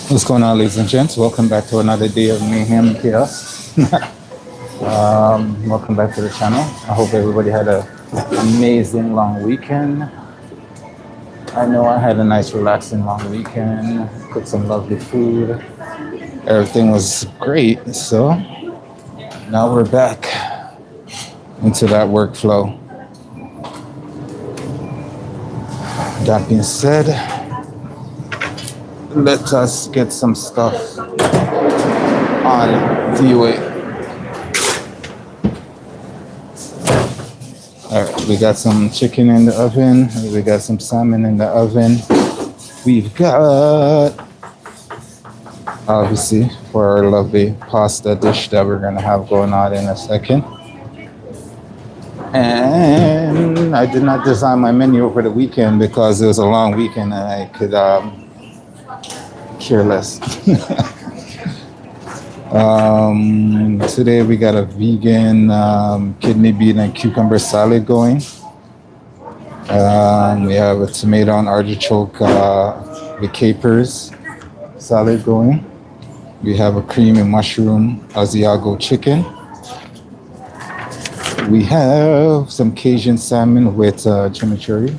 What's going on, ladies and gents? Welcome back to another day of mayhem and chaos. Welcome back to the channel. I hope everybody had an amazing long weekend. I know I had a nice, relaxing long weekend. Cooked some lovely food. Everything was great. So now we're back into that workflow. That being said, let us get some stuff on the way. All right, we got some chicken in the oven. We got some salmon in the oven. We've got, obviously, for our lovely pasta dish that we're gonna have going on in a second. And I did not design my menu over the weekend because it was a long weekend and I could care less. Today we got a vegan kidney bean and cucumber salad going. We have a tomato and artichoke with capers salad going. We have a creamy mushroom Asiago chicken. We have some Cajun salmon with chimichurri.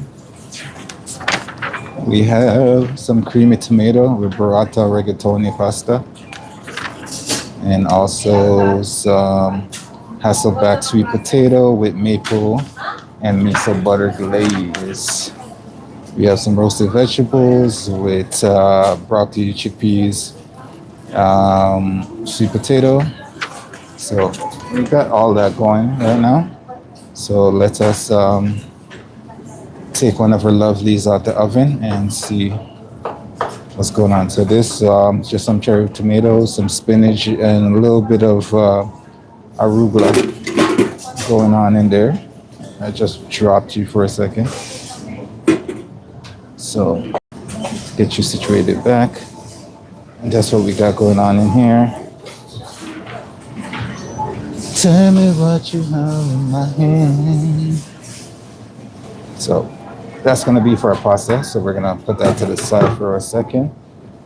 We have some creamy tomato with burrata rigatoni pasta. And also some Hasselback sweet potato with maple and miso butter glaze. We have some roasted vegetables with broccoli, chickpeas, sweet potato. So we got all that going right now. So let us take one of our lovelies out the oven and see what's going on. So this just some cherry tomatoes, some spinach, and a little bit of arugula going on in there. I just dropped you for a second. So get you situated back. And that's what we got going on in here. Tell me what you have in my hand. So that's going to be for our pasta. So we're going to put that to the side for a second.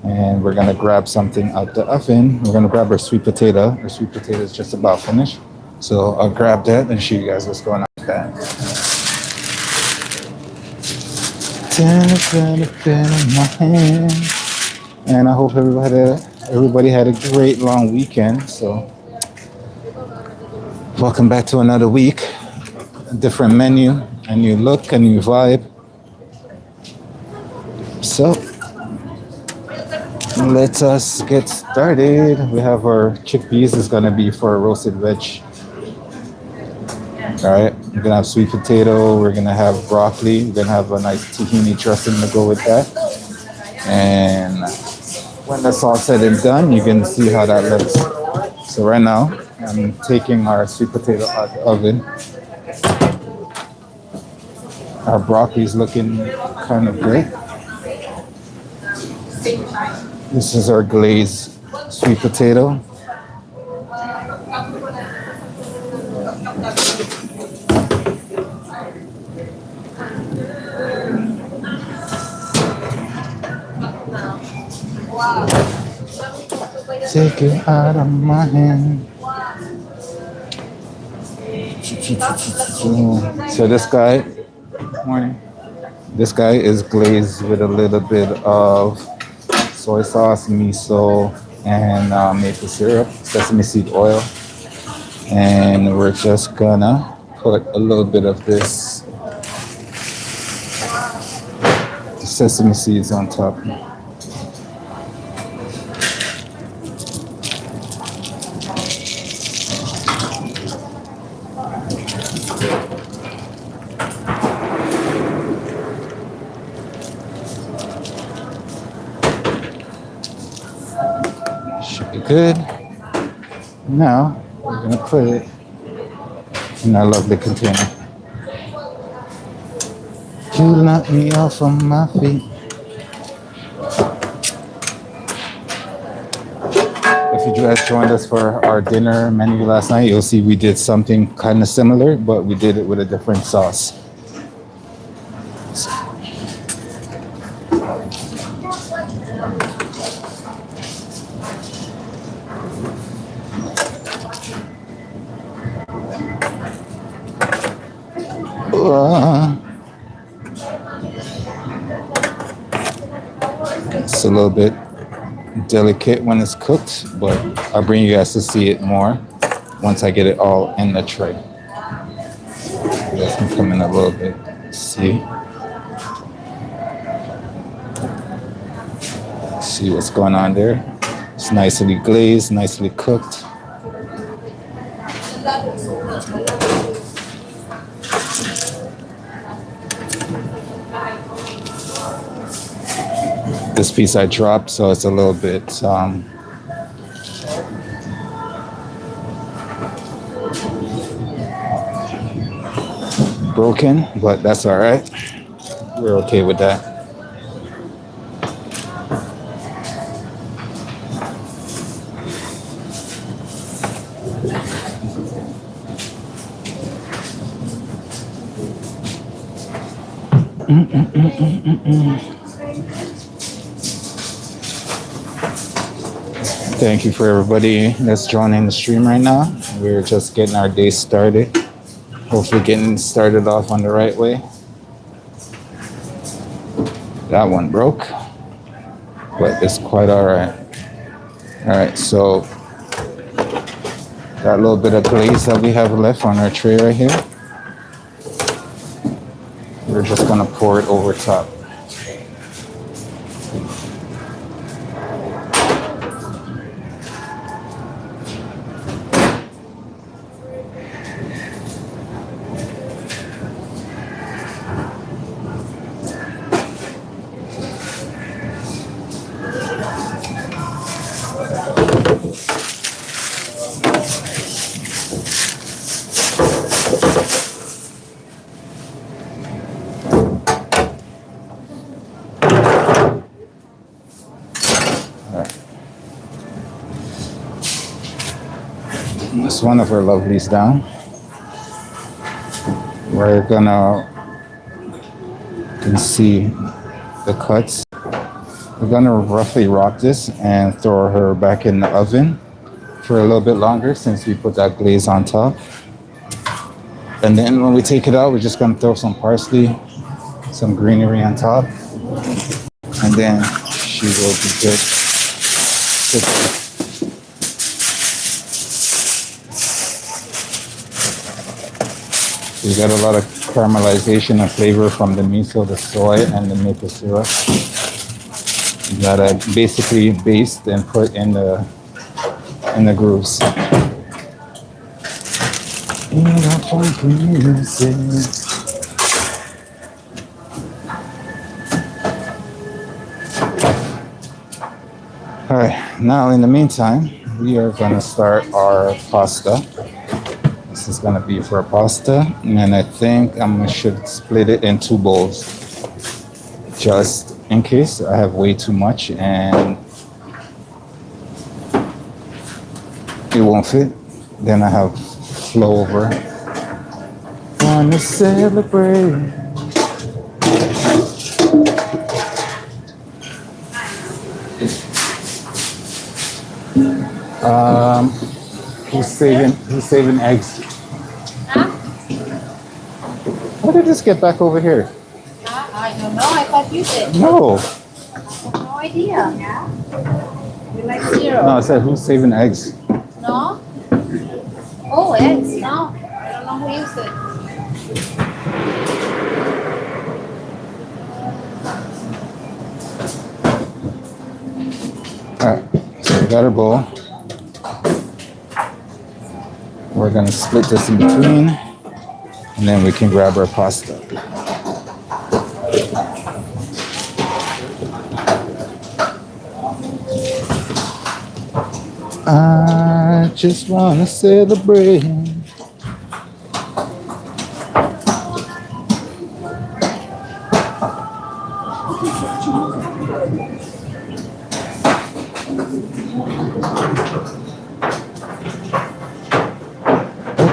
And we're going to grab something out the oven. We're going to grab our sweet potato. Our sweet potato is just about finished. So I'll grab that and show you guys what's going on with that. In my hand. And I hope everybody had a great long weekend. So welcome back to another week. A different menu, a new look, a new vibe. So let us get started. We have our chickpeas. Is going to be for a roasted veg. All right, we're going to have sweet potato. We're going to have broccoli. We're going to have a nice tahini dressing to go with that. And when that's all said and done, you can see how that looks. So right now, I'm taking our sweet potato out the oven. Our broccoli is looking kind of great. This is our glazed sweet potato. Take it out of my hand. So this guy, morning. This guy is glazed with a little bit of soy sauce, miso, and maple syrup, sesame seed oil. And we're just gonna put a little bit of this sesame seeds on top. Should be good. Now we're gonna put it in our lovely container. You knock me off on my feet. If you guys joined us for our dinner menu last night, you'll see we did something kind of similar, but we did it with a different sauce. It's a little bit delicate when it's cooked, but I'll bring you guys to see it more once I get it all in the tray. You guys can come in a little bit. See what's going on there. It's nicely glazed, nicely cooked. This piece I dropped, so it's a little bit broken, but that's all right. We're okay with that. Thank you for everybody that's joining the stream right now. We're just getting our day started. Hopefully getting started off on the right way. That one broke, but it's quite all right. All right, so that little bit of glaze that we have left on our tray right here, we're just gonna pour it over top. That's one of our lovelies down. We're gonna, you can see the cuts. We're gonna roughly rock this and throw her back in the oven for a little bit longer since we put that glaze on top. And then when we take it out, we're just gonna throw some parsley, some greenery on top, and then she will be good. You got a lot of caramelization and flavor from the miso, the soy, and the maple syrup. You gotta basically baste and put in the grooves. All right, now in the meantime, we are gonna start our pasta. This is gonna be for pasta, and I think I should split it in 2 bowls, just in case I have way too much and it won't fit. Then I have flow over. Wanna celebrate. Who's saving eggs? Huh? How did this get back over here? I don't know. I thought you did. No. I have no idea. Yeah. You like 0? No, I said who's saving eggs? No? Oh, eggs. No. I don't know who used it. Alright, so we got our bowl. We're gonna split this in between, and then we can grab our pasta. I just wanna celebrate.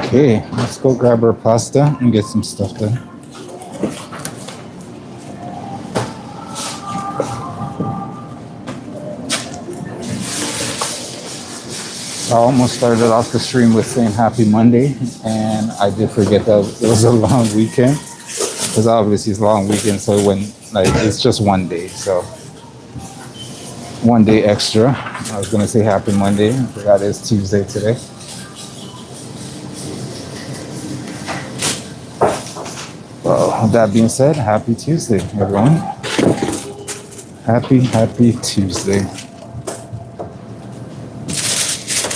Okay, let's go grab our pasta and get some stuff done. I almost started off the stream with saying happy Monday, and I did forget that it was a long weekend. because obviously it's a long weekend, so it's just one day, so one day extra. I was gonna say happy Monday, I forgot it's Tuesday today. Well, with that being said, happy Tuesday, everyone. Happy Tuesday.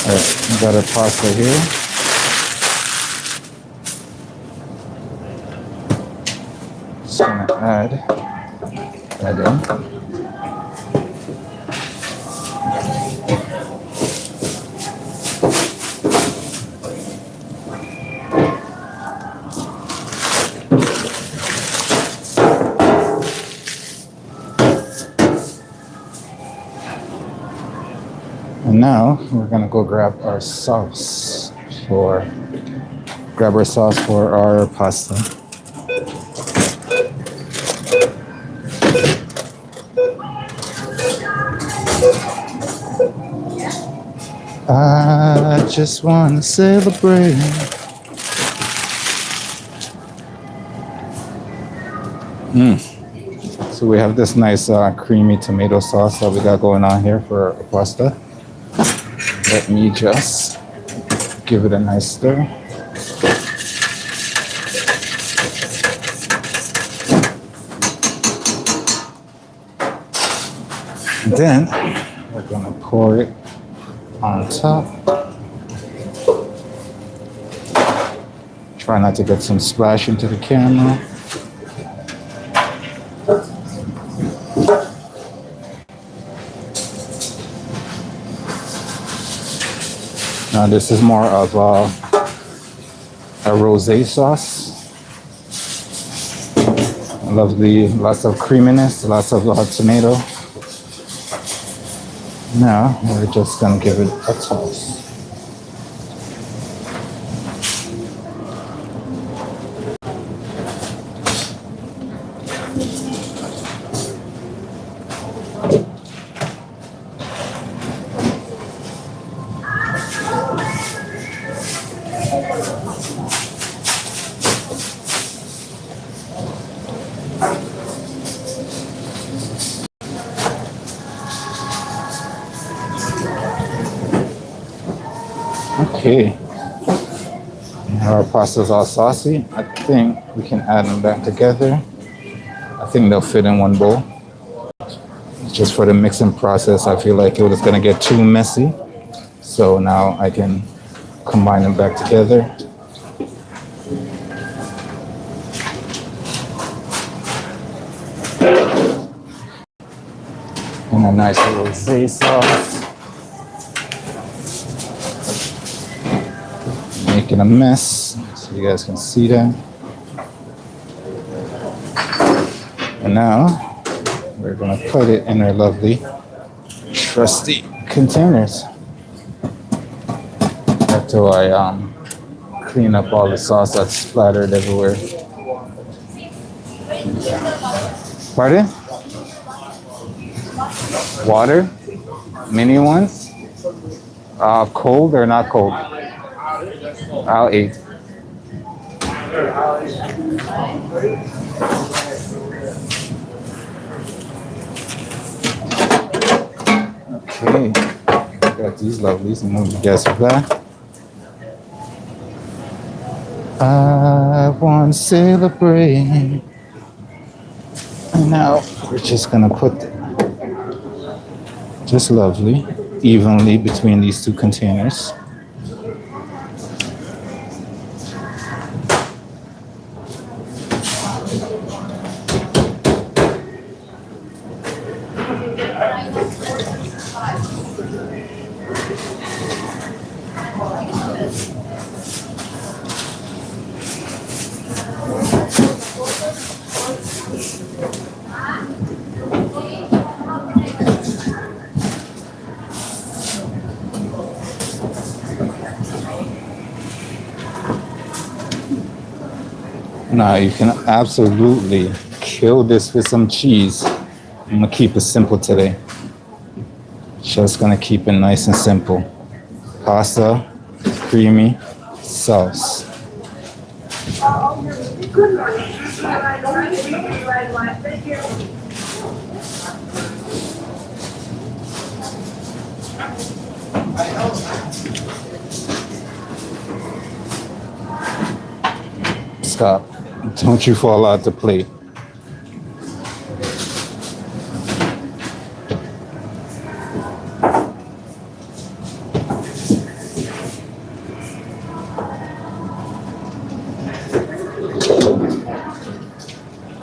All right, we got our pasta here. Just gonna add that in. And now we're gonna go grab our sauce for our pasta. I just wanna celebrate. So we have this nice creamy tomato sauce that we got going on here for our pasta. Let me just give it a nice stir. And then we're gonna pour it on top. Try not to get some splash into the camera. Now this is more of a rosé sauce. Lovely, lots of creaminess, lots of tomato. Now we're just gonna give it a toss. Okay, now our pasta's all saucy. I think we can add them back together. I think they'll fit in one bowl. Just for the mixing process, I feel like it was gonna get too messy. So now I can combine them back together. And a nice little rosé sauce. Making a mess, so you guys can see that. And now we're gonna put it in our lovely, trusty containers. After I clean up all the sauce that's splattered everywhere. Pardon? Water? Mini ones? Cold or not cold? I'll eat. Okay, got these lovelies. I'm gonna guess with that. I want to celebrate. And now we're just gonna put it just lovely, evenly between these two containers. Now you can absolutely kill this with some cheese. I'm gonna keep it simple today. Just gonna keep it nice and simple. Pasta, creamy sauce. Stop. Don't you fall out the plate.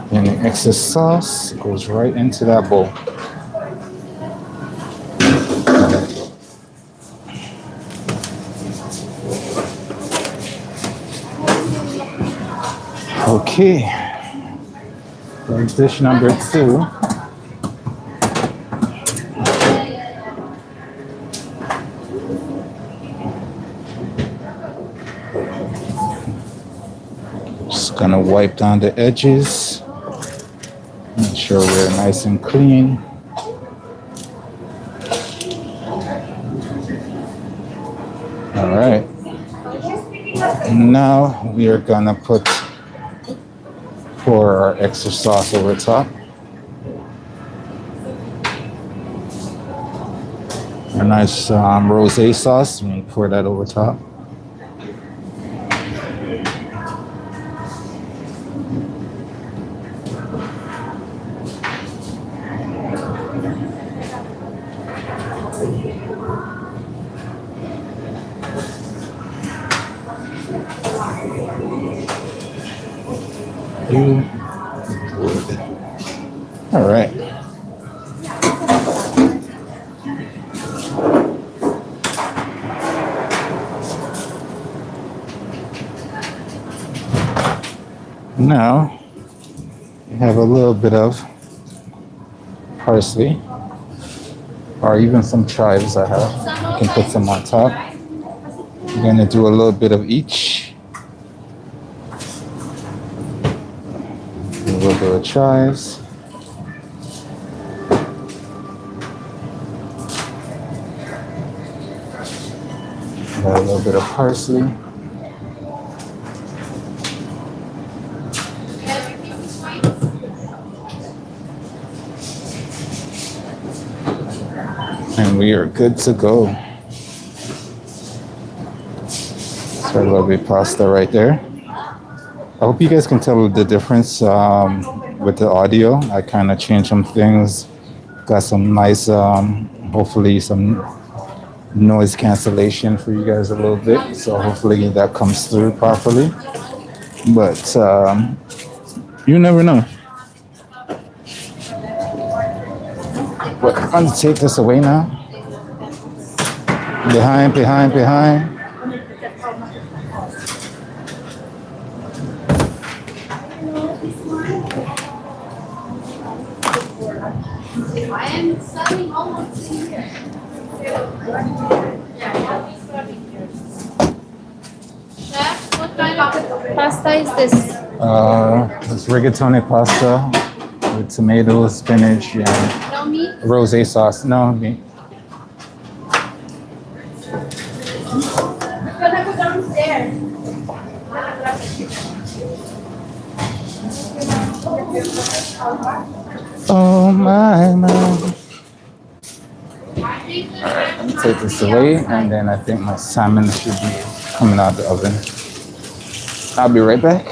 And the excess sauce goes right into that bowl. Okay. For dish number 2. Just gonna wipe down the edges. Make sure we're nice and clean. All right. Now we are gonna pour our extra sauce over top. A nice rosé sauce. We pour that over top. All right. Now we have a little bit of parsley, or even some chives I have. You can put some on top. I'm gonna do a little bit of each. A little bit of chives. Got a little bit of parsley. And we are good to go. So a little bit of pasta right there. I hope you guys can tell the difference with the audio. I kind of changed some things. Got some nice, hopefully some noise cancellation for you guys a little bit. So hopefully that comes through properly. But you never know. But I'm going to take this away now. Behind. Chef, what kind of pasta is this? It's rigatoni pasta with tomatoes, spinach, and No meat? rosé sauce. No meat. I'm gonna go downstairs. Oh my. Let me take this away, and then I think my salmon should be coming out the oven. I'll be right back.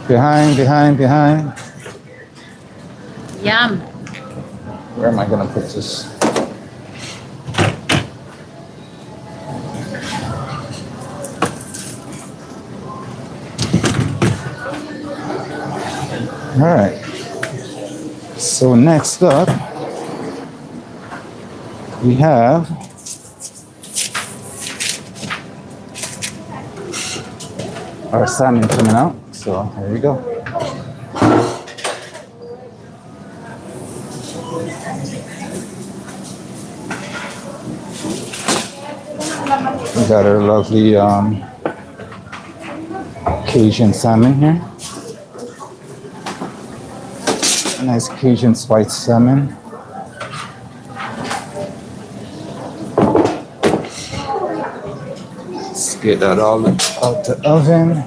Behind. Yum. Where am I gonna put this? All right. So next up, we have our salmon coming out. So here we go. We got our lovely Cajun salmon here. A nice Cajun spiced salmon. Let's get that all out the oven.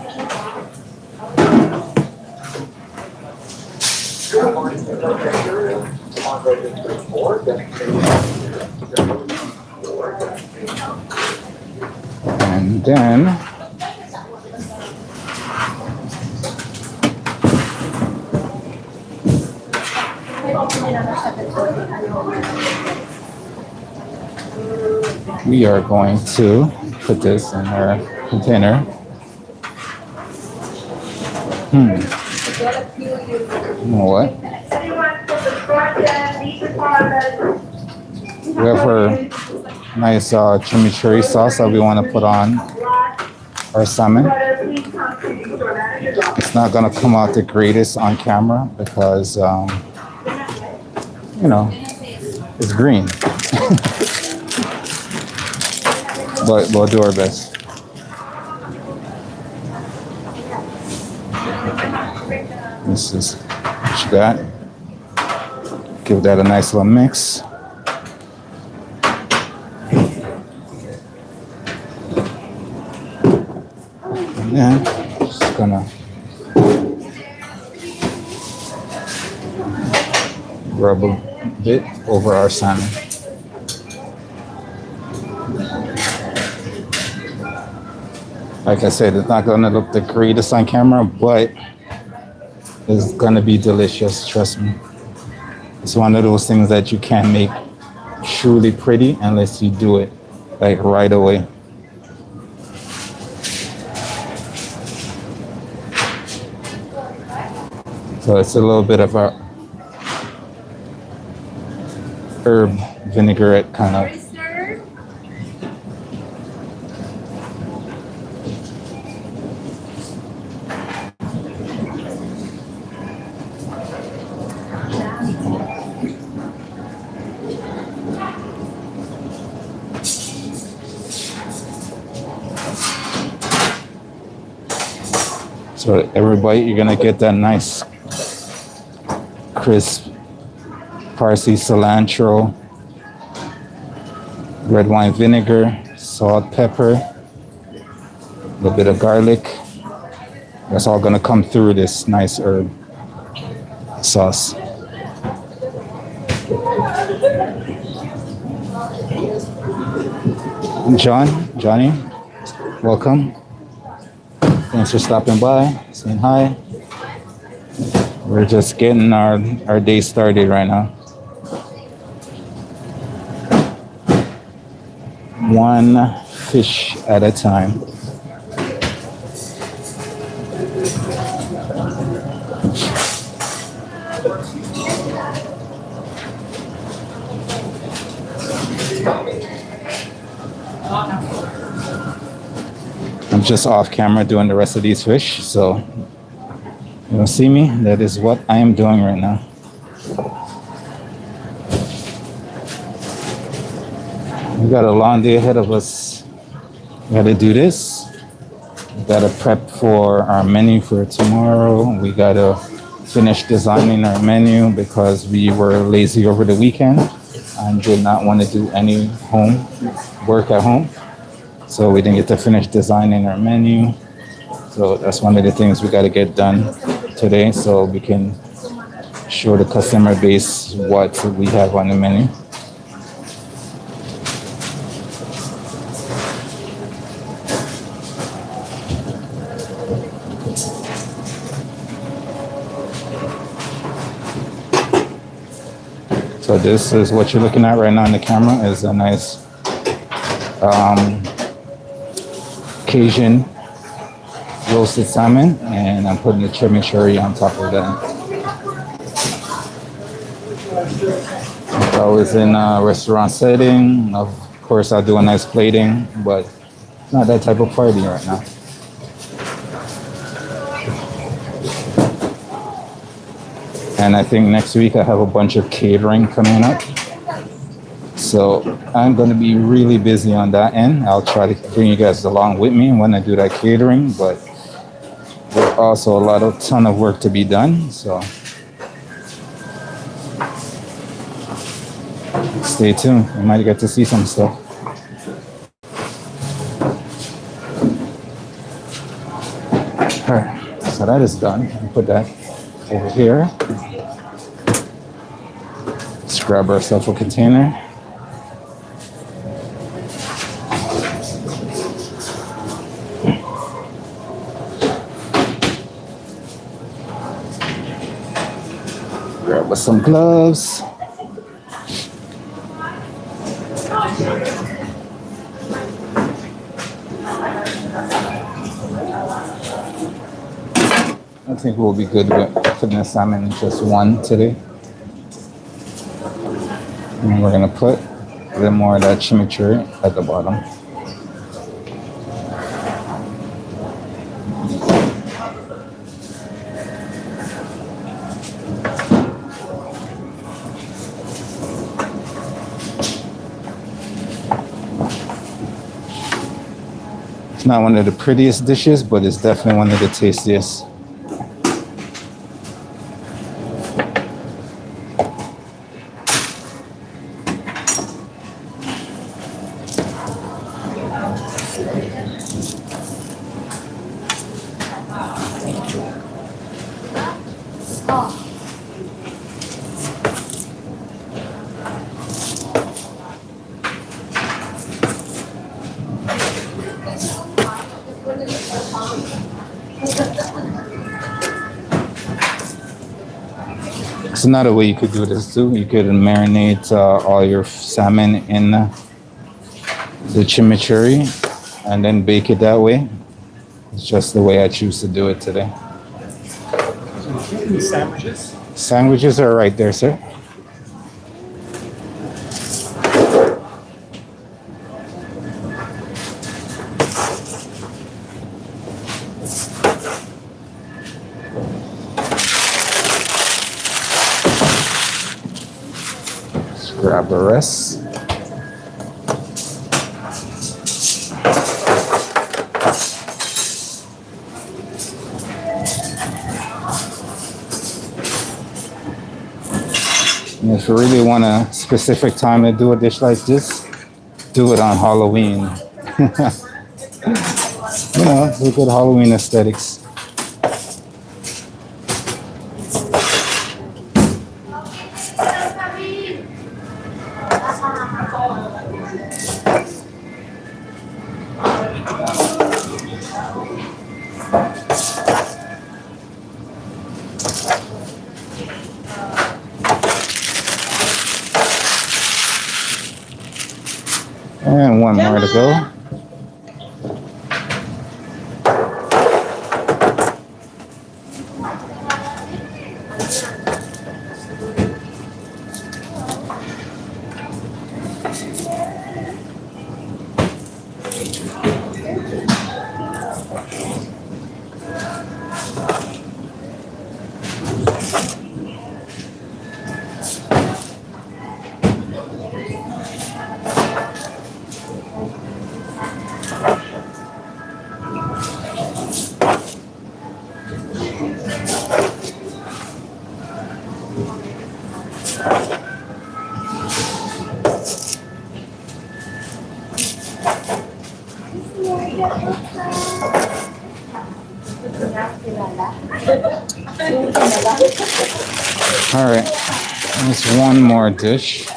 And then we are going to put this in our container. You know what? We have our nice chimichurri sauce that we want to put on our salmon. It's not going to come out the greatest on camera because, you know, it's green. But we'll do our best. This is what you got. Give that a nice little mix. And then just gonna rub a bit over our salmon. Like I said, it's not gonna look the greatest on camera, but it's gonna be delicious, trust me. It's one of those things that you can't make truly pretty unless you do it like right away. So it's a little bit of a herb vinaigrette kind of. So every bite, you're gonna get that nice crisp parsley, cilantro, red wine vinegar, salt, pepper, a little bit of garlic. That's all gonna come through this nice herb sauce. Johnny, welcome. Thanks for stopping by, saying hi. We're just getting our day started right now. One fish at a time. I'm just off camera doing the rest of these fish, so you don't see me. That is what I am doing right now. We got a long day ahead of us. We got to do this. We got to prep for our menu for tomorrow. We got to finish designing our menu because we were lazy over the weekend and did not want to do any home work at home. So we didn't get to finish designing our menu. So that's one of the things we got to get done today so we can show the customer base what we have on the menu. So this is what you're looking at right now on the camera is a nice Cajun roasted salmon, and I'm putting the chimichurri on top of that. If I was in a restaurant setting, of course I'll do a nice plating, but not that type of party right now. And I think next week I have a bunch of catering coming up. So I'm going to be really busy on that end. I'll try to bring you guys along with me when I do that catering, but there's also a ton of work to be done. So stay tuned. You might get to see some stuff. All right, so that is done. I'll put that over here. Let's Let's grab ourselves a container. Grab us some gloves. I think we'll be good with putting the salmon in just one today. And we're gonna put a little more of that chimichurri at the bottom. It's not one of the prettiest dishes, but it's definitely one of the tastiest. It's another way you could do this too. You could marinate all your salmon in the chimichurri and then bake it that way. It's just the way I choose to do it today. Sandwiches? Sandwiches are right there, sir. Grab the rest. And if you really want a specific time to do a dish like this, do it on Halloween. You know, look at Halloween aesthetics. And one more to go. All right, there's one more dish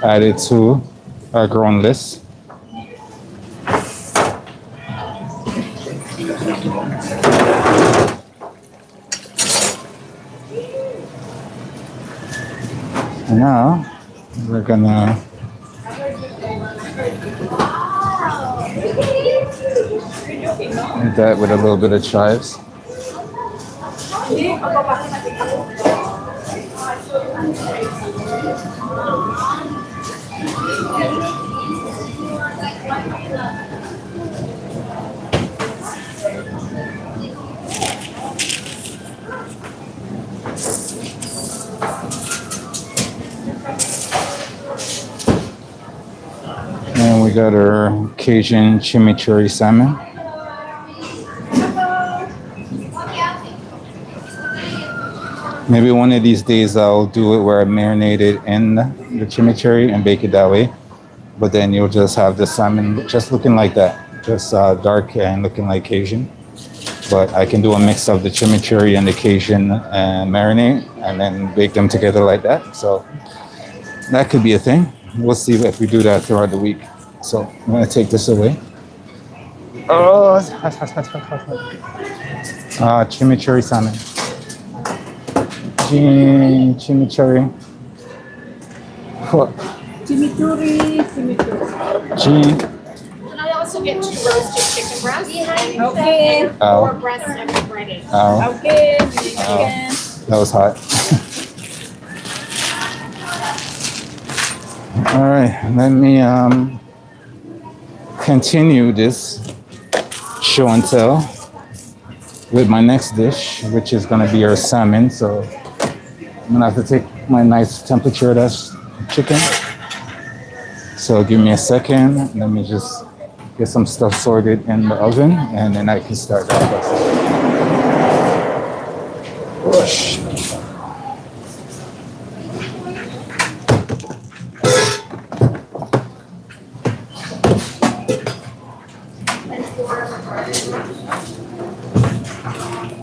added to our grown list. And now we're gonna eat that with a little bit of chives. And we got our Cajun chimichurri salmon. Maybe one of these days I'll do it where I marinate it in the chimichurri and bake it that way. But then you'll just have the salmon just looking like that, just dark and looking like Cajun. But I can do a mix of the chimichurri and the Cajun marinade and then bake them together like that. So that could be a thing. We'll see if we do that throughout the week. So I'm gonna take this away. Oh, chimichurri salmon. Chimichurri. What? Can I also get 2 roasted chicken breasts? Okay. Or breasts and breaded. Okay. That was hot. All right, let me continue this show and tell with my next dish, which is gonna be our salmon. So I'm gonna have to take my nice temperature that's chicken. So give me a second. Let me just get some stuff sorted in the oven, and then I can start that process. Push.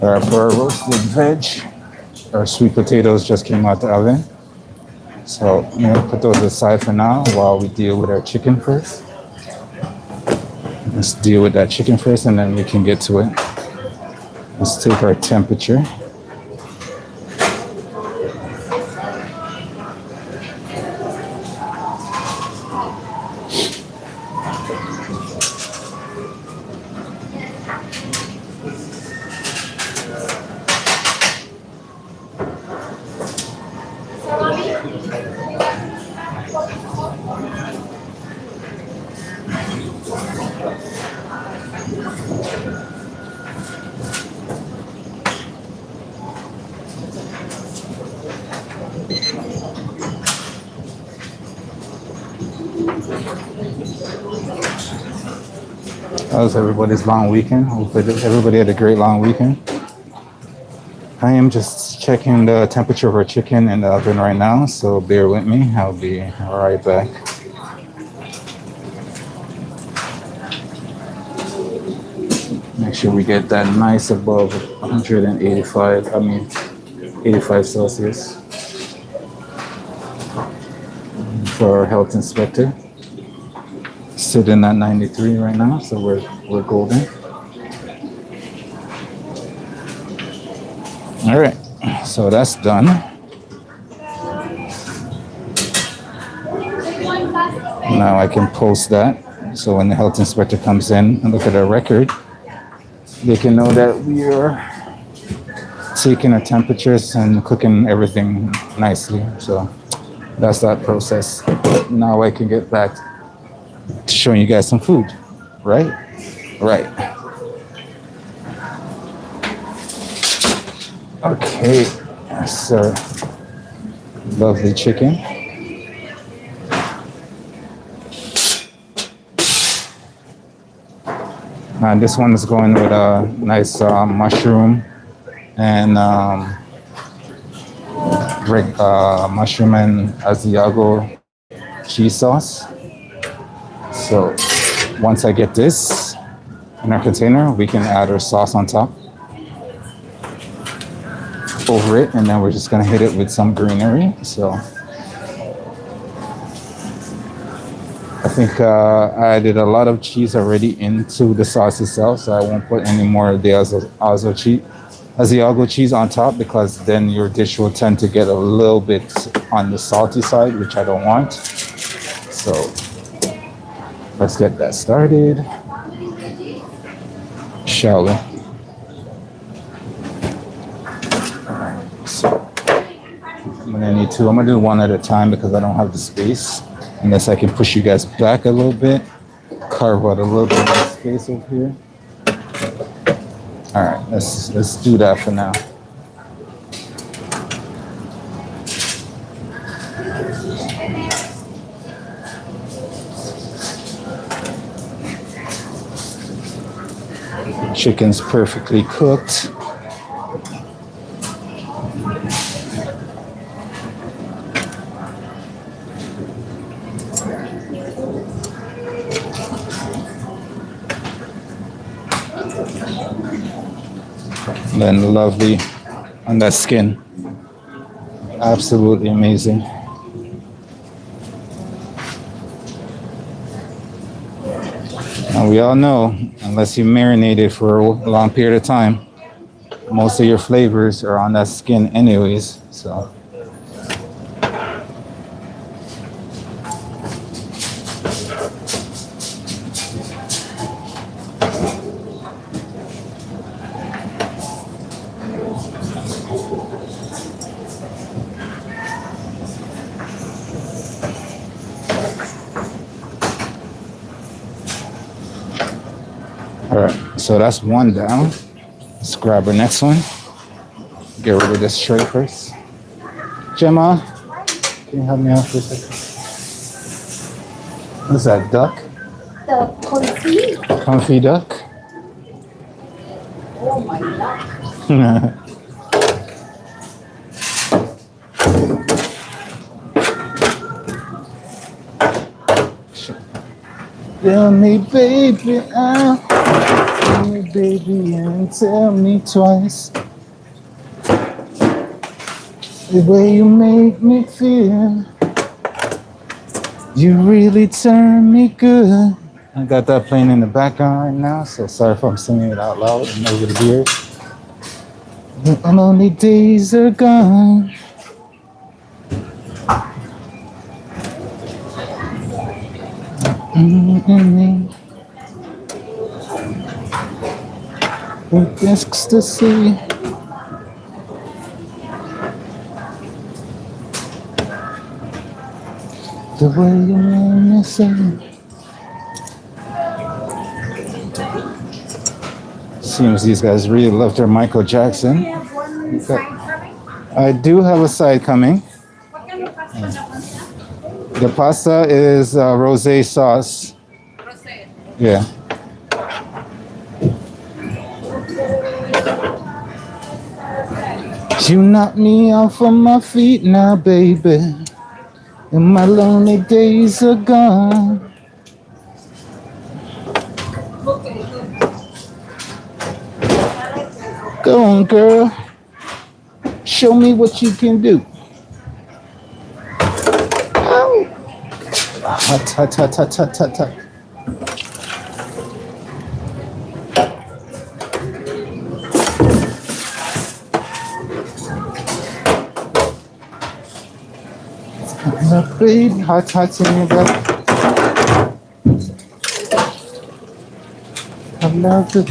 All right, for our roasted veg, our sweet potatoes just came out the oven. So I'm gonna put those aside for now while we deal with our chicken first. Let's deal with that chicken first and then we can get to it. Let's take our temperature. That was everybody's long weekend. Hopefully everybody had a great long weekend. I am just checking the temperature of our chicken in the oven right now, so bear with me. I'll be right back. Make sure we get that nice above 85 Celsius for our health inspector. Sitting at 93 right now, so we're golden. All right, so that's done. Now I can post that, so when the health inspector comes in and look at our record, they can know that we are taking our temperatures and cooking everything nicely. So that's that process. Now I can get back to showing you guys some food, right? Right. Okay, that's our lovely chicken. And this one is going with a nice mushroom and mushroom and Asiago cheese sauce. So once I get this in our container, we can add our sauce on top over it, and then we're just gonna hit it with some greenery. So I think I added a lot of cheese already into the sauce itself, so I won't put any more of the Asiago cheese on top, because then your dish will tend to get a little bit on the salty side, which I don't want. So let's get that started, shall we? So I'm gonna do one at a time because I don't have the space. Unless I can push you guys back a little bit, carve out a little bit of space over here. All right, let's do that for now. Chicken's perfectly cooked. Then lovely on that skin. Absolutely amazing. And we all know, unless you marinate it for a long period of time, most of your flavors are on that skin anyways. So all right, so that's one down. Let's grab our next one. Get rid of this tray first. Gemma, can you help me out for a second? What's that, duck? The cuisine. Comfy duck? Oh my God. Tell me, baby, tell me, baby, and tell me twice. The way you make me feel, you really turn me good. I got that playing in the background right now, so sorry if I'm singing it out loud and over the beers. The lonely days are gone. With ecstasy. The way you make me sing. Seems these guys really love their Michael Jackson. You have one side coming? I do have a side coming. What kind of pasta that was that? The pasta is rosé sauce. Rosé. Yeah. You knock me off of my feet now, baby. And my lonely days are gone. Go on, girl. Show me what you can do. Ow. Hot, hot, hot, hot, hot, hot, hot. Look, baby, hot, hot in your back. I love it.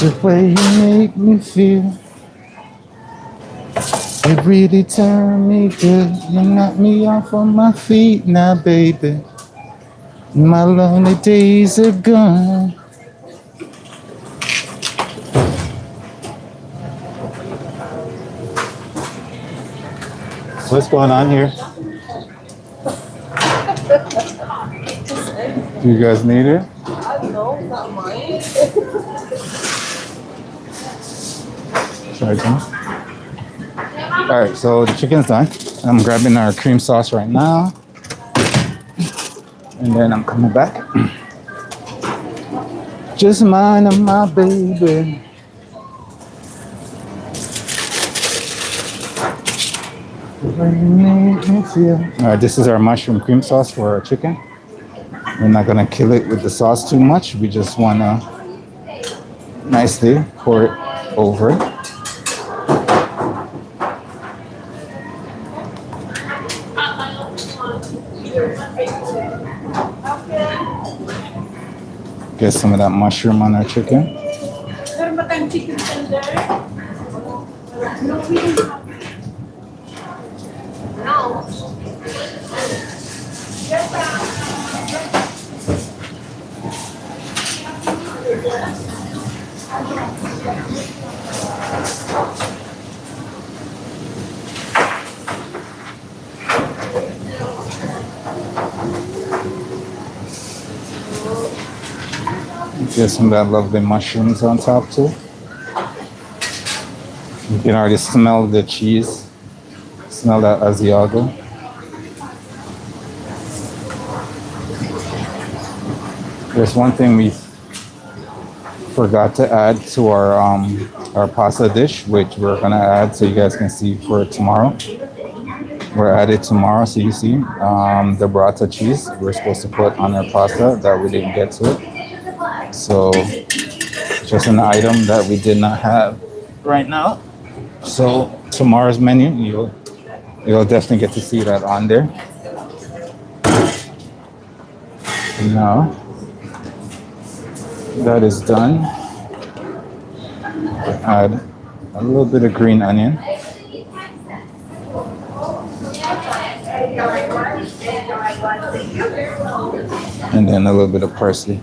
The way you make me feel, it really turned me good. You knock me off on my feet now, baby. My lonely days are gone. What's going on here? Do you guys need it? No, not mine. Sorry, Tim. All right, so the chicken's done. I'm grabbing our cream sauce right now. And then I'm coming back. Just mine and my baby. The way you make me feel. All right, this is our mushroom cream sauce for our chicken. We're not gonna kill it with the sauce too much. We just wanna nicely pour it over it. Get some of that mushroom on our chicken. Meron ba tayong chicken tender? No, we don't have. No. Get some of that lovely mushrooms on top too. You can already smell the cheese. Smell that Asiago. There's one thing we forgot to add to our pasta dish, which we're gonna add so you guys can see for tomorrow. were added tomorrow. So you see, the burrata cheese we're supposed to put on our pasta that we didn't get to it. So just an item that we did not have right now. So tomorrow's menu, you'll definitely get to see that on there. Now that is done, add a little bit of green onion. And then a little bit of parsley.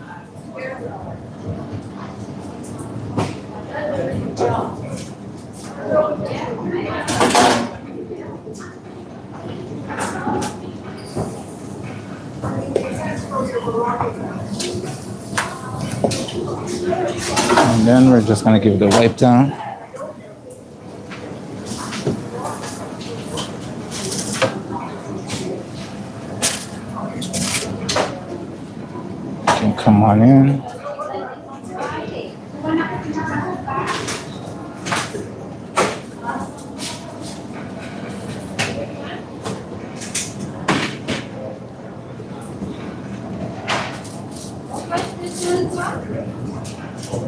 And then we're just gonna give it a wipe down. You can come on in.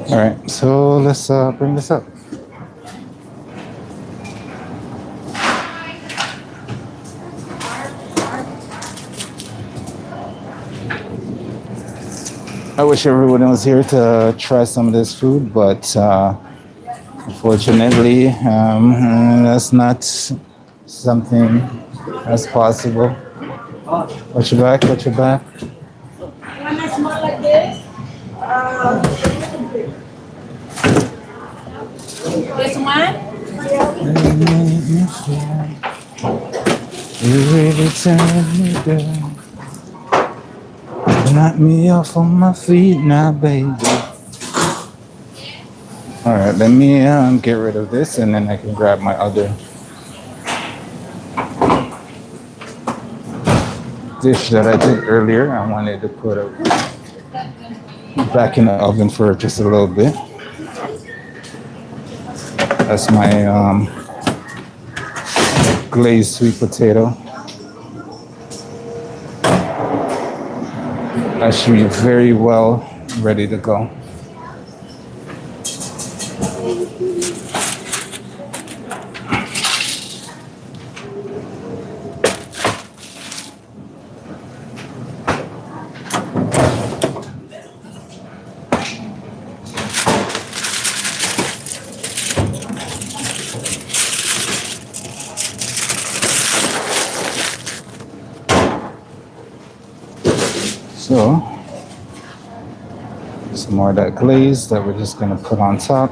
All right, so let's bring this up. I wish everyone was here to try some of this food, but unfortunately, that's not something that's possible. Watch your back, watch your back. When I smell like this, this one. You really turn me down. Knock me off on my feet now, baby. All right, let me get rid of this and then I can grab my other dish that I did earlier. I wanted to put it back in the oven for just a little bit. That's my glazed sweet potato. That should be very well ready to go. So, some more of that glaze that we're just gonna put on top.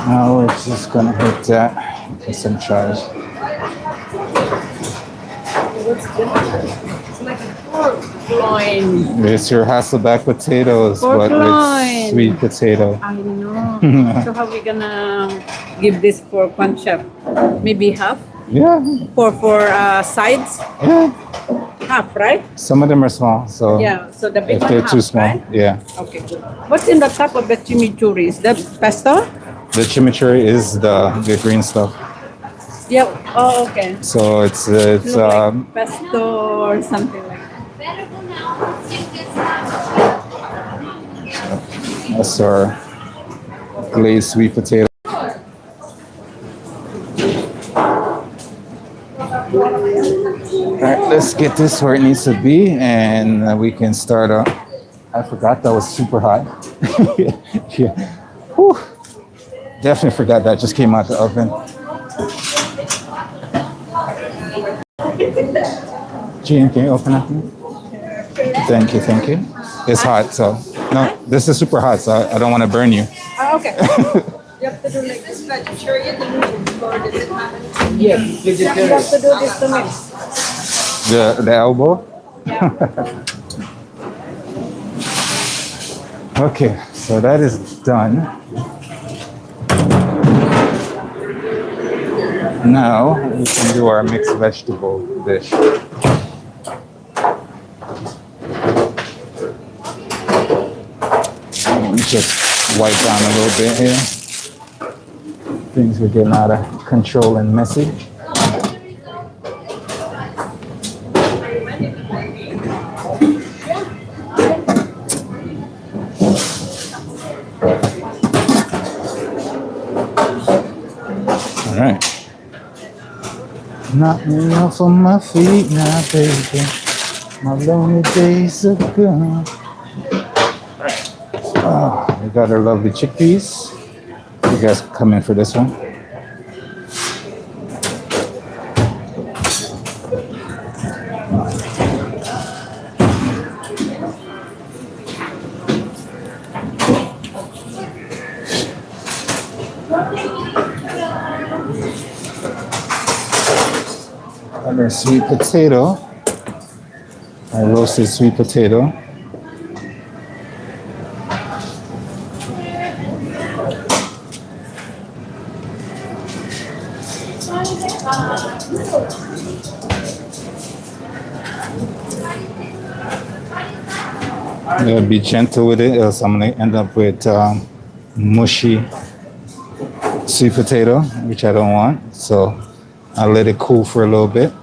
Now we're just gonna hit that with some chives. It's like a pork loin. It's your Hasselback potatoes, Pork but loin. with sweet potato. I know. So how we gonna give this for one chef? Maybe half Yeah, for sides. yeah. Half, right? Some of them are small, so Yeah. So the big if one they're half, too small, right? yeah. Okay. Good. What's in the top of the chimichurri? Is that pesto? The chimichurri is the green stuff. Yep. Oh, okay. So it's Look like pesto or something like that. that's our glazed sweet potato. All right, let's get this where it needs to be, and we can start up. I forgot that was super hot. Yeah. Whew. Definitely forgot that just came out the oven. Jean, can you open up? Thank you, thank you. It's hot, so no, this is super hot, so I don't want to burn you. Okay. You have to do like this vegetarian or does it matter? Yes, You have to do this to mix. The elbow. Okay, so that is done. Now we can do our mixed vegetable dish. Let me just wipe down a little bit here. Things are getting out of control and messy. All right. Knock me off on my feet now, baby. My lonely days are gone. Oh, we got our lovely chickpeas. You guys come in for this one. Got our sweet potato. Our roasted sweet potato. I'm gonna be gentle with it, else I'm gonna end up with mushy sweet potato, which I don't want. So I'll let it cool for a little bit.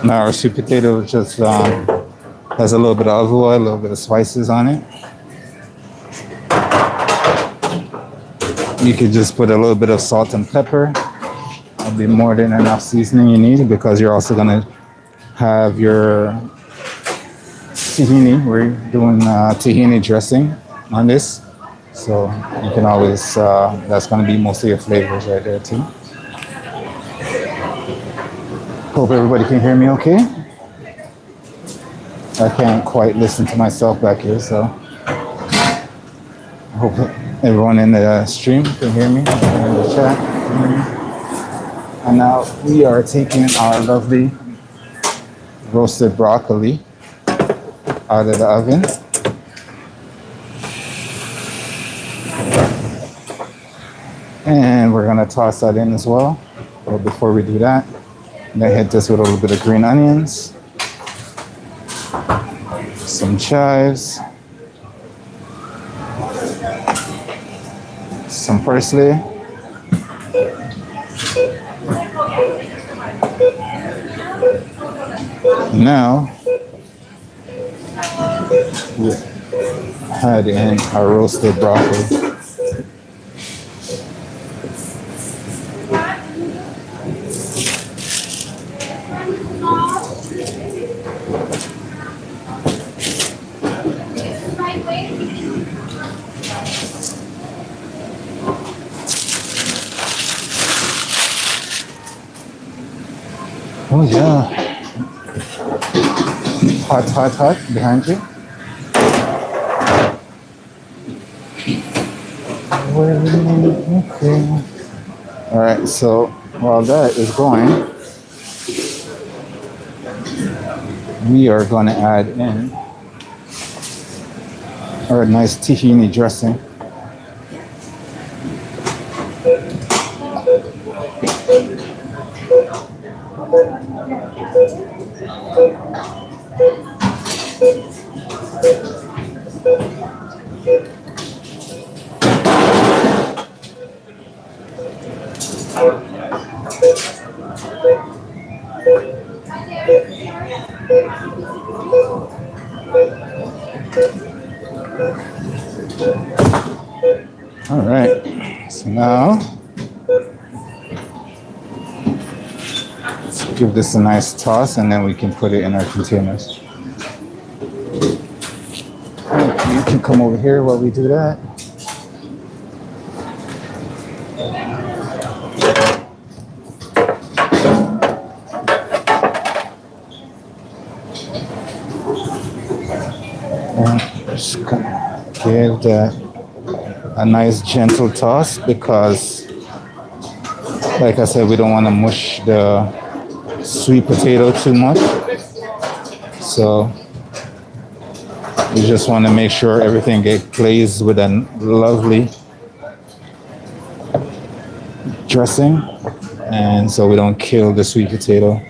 Now our sweet potato just has a little bit of olive oil, a little bit of spices on it. You could just put a little bit of salt and pepper. That'll be more than enough seasoning you need, because you're also gonna have your tahini. We're doing tahini dressing on this. So you can always, that's gonna be most of your flavors right there too. Hope everybody can hear me okay. I can't quite listen to myself back here, so I hope everyone in the stream can hear me, in the chat can hear me. And now we are taking our lovely roasted broccoli out of the oven. And we're gonna toss that in as well. But before we do that, I'm gonna hit this with a little bit of green onions, some chives, some parsley, now we add in our roasted broccoli. Oh yeah. Hot, hot, hot behind you. Okay. All right, so while that is going, we are going to add in our nice tahini dressing. All right, so now let's give this a nice toss, and then we can put it in our containers. You can come over here while we do that. And just gonna give that a nice gentle toss because, like I said, we don't want to mush the sweet potato too much. So we just want to make sure everything gets glazed with a lovely dressing, and so we don't kill the sweet potato.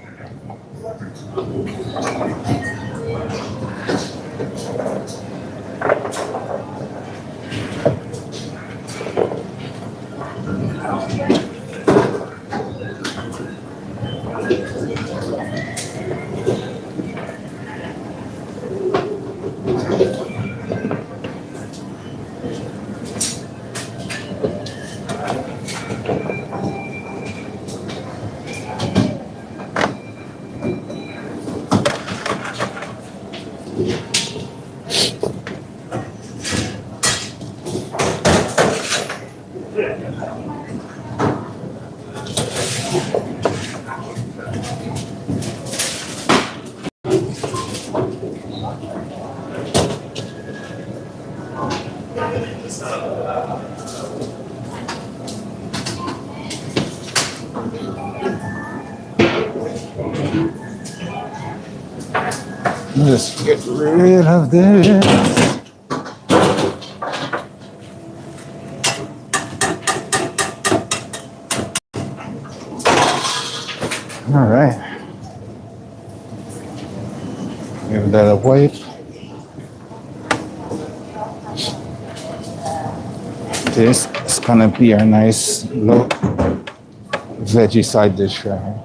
Just get rid of this. All right. Give that a wipe. This is gonna be our nice little veggie side dish right here.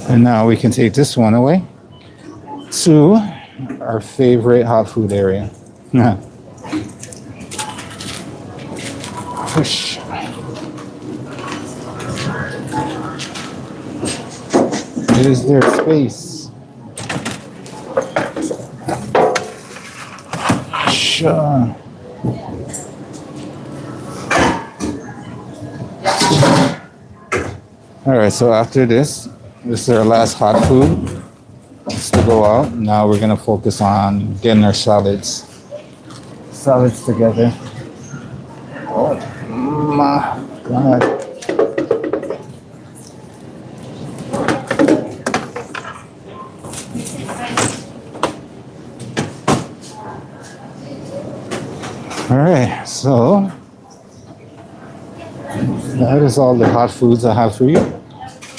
And now we can take this one away to our favorite hot food area. Push. Is there space? Sure. All right, so after this is our last hot food. Just to go out. Now we're gonna focus on getting our salads together. Oh my God. All right, so that is all the hot foods I have for you.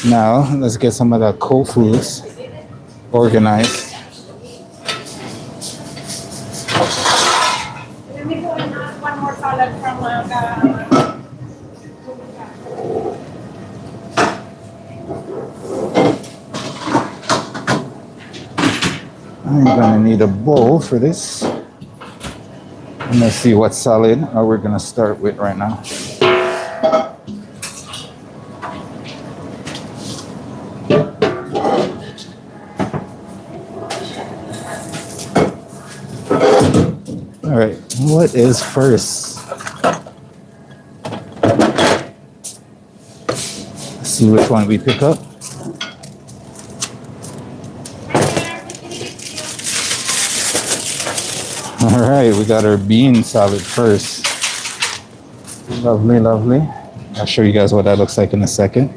Now let's get some of the cold foods organized. Let me go and ask one more salad from I'm gonna need a bowl for this. And let's see what salad we're gonna start with right now. All right, what is first? Let's see which one we pick up. All right, we got our bean salad first. Lovely, lovely. I'll show you guys what that looks like in a second.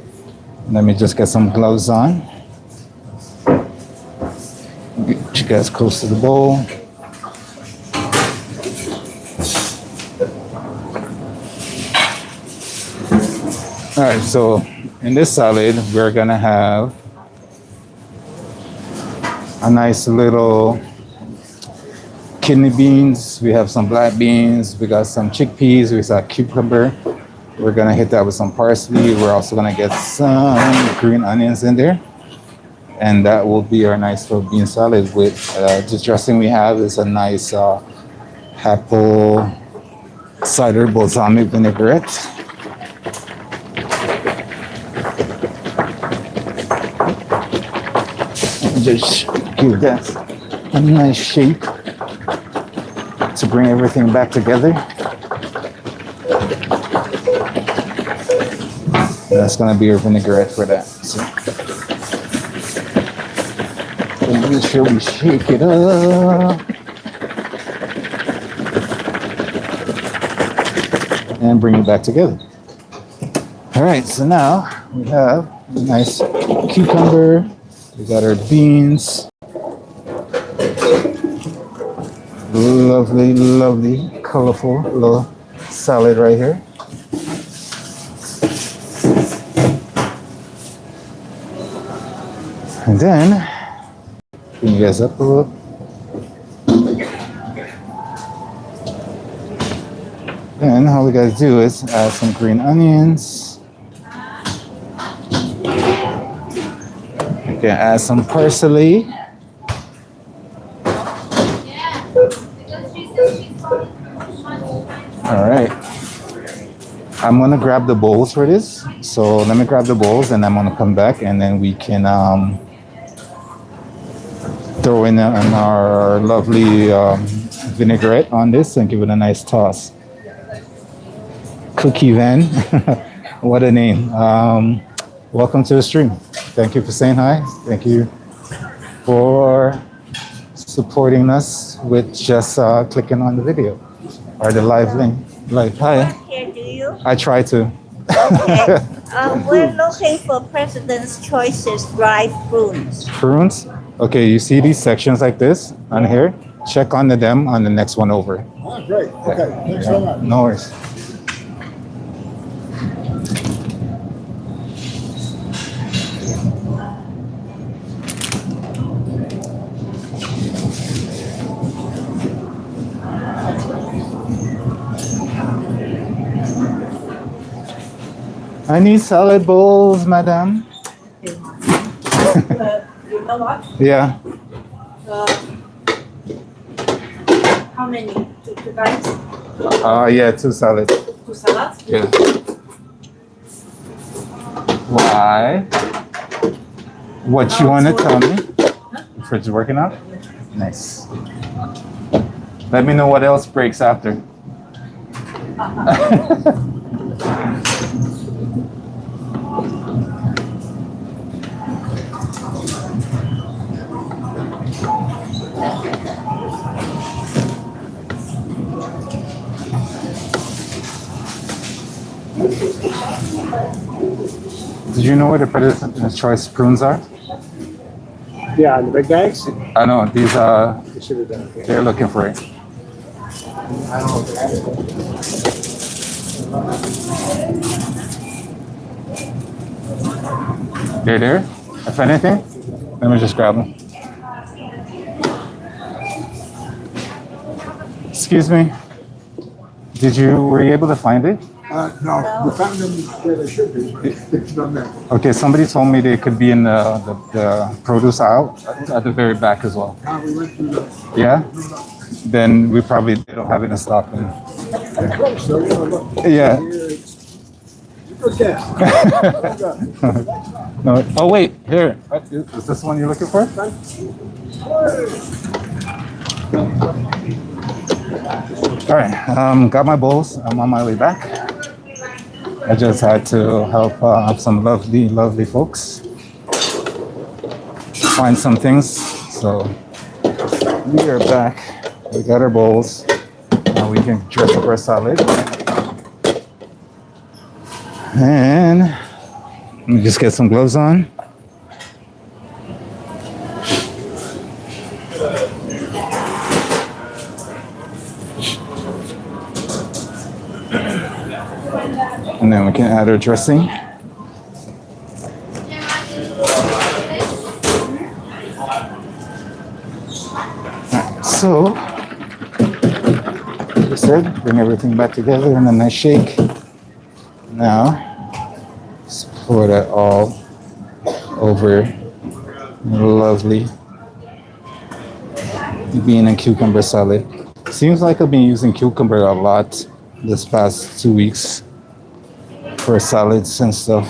Let me just get some gloves on. Get you guys close to the bowl. All right, so in this salad, we're gonna have a nice little kidney beans. We have some black beans. We got some chickpeas. We got cucumber. We're gonna hit that with some parsley. We're also gonna get some green onions in there. And that will be our nice little bean salad with the dressing we have is a nice apple cider balsamic vinaigrette. Just give that a nice shape to bring everything back together. That's gonna be your vinaigrette for that. So make sure we shake it up and bring it back together. All right, so now we have a nice cucumber. We got our beans. Lovely, lovely, colorful little salad right here. And then, bring you guys up a little. Then all we gotta do is add some green onions. You can add some parsley. All right. I'm gonna grab the bowls for this. So let me grab the bowls and I'm gonna come back and then we can throw in our lovely vinaigrette on this and give it a nice toss. Cookie Van, what a name. Welcome to the stream. Thank you for saying hi. Thank you for supporting us with just clicking on the video or the live link. Like, hi. Here, do you? I try to. Okay. We're looking for President's Choices dried prunes. Prunes. Okay, you see these sections like this on here? Check on them on the next one over. Oh, great. Okay. Thanks so much. No worries. I need salad bowls, madam. You know what? Yeah. How many? Two guys? Yeah, 2 salads. 2 salads? Yeah. Why? What you want to tell me? The fridge is working out? Nice. Let me know what else breaks after. Did you know where the President's Choice prunes are? Yeah, the big bags? I know these You should have done it. they're looking for it. They're there. If anything, let me just grab them. Excuse me. Were you able to find it? No, we found them where they should be, but it's not there. Okay, somebody told me they could be in the produce aisle at the very back as well. We went through the, Yeah? Then we probably don't have it in stock. Then. close, so you know, look. Yeah. It's a good guess. No. Oh wait, here. Is this one you're looking for? All right. Got my bowls. I'm on my way back. I just had to help some lovely, lovely folks find some things. So we are back. We got our bowls. Now we can dress up our salad. And let me just get some gloves on. And then we can add our dressing. Alright, so, like I said, bring everything back together in a nice shake. Now, just pour that all over lovely bean and cucumber salad. Seems like I've been using cucumber a lot this past 2 weeks for salads and stuff.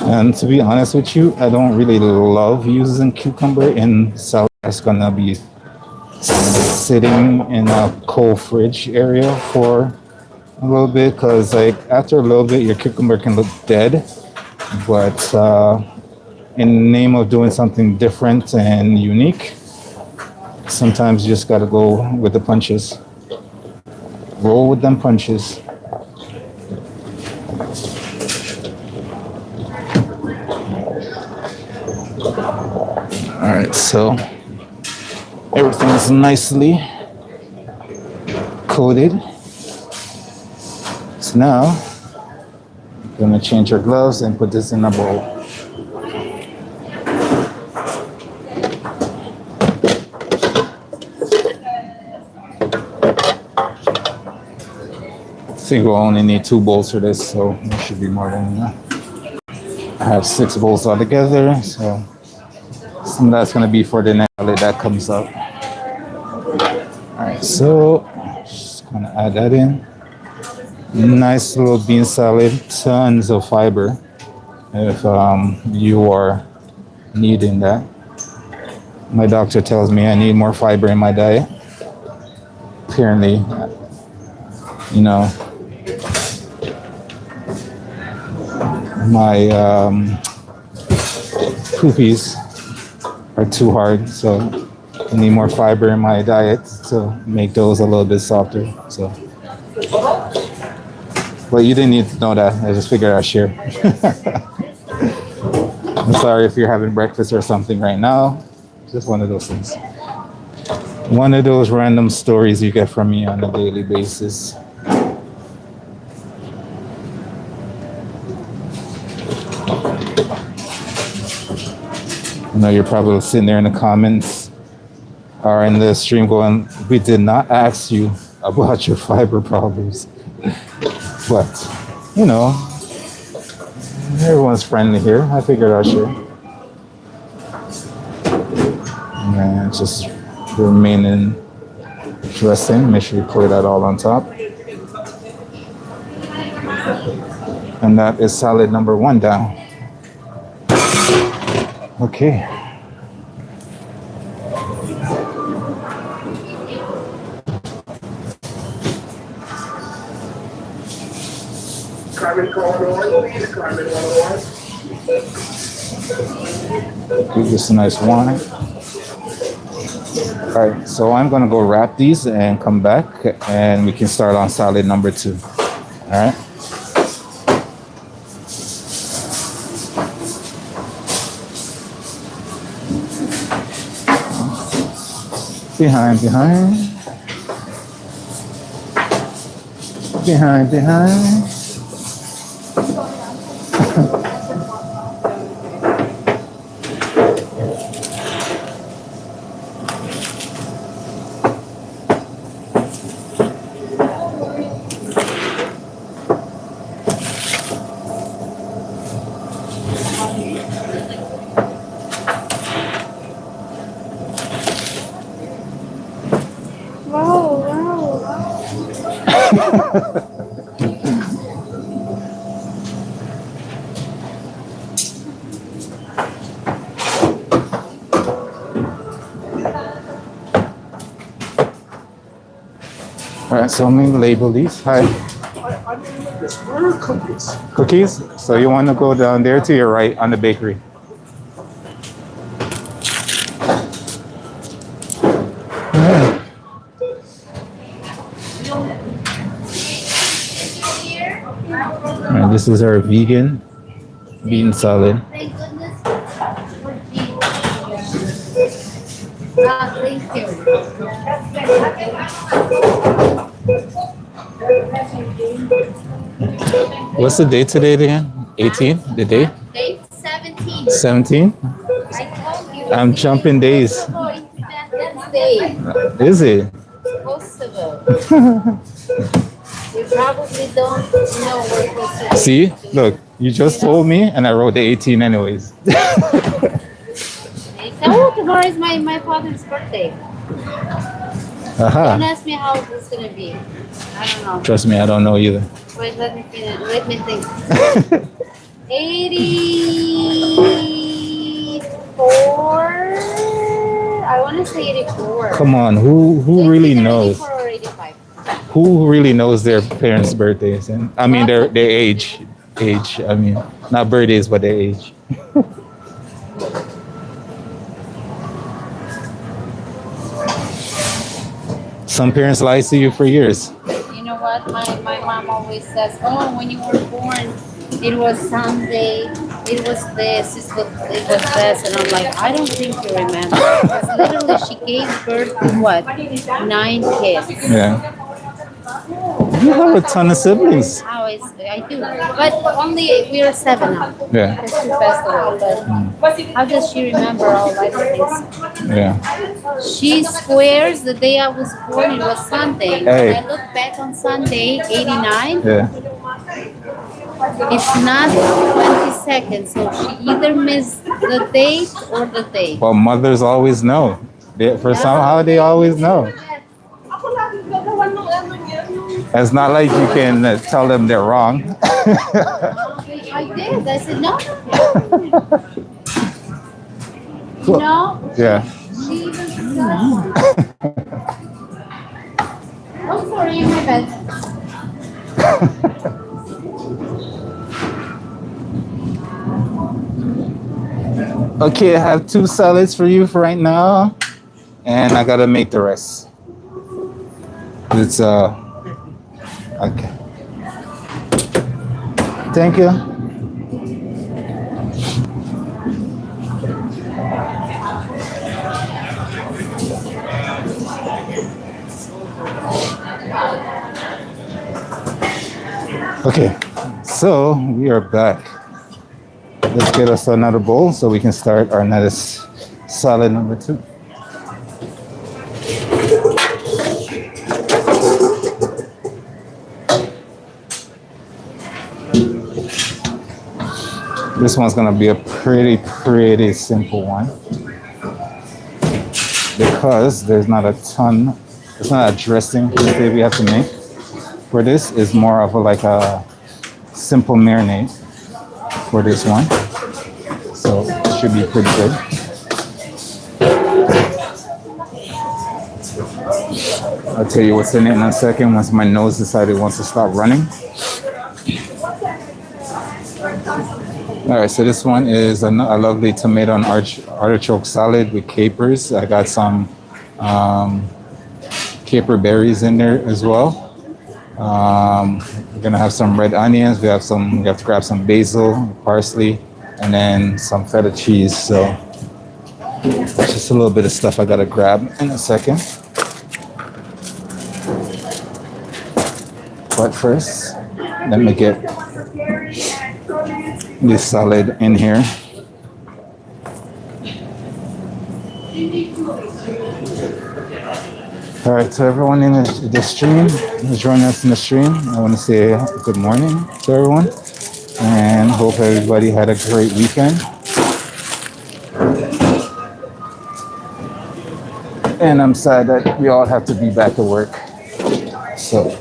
And to be honest with you, I don't really love using cucumber in salad. It's gonna be sitting in a cold fridge area for a little bit, because like after a little bit your cucumber can look dead, but in the name of doing something different and unique, sometimes you just gotta go with the punches. Roll with them punches. All right, so everything's nicely coated. So now I'm gonna change your gloves and put this in a bowl. I think we'll only need 2 bowls for this, so it should be more than enough. I have 6 bowls altogether, so some of that's gonna be for the next salad that comes up. All right, so just gonna add that in. Nice little bean salad, tons of fiber if you are needing that. My doctor tells me I need more fiber in my diet. Apparently, you know, my poopies are too hard, so I need more fiber in my diet to make those a little bit softer. So, but you didn't need to know that. I just figured I'd share. I'm sorry if you're having breakfast or something right now. Just one of those things. One of those random stories you get from me on a daily basis. I know you're probably sitting there in the comments or in the stream going, we did not ask you about your fiber problems. But, you know, everyone's friendly here. I figured I'd share. And just remaining dressing. Make sure you pour that all on top. And that is salad number 1 down. Okay. Carmen Commodore, please. Carmen Commodore. Give this a nice wine. All right, so I'm gonna go wrap these and come back, and we can start on salad number 2. All right. Behind. All right, so I'm gonna label these. Hi. I didn't this. Where are cookies? Cookies? So you want to go down there to your right on the bakery. Alright. Alright, this is our vegan bean salad. Thank goodness for thank you. What's the date today again? 18? The date? Day 17. 17? I told you. I'm jumping days. Kosovo Independence Day. Is it? Kosovo. You probably don't know where Kosovo is. See? Look, you just told me and I wrote the 18 anyways. Oh, tomorrow is my father's birthday. Don't Aha. ask me how it's gonna be. I don't know. Trust me, I don't know either. Wait, let me finish. Let me think. 84. I want want to say 84. Come on, who really It's either knows? 84 or 85. Who really knows their parents' birthdays? And I mean their age. Age. I mean, not birthdays, but their age. Some parents lie to you for years. You know what? My mom always says, oh, when you were born, it was Sunday, it was this, it was this. And I'm like, I don't think you remember. Because literally she gave birth to what? 9 kids. Yeah. You have a ton of siblings. I do. But only we are 7 now. Yeah. Because she passed away. But how does she remember all that things? Yeah. She swears the day I was born, it was Sunday. Hey. When I look back on Sunday, 89, Yeah. it's not 22nd. So she either missed the date or the day. Well, mothers always know. Somehow they always know. It's not like you can tell them they're wrong. I did. I said, no. Cool. No. Yeah. She even said, oh, sorry, my bad. Okay, I have 2 salads for you for right now, and I gotta make the rest. It's okay. Thank you. Okay, so we are back. Let's get us another bowl so we can start our lettuce salad number 2. This one's gonna be a pretty simple one because there's not a ton, it's not a dressing that we have to make. For this is more of like a simple marinade for this one. So it should be pretty good. I'll tell you what's in it in a second once my nose decided it wants to stop running. All right, so this one is a lovely tomato and artichoke salad with capers. I got some caper berries in there as well. We're gonna have some red onions. We have to grab some basil, parsley, and then some feta cheese. So just a little bit of stuff I gotta grab in a second. But first, let me get this salad in here. All right, to everyone in the stream who's joining us in the stream, I want to say good morning to everyone and hope everybody had a great weekend. And I'm sad that we all have to be back to work. So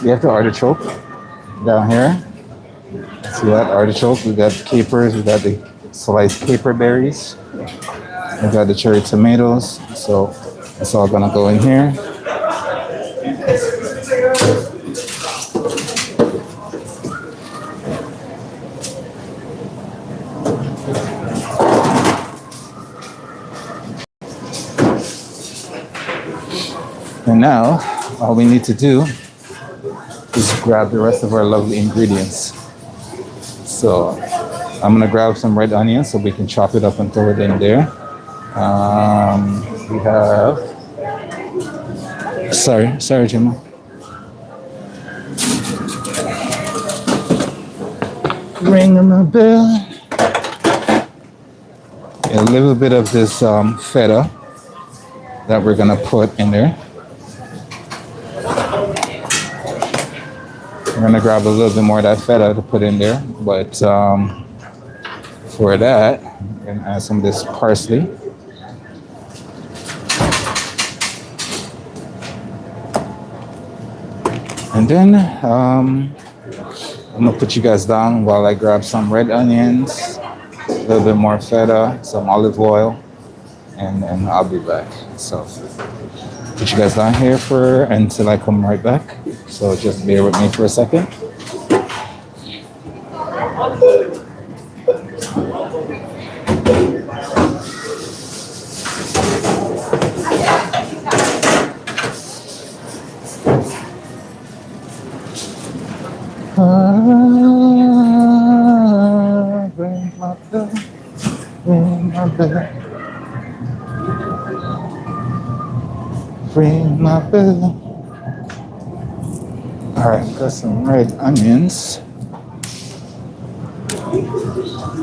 we have the artichoke down here. See that artichoke? We got capers, we got the sliced caper berries, we got the cherry tomatoes. So it's all gonna go in here. And now, all we need to do is grab the rest of our lovely ingredients. So I'm gonna grab some red onions so we can chop it up and throw it in there. We have, sorry, Gemma. Ring the bell. A little bit of this feta that we're gonna put in there. We're gonna grab a little bit more of that feta to put in there, but for that, we're gonna add some of this parsley. And then I'm gonna put you guys down while I grab some red onions, a little bit more feta, some olive oil, and then I'll be back. So put you guys down here for until I come right back. So just bear with me for a second. Bring my bell, ring my bell, ring my bell. All right, got some red onions.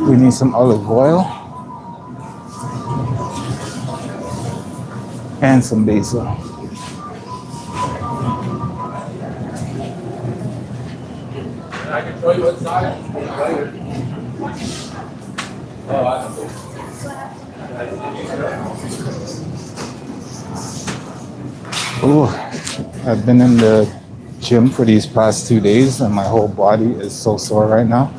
We need some olive oil and some basil. Ooh, I've been in the gym for these past 2 days and my whole body is so sore right now.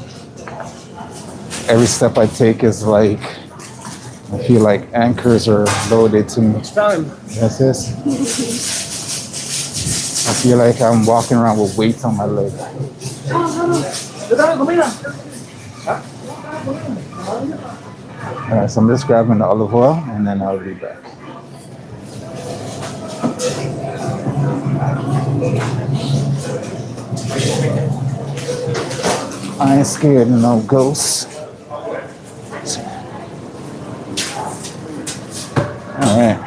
Every step I take is like, I feel like anchors are loaded to me. It's time. That's this. I feel like I'm walking around with weights on my leg. All right, so I'm just grabbing the olive oil and then I'll be back. I ain't scared of no ghosts. All right.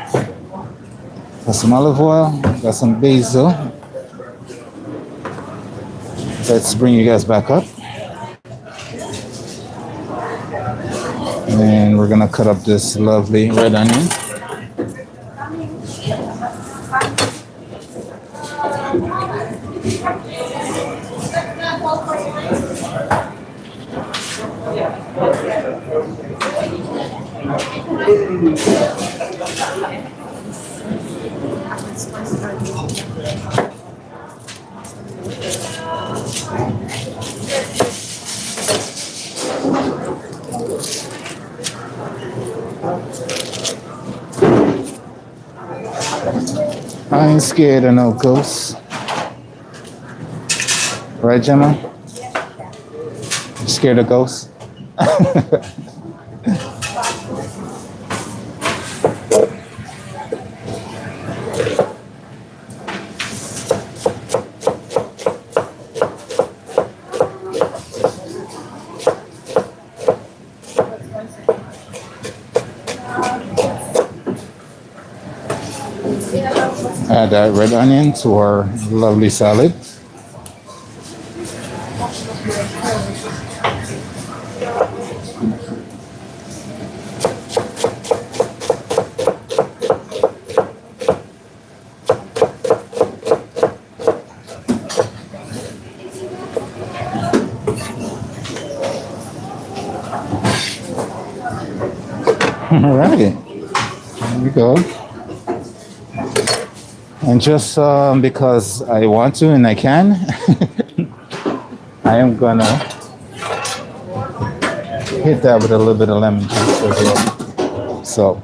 Got some olive oil, got some basil. Let's bring you guys back up. And we're gonna cut up this lovely red onion. I ain't scared of no ghosts. Right, Gemma? You scared of ghosts? Add that red onion to our lovely salad. All right, there we go. And just because I want to and I can, I am gonna hit that with a little bit of lemon juice as well. So,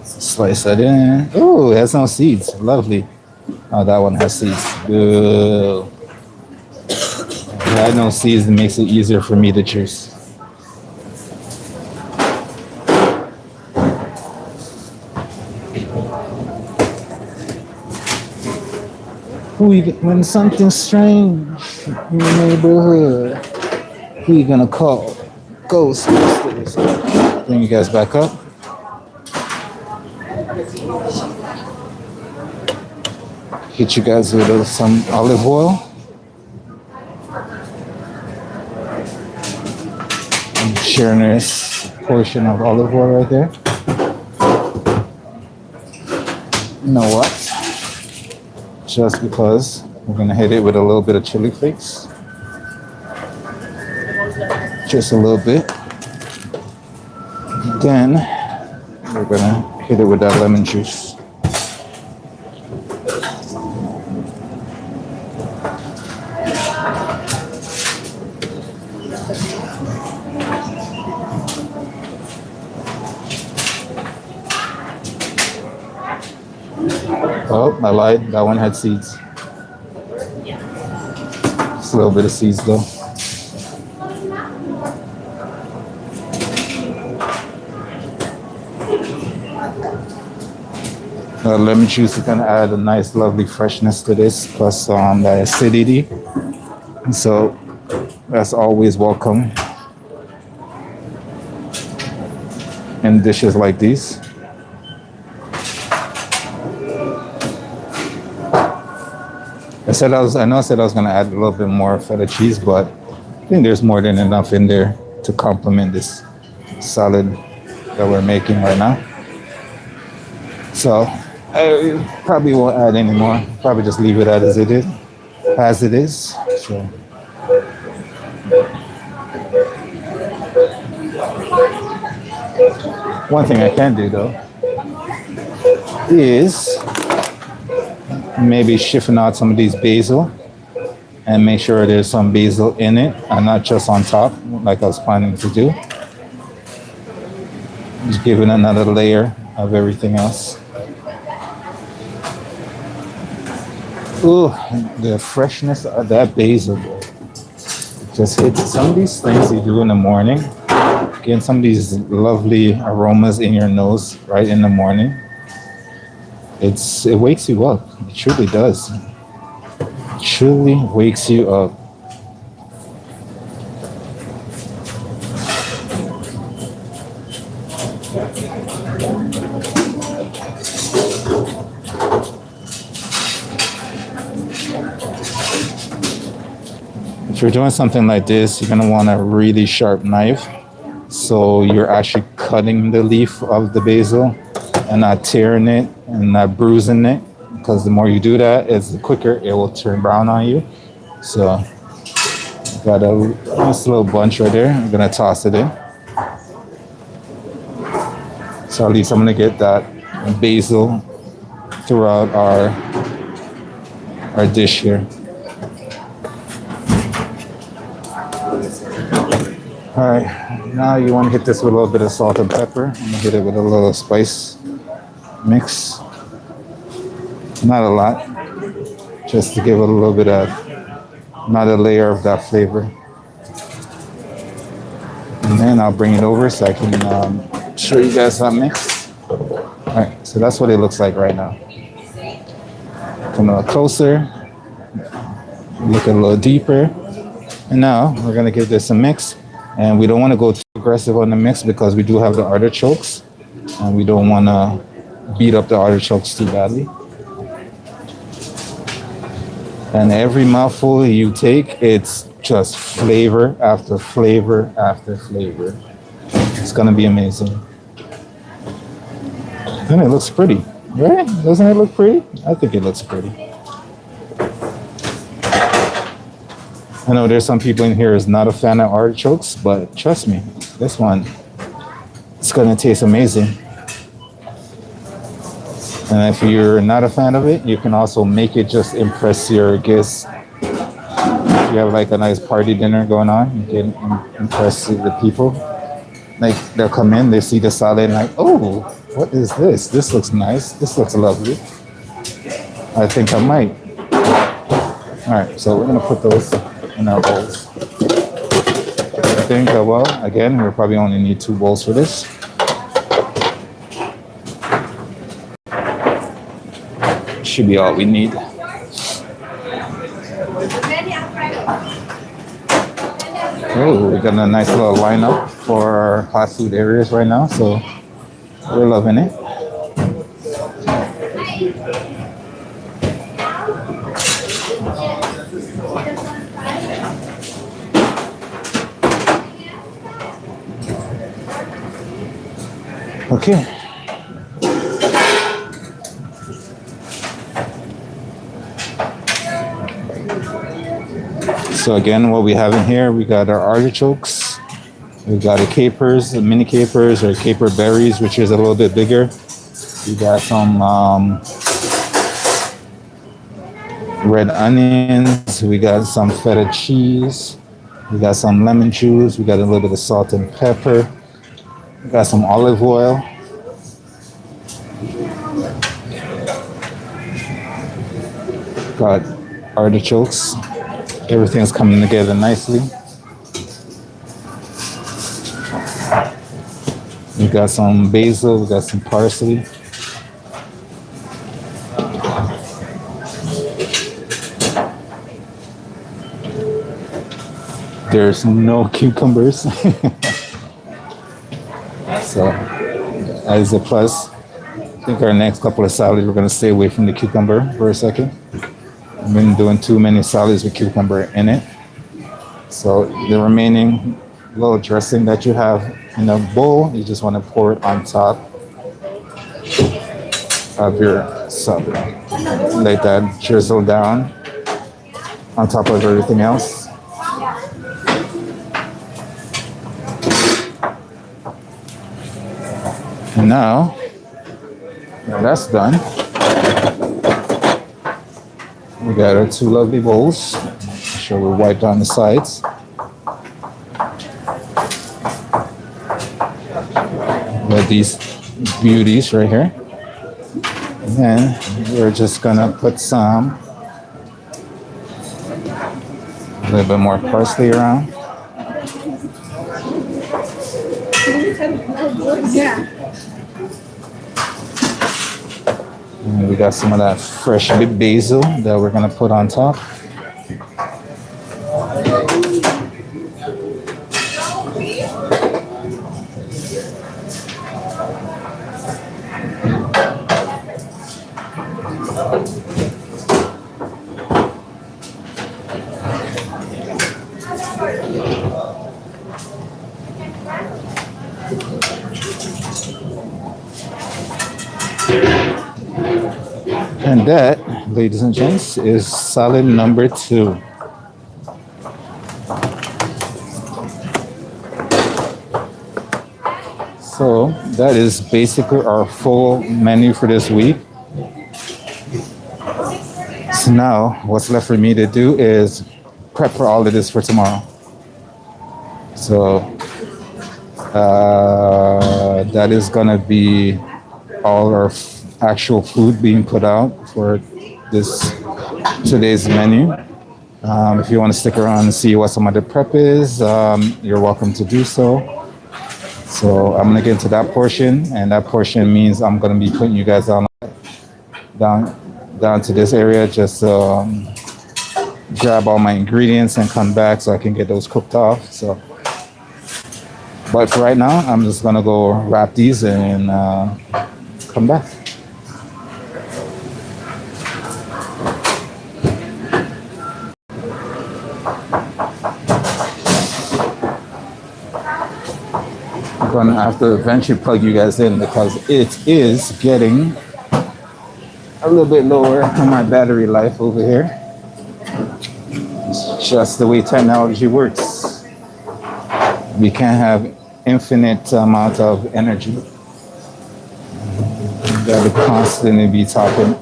slice that in. Ooh, it has no seeds. Lovely. Oh, that one has seeds. Ooh. If it had no seeds, it makes it easier for me to choose. When something's strange in the neighborhood, who you gonna call? Ghostbusters. Bring you guys back up. Hit you guys with some olive oil. I'm sharing this portion of olive oil right there. You know what? Just because we're gonna hit it with a little bit of chili flakes. Just a little bit. Then we're gonna hit it with that lemon juice. Oh, I lied. That one had seeds. Just a little bit of seeds though. Lemon juice is gonna add a nice, lovely freshness to this, plus the acidity. So that's always welcome in dishes like these. I know I said I was gonna add a little bit more feta cheese, but I think there's more than enough in there to complement this salad that we're making right now. So I probably won't add any more. Probably just leave it as it is. So one thing I can do though is maybe shifting out some of these basil and make sure there's some basil in it and not just on top like I was planning to do. Just give it another layer of everything else. Ooh, the freshness of that basil just hits some of these things you do in the morning. Getting some of these lovely aromas in your nose right in the morning. It wakes you up. It truly does. It truly wakes you up. If you're doing something like this, you're gonna want a really sharp knife. So you're actually cutting the leaf of the basil and not tearing it and not bruising it. Because the more you do that, it's the quicker it will turn brown on you. So got a nice little bunch right there. I'm gonna toss it in. So at least I'm gonna get that basil throughout our dish here. All right, now you want to hit this with a little bit of salt and pepper. I'm gonna hit it with a little spice mix. Not a lot, just to give it a little bit of another layer of that flavor. And then I'll bring it over so I can show you guys that mix. All right, so that's what it looks like right now. Come a little closer, look a little deeper. And now we're gonna give this a mix. And we don't want to go too aggressive on the mix because we do have the artichokes and we don't want to beat up the artichokes too badly. And every mouthful you take, it's just flavor after flavor after flavor. It's going to be amazing. And it looks pretty, right? Doesn't it look pretty? I think it looks pretty. I know there's some people in here who's not a fan of artichokes, but trust me, this one, it's gonna taste amazing. And if you're not a fan of it, you can also make it just impress your guests. If you have like a nice party dinner going on, you can impress the people. Like they'll come in, they see the salad and like, oh, what is this? This looks nice, this looks lovely. I think I might. All right, so we're gonna put those in our bowls. I think, well, again, we'll probably only need 2 bowls for this. Should be all we need. Oh, we got a nice little lineup for our hot food areas right now, so we're loving it. Okay. So again, what we have in here, we got our artichokes, we got the capers, the mini capers or caper berries, which is a little bit bigger. We got some red onions, we got some feta cheese, we got some lemon juice, we got a little bit of salt and pepper. Got some olive oil. Got artichokes. Everything's coming together nicely. We got some basil, we got some parsley. There's no cucumbers. So that is a plus. I think our next couple of salads, we're gonna stay away from the cucumber for a second. I've been doing too many salads with cucumber in it. So the remaining little dressing that you have in a bowl, you just want to pour it on top of your salad. Let that drizzle down on top of everything else. And now that's done, we got our two lovely bowls. Make sure we wipe down the sides. Got these beauties right here. And then we're just gonna put a little bit more parsley around. And we got some of that fresh basil that we're gonna put on top. And that, ladies and gents, is salad number 2. So that is basically our full menu for this week. So now what's left for me to do is prep for all of this for tomorrow. So that is gonna be all our actual food being put out for today's menu. If you want to stick around and see what some of the prep is, you're welcome to do so. So I'm gonna get into that portion, and that portion means I'm gonna be putting you guys down to this area, just grab all my ingredients and come back so I can get those cooked off. So, but for right now, I'm just gonna go wrap these and come back. I'm gonna have to eventually plug you guys in because it is getting a little bit lower on my battery life over here. It's just the way technology works. We can't have infinite amount of energy. You gotta constantly be topping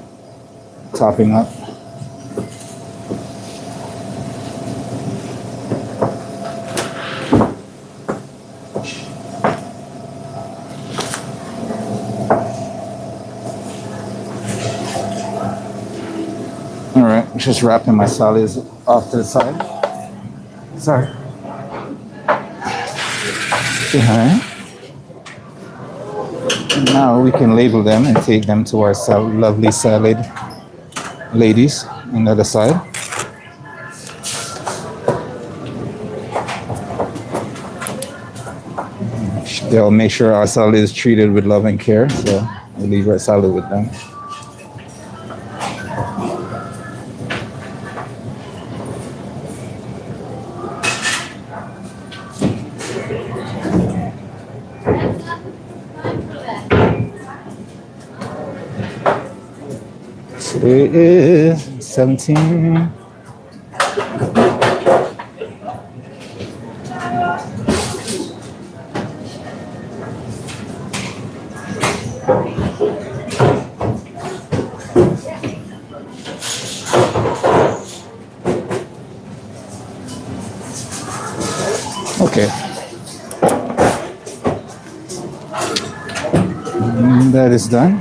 up. All right, just wrapping my salads off to the side. Sorry. Okay. Now we can label them and take them to our lovely salad ladies on the other side. They'll make sure our salad is treated with love and care, so we'll leave our salad with them. Today is 17. Okay. And that is done.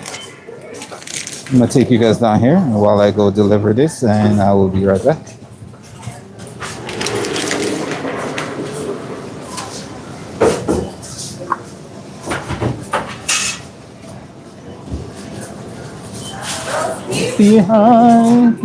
I'm gonna take you guys down here while I go deliver this, and I will be right back. Behind.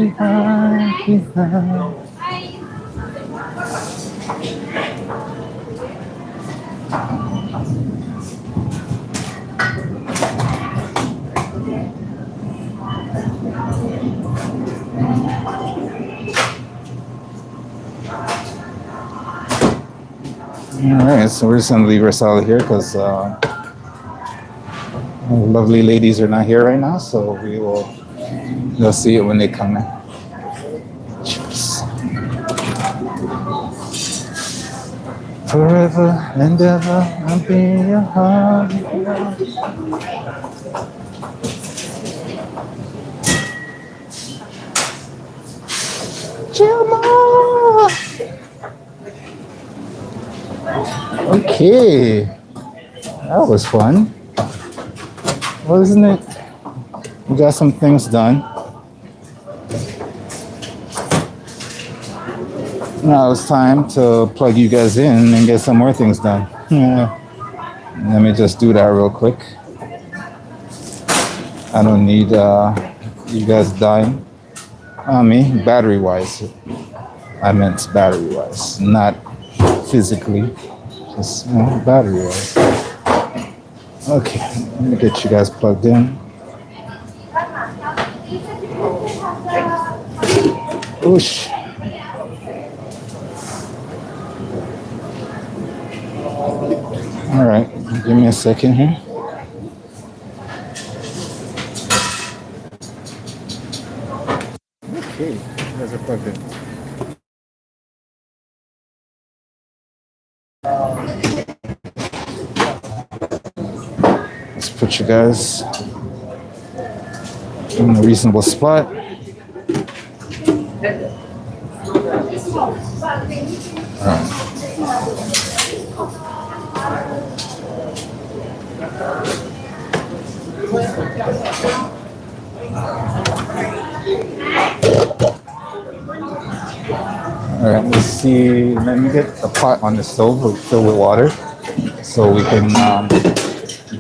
All right, so we're just gonna leave our salad here because lovely ladies are not here right now, so you'll see it when they come in. Cheers. Forever and ever, I'll be your heart. Gemma! Okay, that was fun, wasn't it? We got some things done. Now it's time to plug you guys in and get some more things done. Yeah. Let me just do that real quick. I don't need you guys dying on me, battery-wise. I meant battery-wise, not physically, just battery-wise. Okay, let me get you guys plugged in. Whoosh. All right, give me a second here. Okay, you guys are plugged in. Let's put you guys in a reasonable spot. All right. All right, let's see. Let me get a pot on the stove filled with water so we can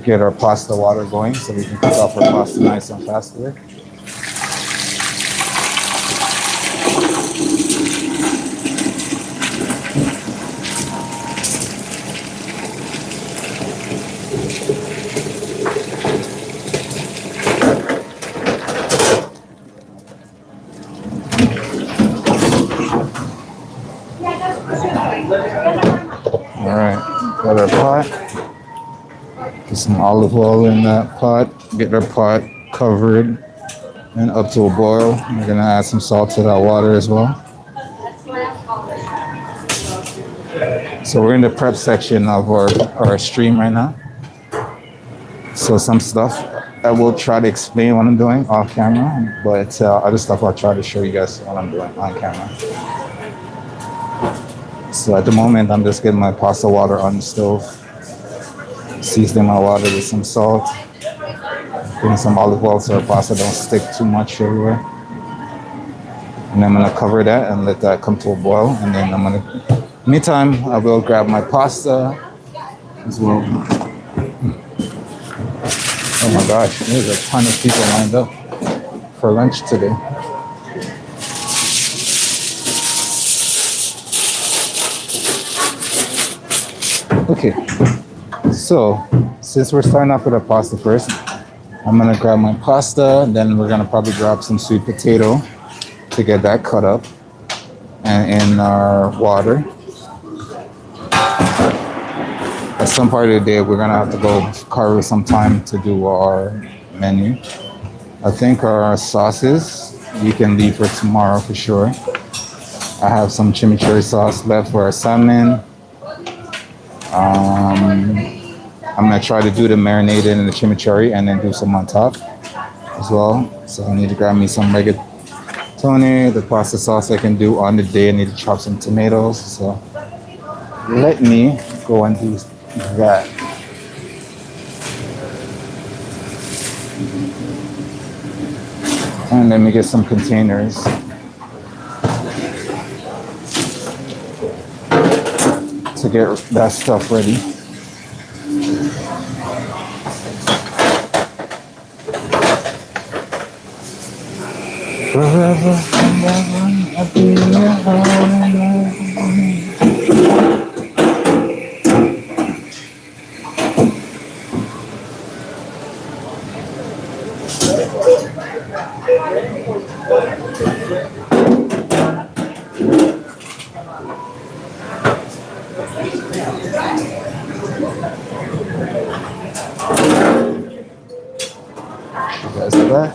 get our pasta water going so we can cook off our pasta nice and fast here. All right, got our pot. Put some olive oil in that pot. Get our pot covered and up to a boil. We're gonna add some salt to that water as well. So we're in the prep section of our stream right now. So some stuff I will try to explain what I'm doing off camera, but other stuff I'll try to show you guys what I'm doing on camera. So at the moment, I'm just getting my pasta water on the stove, seasoning my water with some salt, putting some olive oil so our pasta don't stick too much everywhere. And I'm gonna cover that and let that come to a boil. And then meantime, I will grab my pasta as well. Oh my gosh, there's a ton of people lined up for lunch today. Okay, so since we're starting off with our pasta first, I'm gonna grab my pasta, then we're gonna probably grab some sweet potato to get that cut up and in our water. At some part of the day, we're gonna have to go carve some time to do our menu. I think our sauces you can leave for tomorrow for sure. I have some chimichurri sauce left for our salmon. I'm gonna try to do the marinated in the chimichurri and then do some on top as well. So I need to grab me some rigatoni, the pasta sauce I can do on the day. I need to chop some tomatoes. So let me go and do that. And let me get some containers. To get that stuff ready. Forever and ever, I'll be your That's back.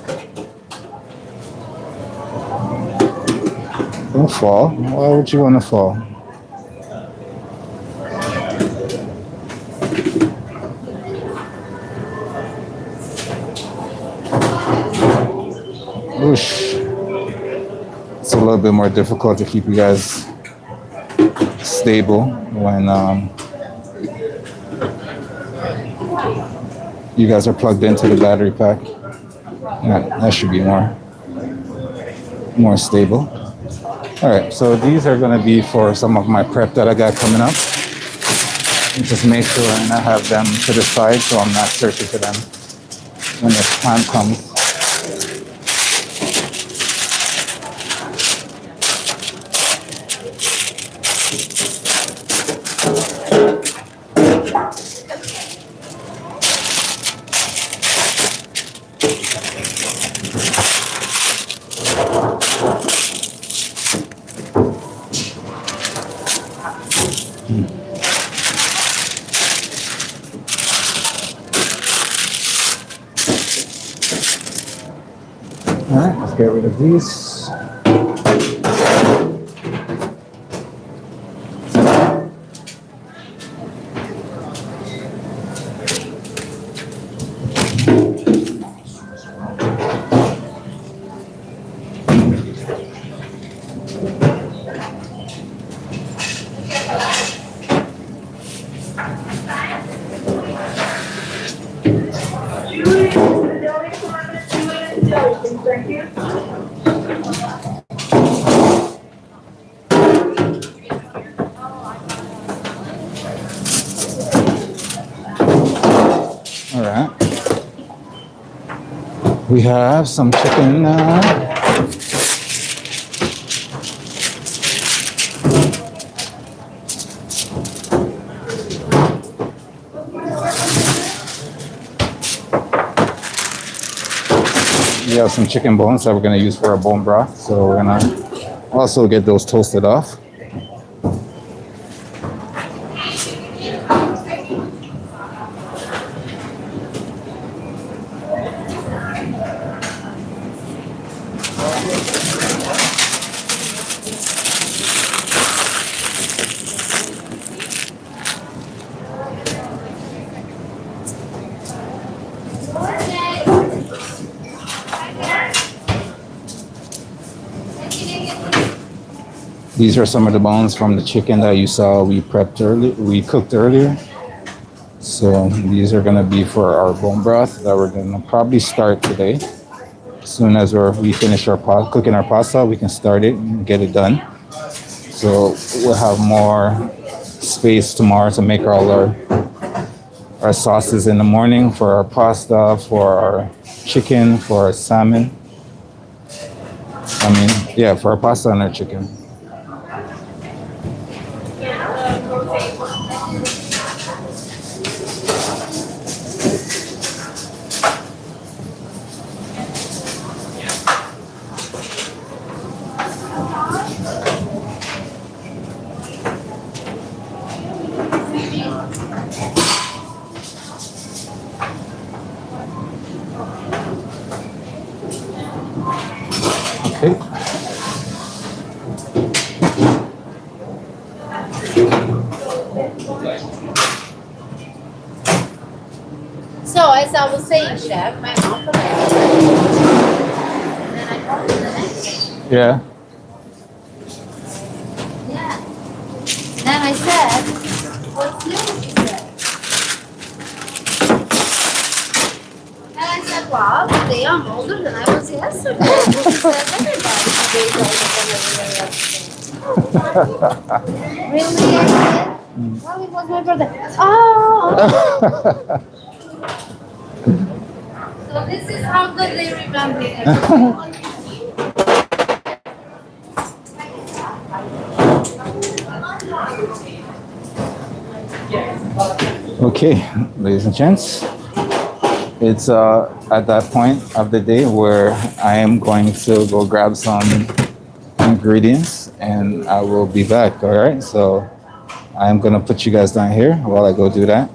Don't fall. Why would you want to fall? Whoosh. It's a little bit more difficult to keep you guys stable when you guys are plugged into the battery pack. Yeah, that should be more stable. All right, so these are going to be for some of my prep that I got coming up. Just make sure and I have them to the side so I'm not searching for them when the time comes. All right, let's get rid of these. All right. We have some chicken now. We have some chicken bones that we're going to use for our bone broth. So we're going to also get those toasted off. These are some of the bones from the chicken that you saw we cooked earlier. So these are gonna be for our bone broth that we're gonna probably start today. As soon as we finish our cooking our pasta, we can start it and get it done. So we'll have more space tomorrow to make all our sauces in the morning for our pasta, for our chicken, for our salmon. For our pasta and our chicken. Okay. So as I was saying, chef, my mom put and then I called her the next day. Yeah. Yeah. Then I said, what's new? She said. And I said, wow, today I'm older than I was yesterday. He says everybody today is older than they were yesterday. Really? I said, well, it was my birthday. Oh! So this is how good they remember everything. Okay, ladies and gents, it's at that point of the day where I am going to go grab some ingredients and I will be back. All right, so I'm gonna put you guys down here while I go do that.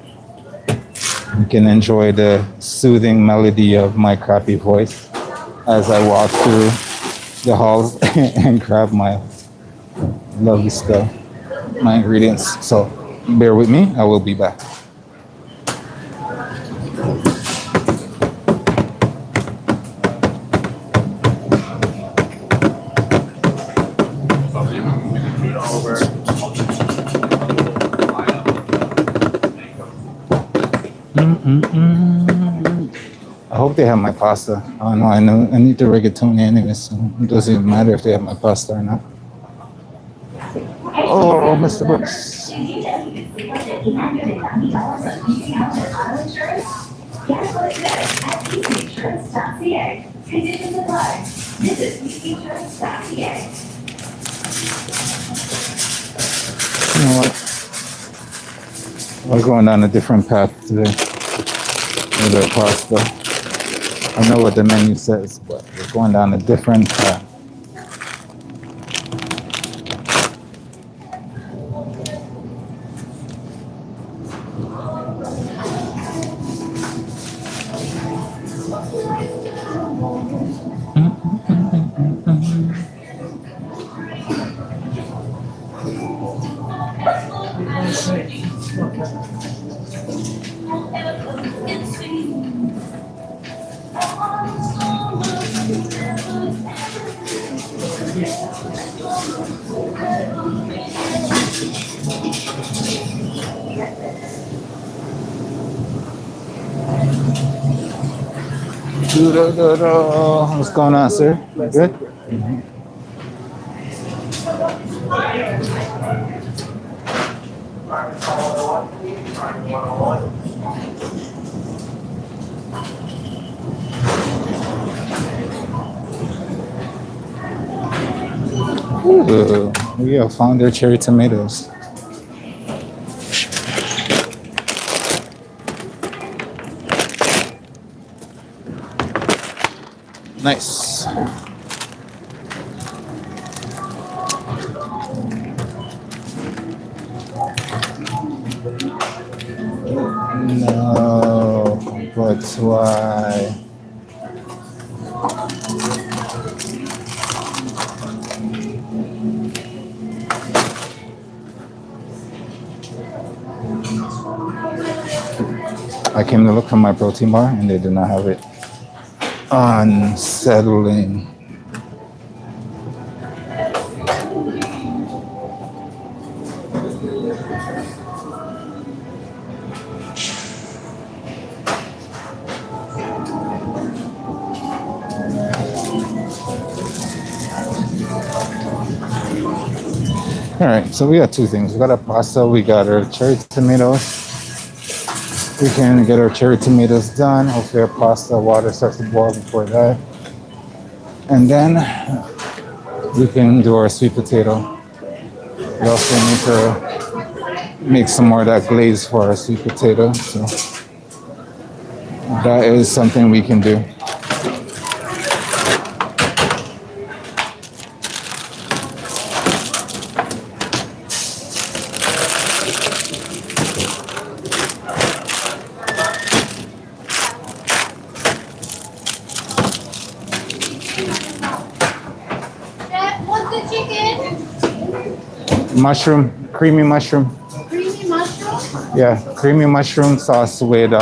You can enjoy the soothing melody of my crappy voice as I walk through the halls and grab my lovely stuff, my ingredients. So bear with me, I will be back. I hope they have my pasta. Oh no, I know I need the rigatoni anyway, so it doesn't even matter if they have my pasta or not. Oh, Mr. Brooks. You know what? We're going down a different path today with our pasta. I know what the menu says, but we're going down a different path. What's going on, sir? Good? Ooh, we have found their cherry tomatoes. Nice. No, but why? I came to look for my protein bar and they do not have it. Unsettling. All right, so we got two things. We got our pasta, we got our cherry tomatoes. We can get our cherry tomatoes done. Hopefully our pasta water starts to boil before that. And then we can do our sweet potato. We also need to make some more of that glaze for our sweet potato. So that is something we can do. What's the chicken? Mushroom, creamy mushroom. Creamy mushroom? Yeah, creamy mushroom sauce with the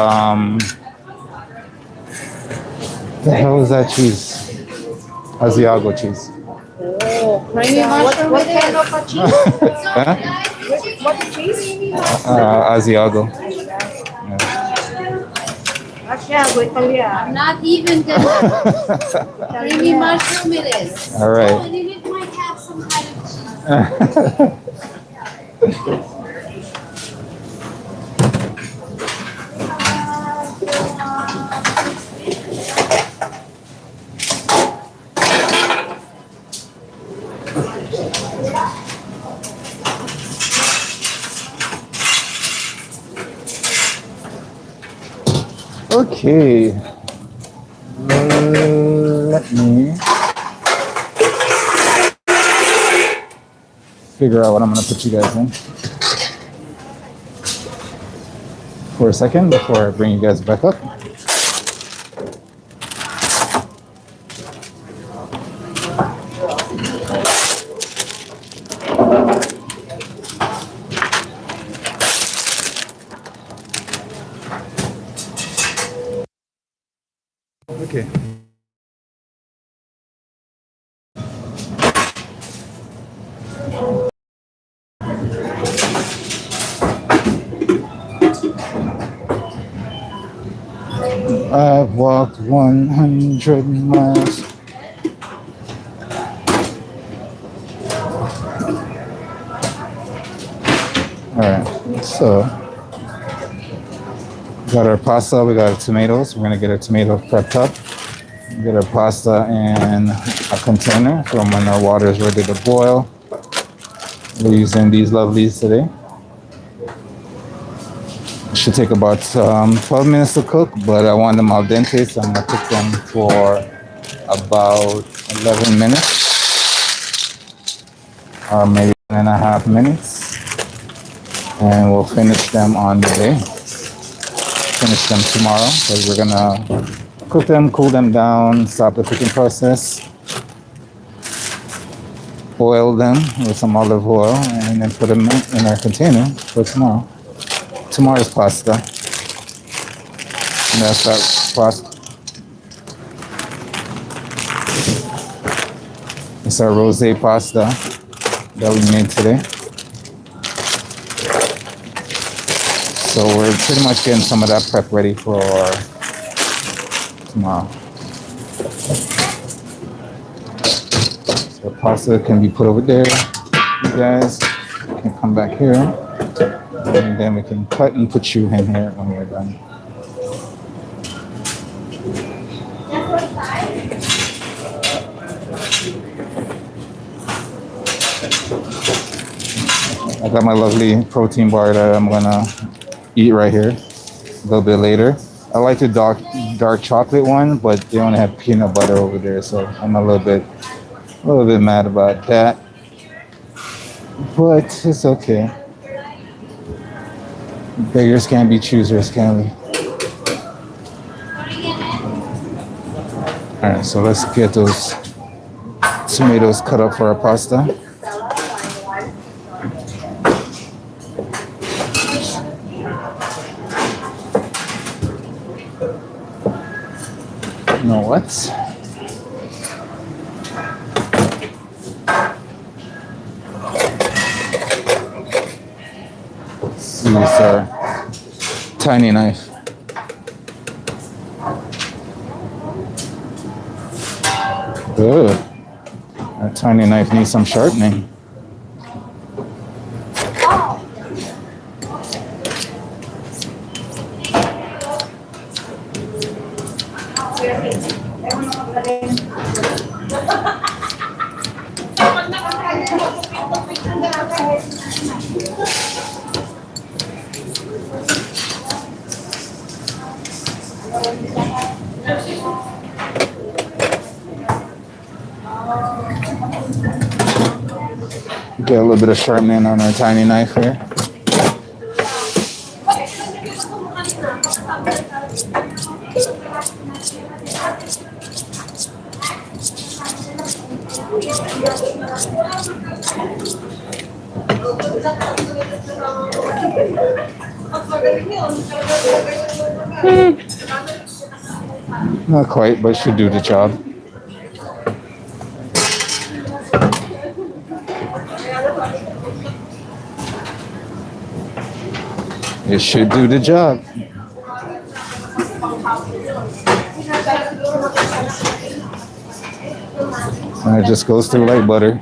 hell is that cheese? Asiago cheese. Oh, creamy mushroom with it. of a cheese? Huh? What cheese? Asiago. Yeah. I'm not even gonna. Creamy mushroom it is. All right. Oh, and then it might have some kind of cheese. Okay. Let me figure out what I'm gonna put you guys in for a second before I bring you guys back up. Okay. I've walked 100 miles. All right, so we got our pasta, we got our tomatoes. We're gonna get our tomato prepped up. Get our pasta in a container from when our water is ready to boil. We're using these lovelies today. It should take about 12 minutes to cook, but I want them al dente, so I'm gonna cook them for about 11 minutes, or maybe 1.5 minutes, and we'll finish them on the day. Finish them tomorrow, because we're gonna cook them, cool them down, stop the cooking process, boil them with some olive oil, and then put them in our container for tomorrow. Tomorrow's pasta. And that's our pasta. It's our rosé pasta that we made today. So we're pretty much getting some of that prep ready for tomorrow. So pasta can be put over there. You guys can come back here. And then we can cut and put you in here when we're done. I got my lovely protein bar that I'm gonna eat right here a little bit later. I like the dark chocolate one, but they only have peanut butter over there, so I'm a little bit mad about that. But it's okay. Beggars can't be choosers, can we? All right, so let's get those tomatoes cut up for our pasta. You know what? Let's use our tiny knife. Ugh. Our tiny knife needs some sharpening. Get a little bit of sharpening on our tiny knife here. Not quite, but should do the job. It should do the job. And it just goes through like butter.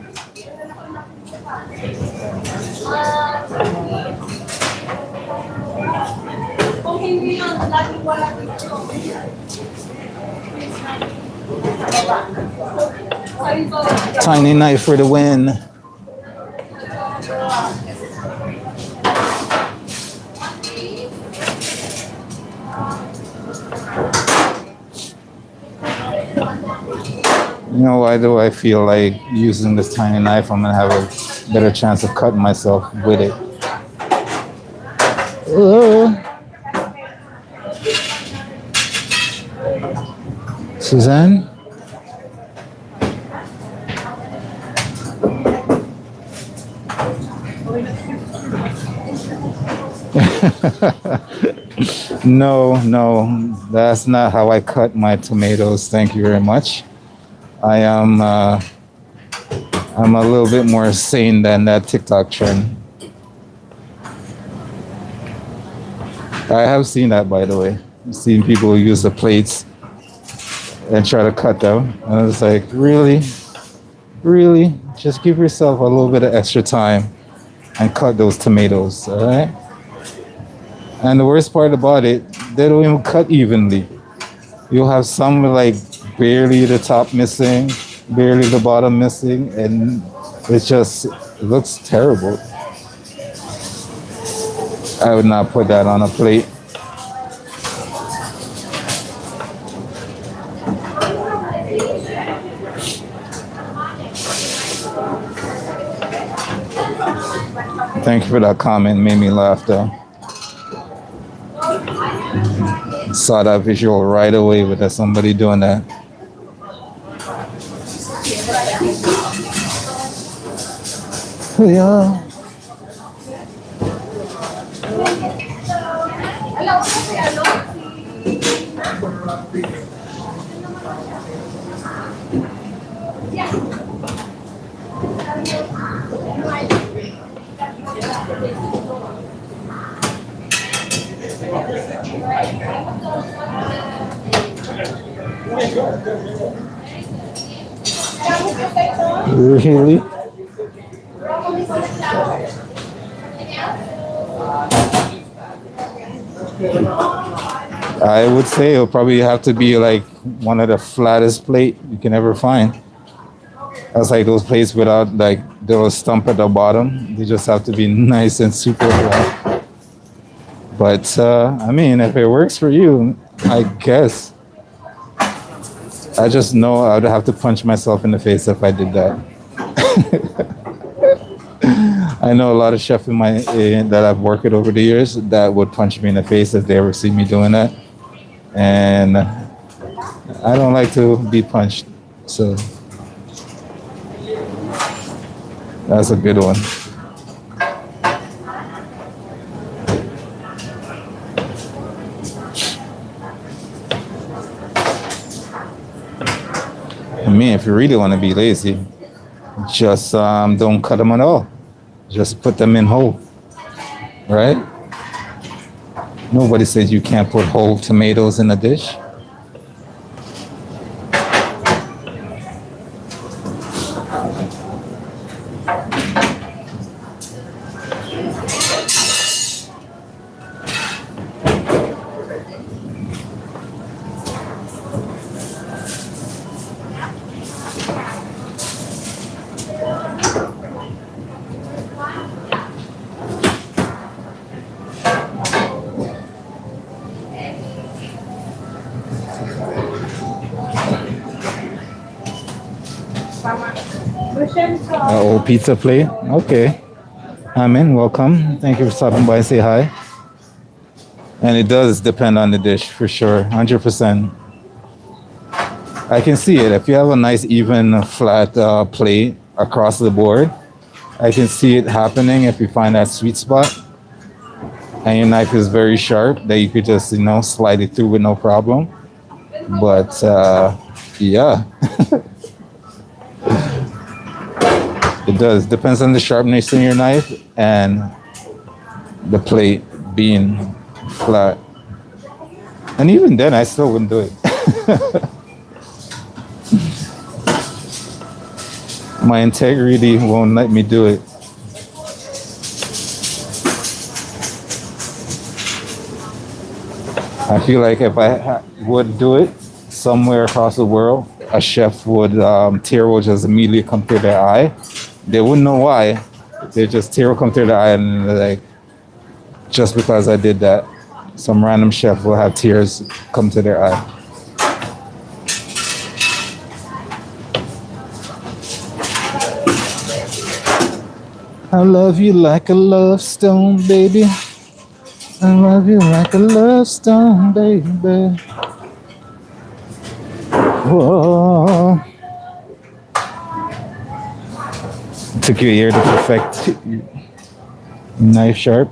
Tiny knife for the win. You know, why do I feel like using this tiny knife? I'm gonna have a better chance of cutting myself with it. Suzanne? No, no, that's not how I cut my tomatoes. Thank you very much. I am I'm a little bit more sane than that TikTok trend. I have seen that, by the way. I've seen people use the plates and try to cut them. And I was like, really? Really? Just give yourself a little bit of extra time and cut those tomatoes, all right? And the worst part about it, they don't even cut evenly. You'll have some with like barely the top missing, barely the bottom missing, and it looks terrible. I would not put that on a plate. Thank you for that comment, made me laugh though. Saw that visual right away with somebody doing that. Yeah. Really? I would say it'll probably have to be like one of the flattest plate you can ever find. That's like those plates without like the little stump at the bottom. They just have to be nice and super flat. But I mean, if it works for you, I guess. I just know I would have to punch myself in the face if I did that. I know a lot of chefs that I've worked with over the years that would punch me in the face if they ever see me doing that. And I don't like to be punched. So that's a good one. I mean, if you really want to be lazy, just don't cut them at all. Just put them in whole, right? Nobody says you can't put whole tomatoes in a dish. Old pizza plate. Okay. Amen. Welcome. Thank you for stopping by. Say hi. And it does depend on the dish for sure. 100%. I can see it. If you have a nice, even, flat plate across the board, I can see it happening if you find that sweet spot. And your knife is very sharp, that you could just, slide it through with no problem. But, yeah. It does. Depends on the sharpness in your knife and the plate being flat. And even then, I still wouldn't do it. My integrity won't let me do it. I feel like if I would do it somewhere across the world, a chef would tear will just immediately come through their eye. They wouldn't know why. They just tear will come through their eye, and they're like, just because I did that, some random chef will have tears come to their eye. I love you like a love stone, baby. I love you like a love stone, baby. Whoa. Took you a year to perfect knife sharp.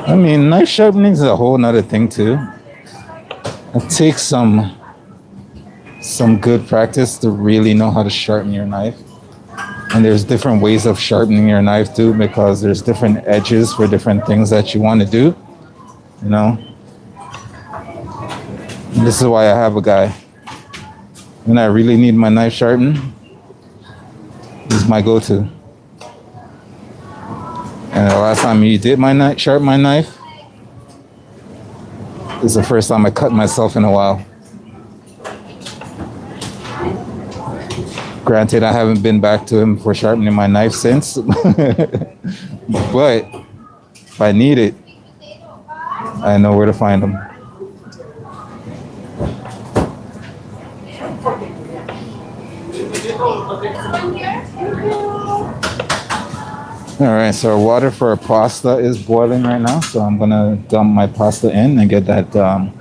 I mean, knife sharpening is a whole nother thing too. It takes some good practice to really know how to sharpen your knife. And there's different ways of sharpening your knife too, because there's different edges for different things that you want to do, you know. And this is why I have a guy. When I really need my knife sharpened, this is my go-to. And the last time he did sharpen my knife, this is the first time I cut myself in a while. Granted, I haven't been back to him for sharpening my knife since. But if I need it, I know where to find him. All right, so our water for our pasta is boiling right now. So I'm gonna dump my pasta in and get that a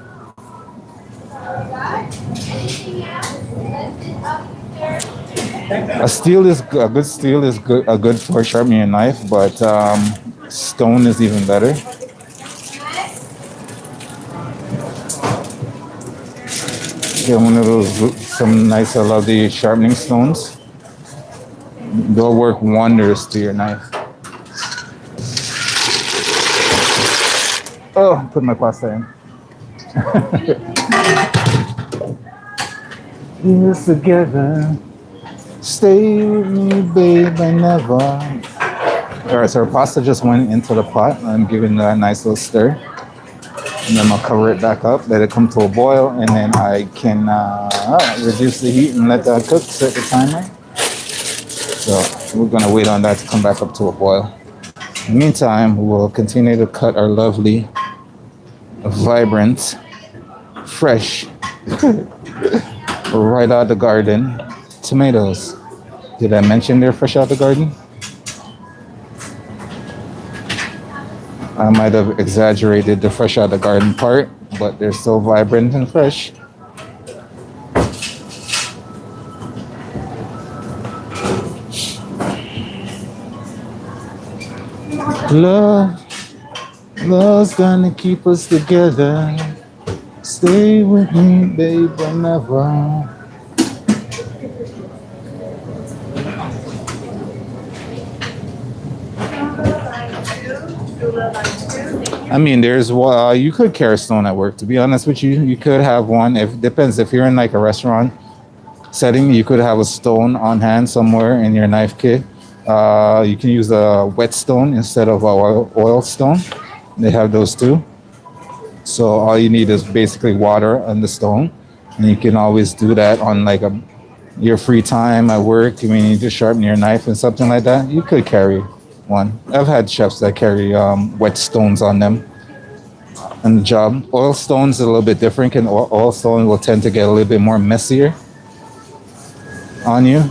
good steel is good for sharpening your knife, but stone is even better. Get one of those, some nice, I love the sharpening stones. They'll work wonders to your knife. Oh, put my pasta in. Years together, stay with me, babe, I never. All right, so our pasta just went into the pot. I'm giving that a nice little stir. And then I'll cover it back up, let it come to a boil, and then I can reduce the heat and let that cook, set the timer. So we're gonna wait on that to come back up to a boil. In the meantime, we'll continue to cut our lovely, vibrant, fresh, right out of the garden tomatoes. Did I mention they're fresh out of the garden? I might have exaggerated the fresh out of the garden part, but they're still vibrant and fresh. Love's gonna keep us together. Stay with me, babe, whenever. I mean, there's you could carry a stone at work. To be honest with you, you could have one. If depends if you're in like a restaurant setting, you could have a stone on hand somewhere in your knife kit. You can use a wet stone instead of a oil stone. They have those too. So all you need is basically water and the stone, and you can always do that on like your free time at work. I mean, you just sharpen your knife and something like that. You could carry one. I've had chefs that carry wet stones on them on the job. Oil stones are a little bit different, and oil stone will tend to get a little bit more messier on you,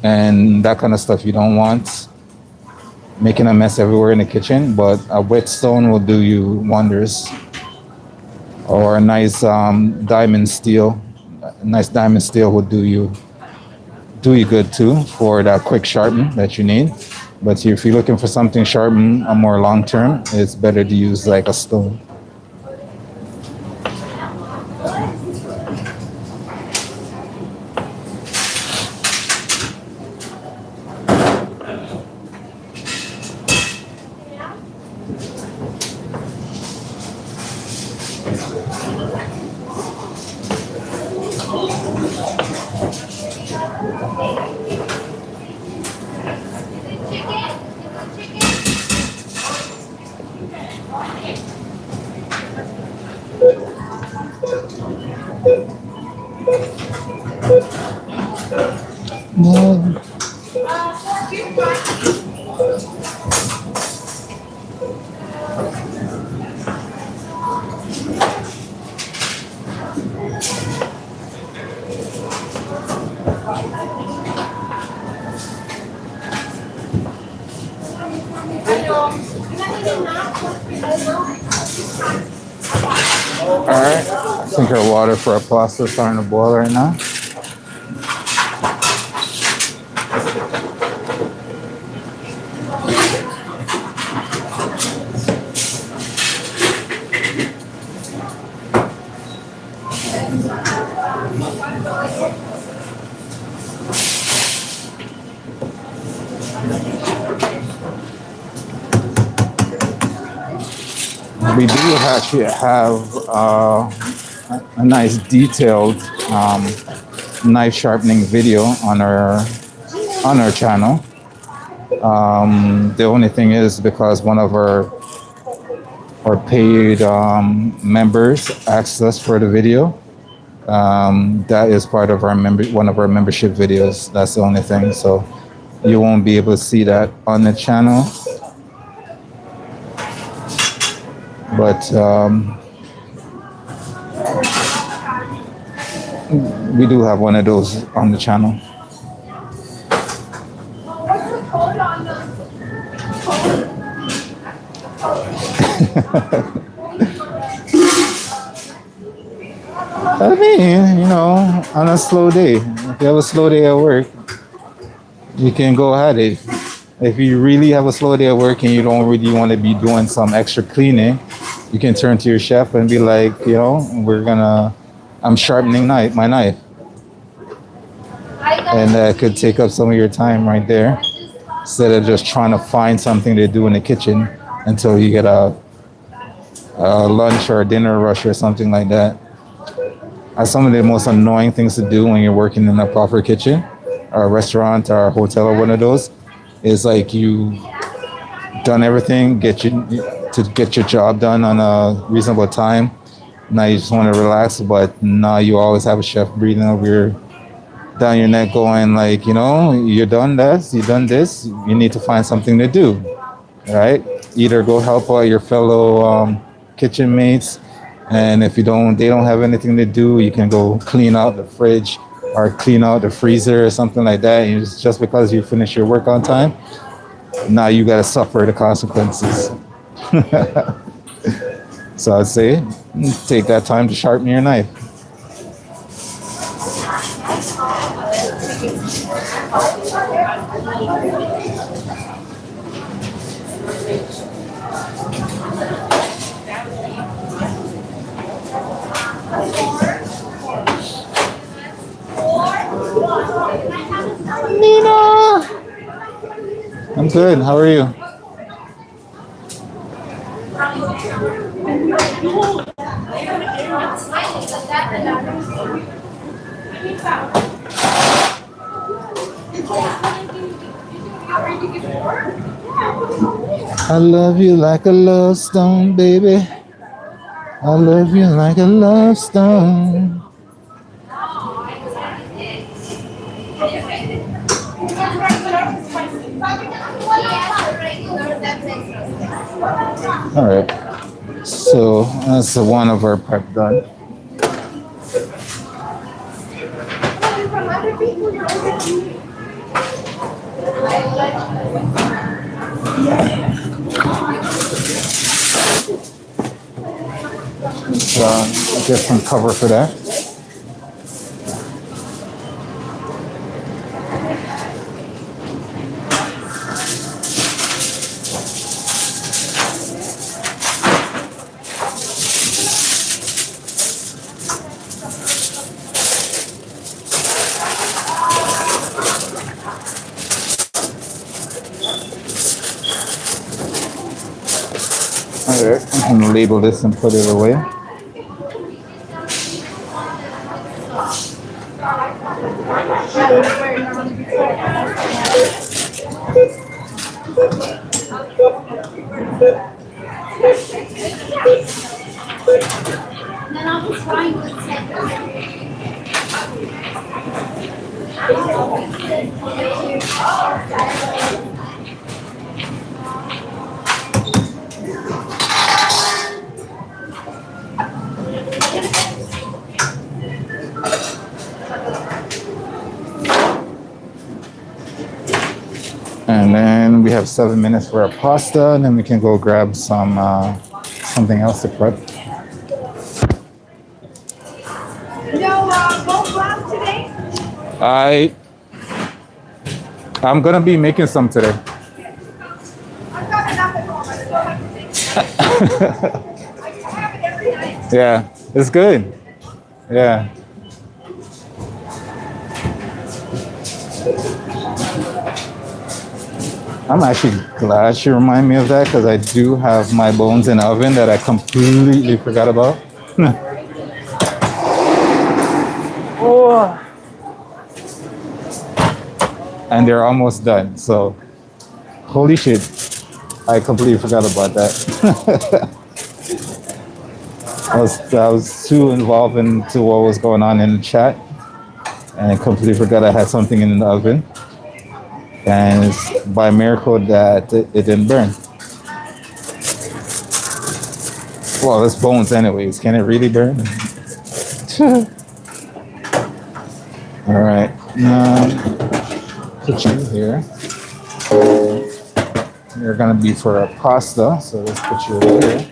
and that kind of stuff you don't want, making a mess everywhere in the kitchen. But a wet stone will do you wonders, or a nice diamond steel. A nice diamond steel will do you good too for that quick sharpen that you need. But if you're looking for something sharpened more long term, it's better to use like a stone. Yeah. All right. I think our water for our pasta is starting to boil right now. We do actually have a nice detailed knife sharpening video on our channel. The only thing is because one of our paid members asked us for the video. That is part of our one of our membership videos. That's the only thing. So you won't be able to see that on the channel. But we do have one of those on the channel. I mean, on a slow day, if you have a slow day at work, you can go ahead. If you really have a slow day at work and you don't really want to be doing some extra cleaning, you can turn to your chef and be like, I'm sharpening my knife. And that could take up some of your time right there, instead of just trying to find something to do in the kitchen until you get a lunch or a dinner rush or something like that. Some of the most annoying things to do when you're working in a proper kitchen or a restaurant or a hotel or one of those is like you done everything, get your job done on a reasonable time. Now you just want to relax, but now you always have a chef breathing over down your neck going like, you're done this, you done this, you need to find something to do, right? Either go help out your fellow kitchen mates, and if they don't have anything to do, you can go clean out the fridge or clean out the freezer or something like that. And it's just because you finish your work on time, now you got to suffer the consequences. So I'd say take that time to sharpen your knife. Nina! I'm good. How are you? I love you like a love stone, baby. I love you like a love stone. All right, so that's one of our prep done. So get some cover for that. Alright, I'm gonna label this and put it away. then I was trying to say. And then we have 7 minutes for our pasta, and then we can go grab some something else to prep. No vlog today? I'm gonna be making some today. I've got enough at home. I don't have to take I have it every night. Yeah, it's good. Yeah. I'm actually glad she reminded me of that because I do have my bones in the oven that I completely forgot about. Oh. And they're almost done. So, holy shit, I completely forgot about that. I was too involved into what was going on in the chat, and I completely forgot I had something in the oven. And it's by miracle that it didn't burn. Well, it's bones anyways. Can it really burn? All right. Put you here. You're gonna be for a pasta, so let's put you over here.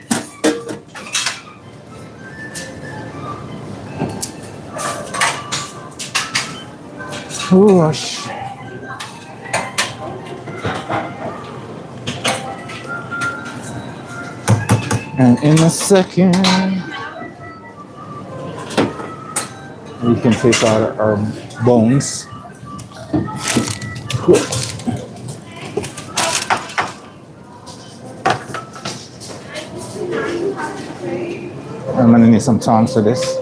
Whoosh. And in a second, we can take out our bones. I'm gonna need some tongs for this.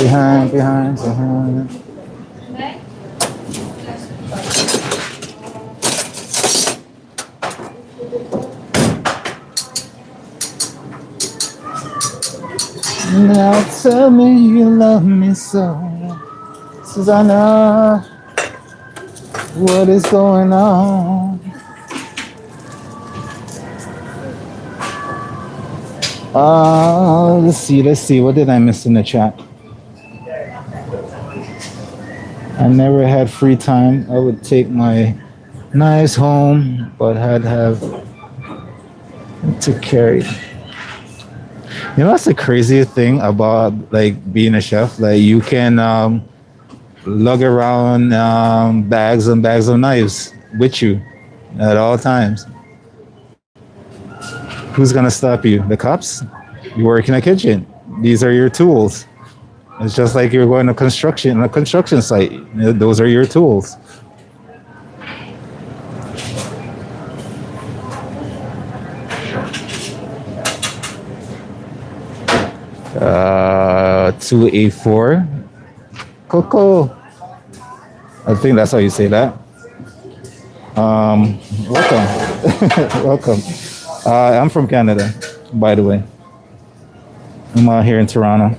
Behind. Now tell me you love me so, Susanna. What is going on? Let's see. What did I miss in the chat? I never had free time. I would take my knives home, but I'd have to carry. You know, that's the craziest thing about like being a chef. Like you can lug around bags and bags of knives with you at all times. Who's gonna stop you? The cops? You work in a kitchen. These are your tools. It's just like you're going to a construction site. Those are your tools. 284. Coco. I think that's how you say that. Welcome. Welcome. I'm from Canada, by the way. I'm out here in Toronto.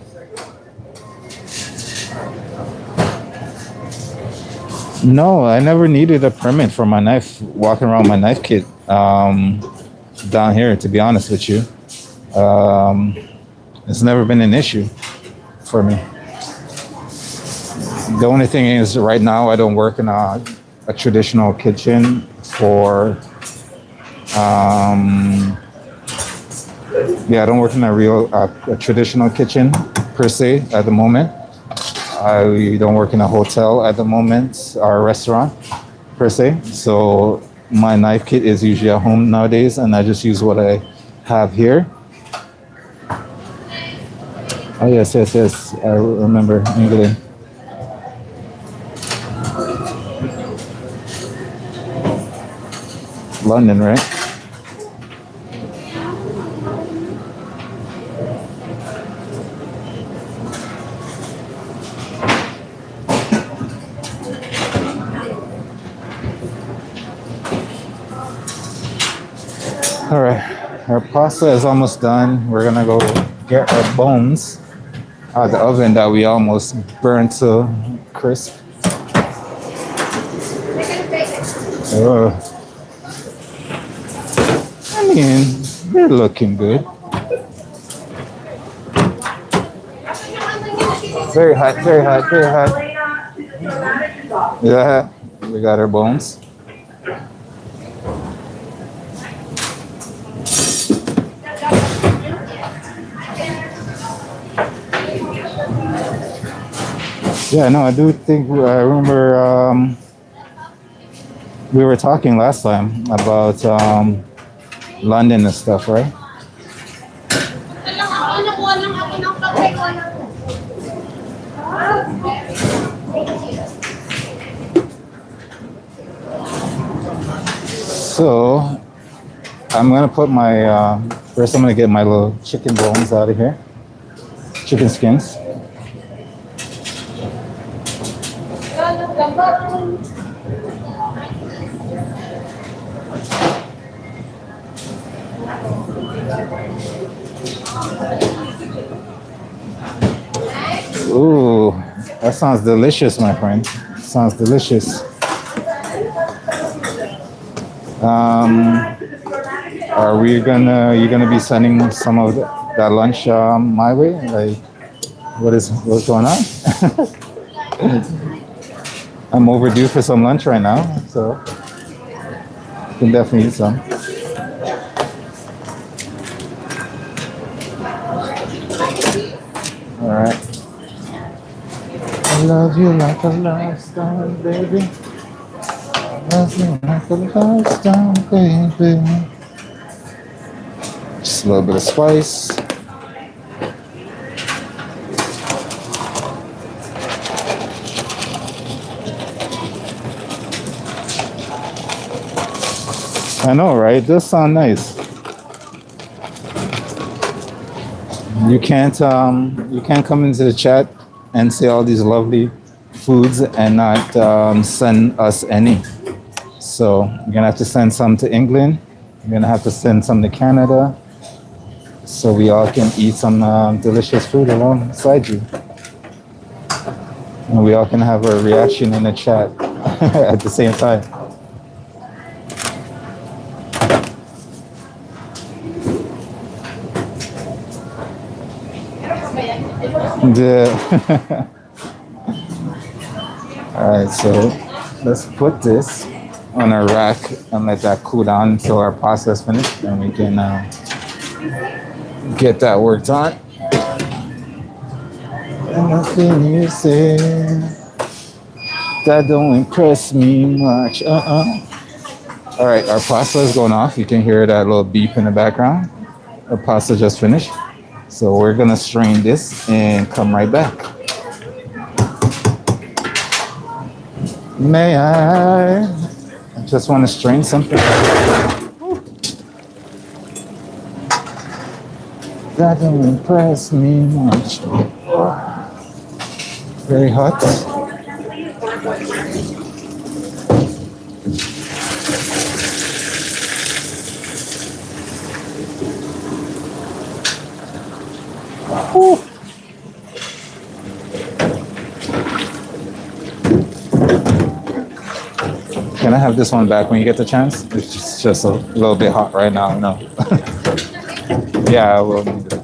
No, I never needed a permit for my knife, walking around my knife kit down here, to be honest with you. It's never been an issue for me. The only thing is right now I don't work in a traditional kitchen for, I don't work in a traditional kitchen per se at the moment. I don't work in a hotel at the moment or a restaurant per se. So my knife kit is usually at home nowadays, and I just use what I have here. Oh, yes. I remember England. London, right? All right, our pasta is almost done. We're gonna go get our bones out of the oven that we almost burnt to crisp. Uh, I mean, they're looking good. Very hot, very hot, very hot. Yeah, we got our bones. Yeah, no, I do think I remember we were talking last time about London and stuff, right? So I'm gonna put my first. I'm gonna get my little chicken bones out of here, chicken skins. Ooh, that sounds delicious, my friend. Sounds delicious. Are we gonna? You gonna be sending some of that lunch my way? Like, what's going on? I'm overdue for some lunch right now, so you can definitely eat some. All right. I love you like a love stone, baby. I love you like a love stone, baby. Just a little bit of spice. I know, right? It does sound nice. You can't come into the chat and say all these lovely foods and not send us any. So you're gonna have to send some to England. You're gonna have to send some to Canada, so we all can eat some delicious food alongside you, and we all can have a reaction in the chat at the same time. Yeah. All right, so let's put this on a rack and let that cool down until our pasta is finished, and we can get that worked on. And nothing you say that don't impress me much. All right, our pasta is going off. You can hear that little beep in the background. Our pasta just finished. So we're gonna strain this and come right back. May I just want to strain something that don't impress me much. Very hot. Ooh. Can I have this one back when you get the chance? It's just a little bit hot right now, no. Yeah, I will need it.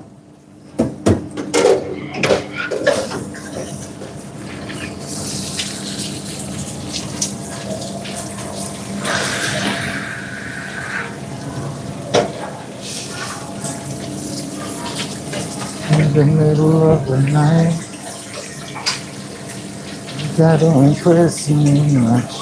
In the middle of the night, that don't impress me much.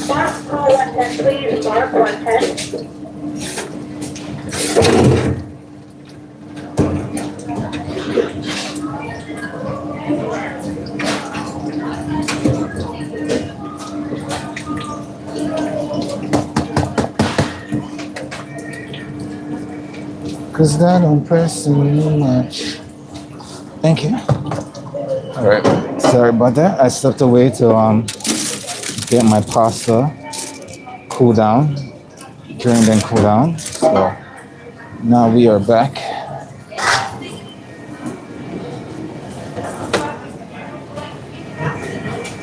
Mark, call 110, please. Mark 110. Cause that don't impress me much. Thank you. All right. Sorry about that. I stepped away to get my pasta cool down, drained and cool down. So now we are back.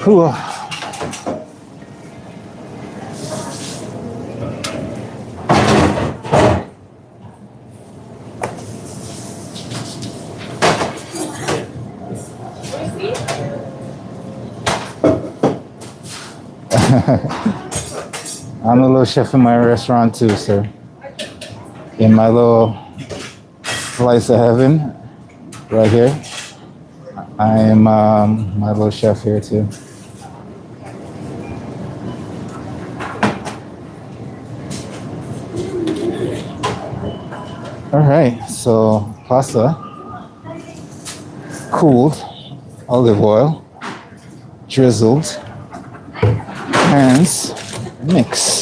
Whew. I'm a little chef in my restaurant too, sir. In my little slice of heaven, right here. I am my little chef here too. All right, so pasta, cooled, olive oil, drizzled, hands, mix.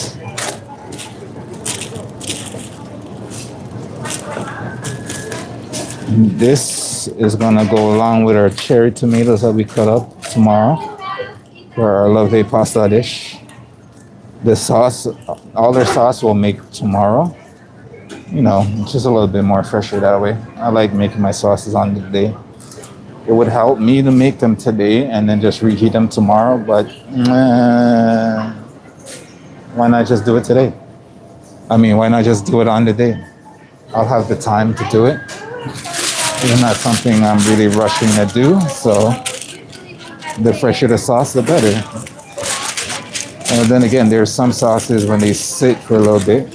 This is gonna go along with our cherry tomatoes that we cut up tomorrow for our lovely pasta dish. The sauce, all their sauce we'll make tomorrow. You know, it's just a little bit more fresher that way. I like making my sauces on the day. It would help me to make them today and then just reheat them tomorrow, but why not just do it today? I mean, why not just do it on the day? I'll have the time to do it. It's not something I'm really rushing to do, so the fresher the sauce, the better. And then again, there's some sauces when they sit for a little bit,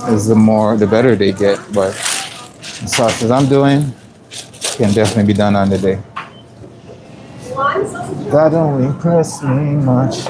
is the better they get. But the sauces I'm doing can definitely be done on the day. That don't impress me much.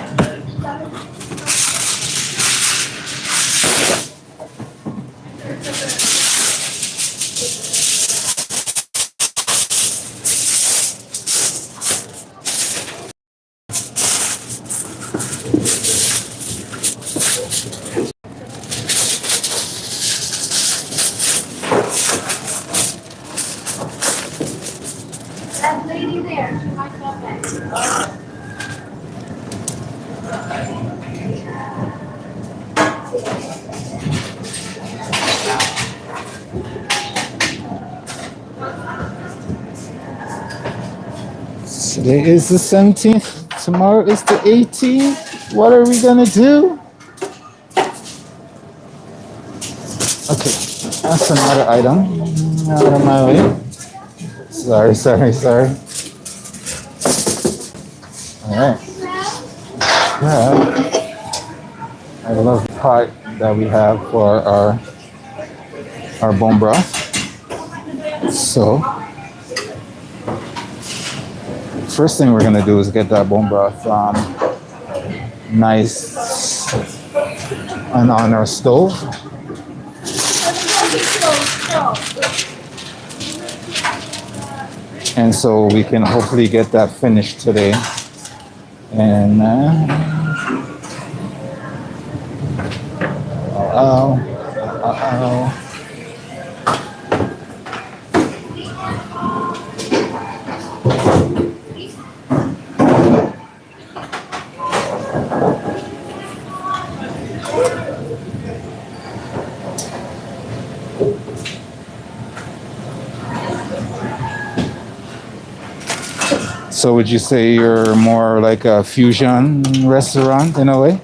That lady there, she might come back. Today is the 17th. Tomorrow is the 18th. What are we gonna do? Okay, that's another item. Out of my way. Sorry. All right. Yeah. I love the pot that we have for our bone broth. So, first thing we're gonna do is get that bone broth nice and on our stove. And so we can hopefully get that finished today. And so would you say you're more like a fusion restaurant in a way?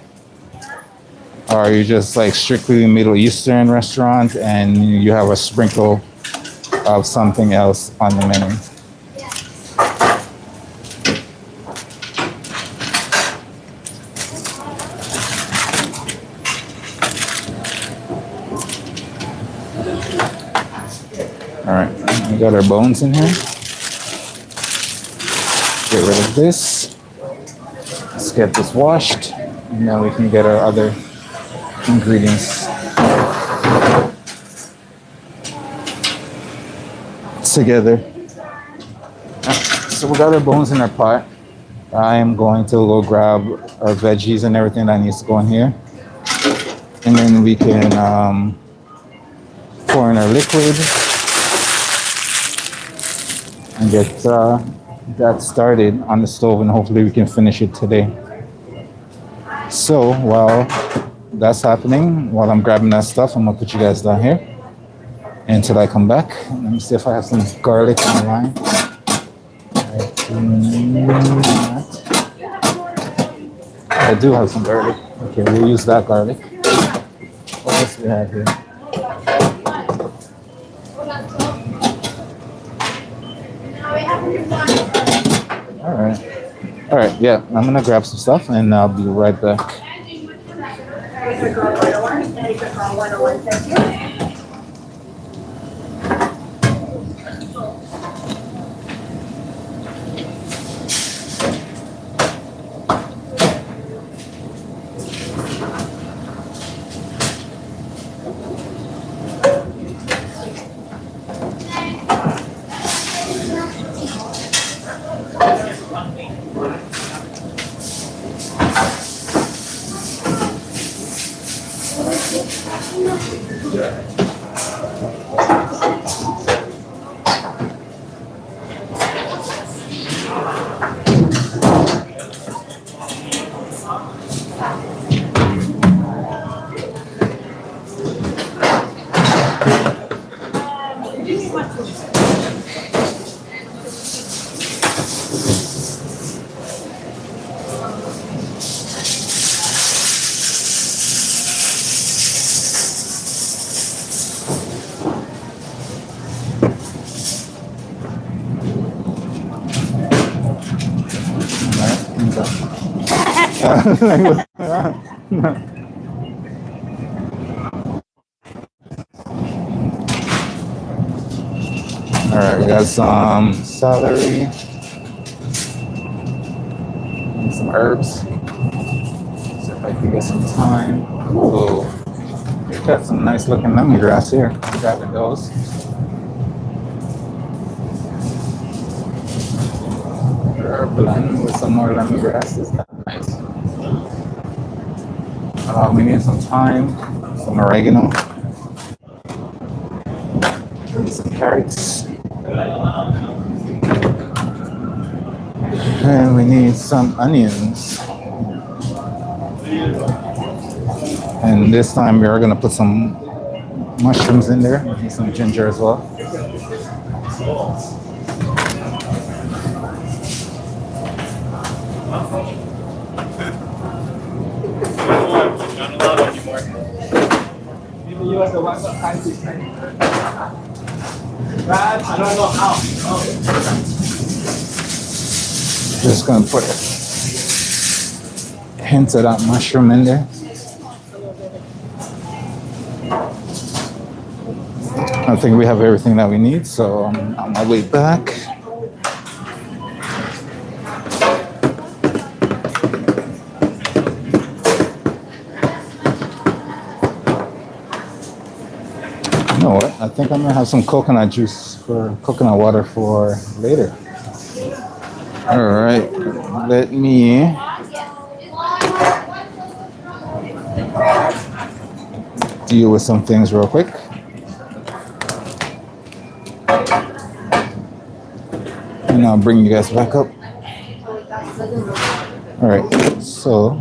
Or are you just like strictly Middle Eastern restaurant and you have a sprinkle of something else on the menu? All right, let me Got our bones in here. Get rid of this. Let's get this washed. And then we can get our other ingredients together. So we got our bones in our pot. I am going to go grab our veggies and everything that needs to go in here. And then we can pour in our liquid and get that started on the stove, and hopefully we can finish it today. So while that's happening, while I'm grabbing that stuff, I'm gonna put you guys down here until I come back. Let me see if I have some garlic on the line. I do have some garlic. Okay, we'll use that garlic. What else do we have here? All right, yeah, I'm gonna grab some stuff and I'll be right back. All right, we got some celery and some herbs. See if I can get some thyme. Oh, we've got some nice looking lemongrass here. Grabbing those. Herb blend with some more lemongrass. Is that nice? We need some thyme, some oregano, and some carrots. And we need some onions. And this time we are going to put some mushrooms in there. We need some ginger as well. I don't know how. Just gonna put hints of that mushroom in there. I think we have everything that we need, so I'm on my way back. You know what? I think I'm gonna have some coconut water for later. All right, let me deal with some things real quick. And I'll bring you guys back up. All right, so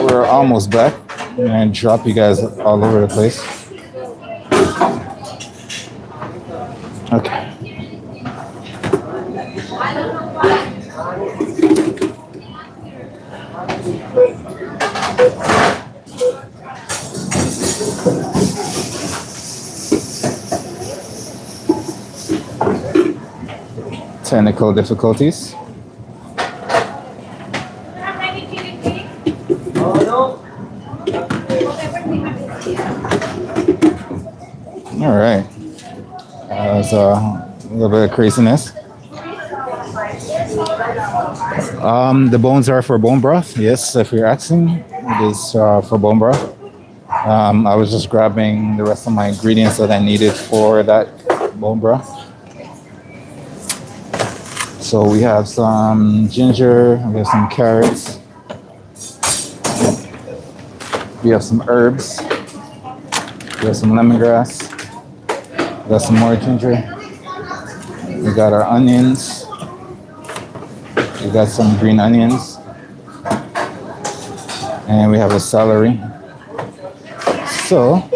we're almost back. I'm gonna drop you guys all over the place. Okay. Technical difficulties. All right. cause a little bit of craziness. The bones are for bone broth. Yes, if you're asking, it is for bone broth. I was just grabbing the rest of my ingredients that I needed for that bone broth. So we have some ginger, we have some carrots, we have some herbs, we have some lemongrass, we got some more ginger, we got our onions, we got some green onions, and we have a celery. So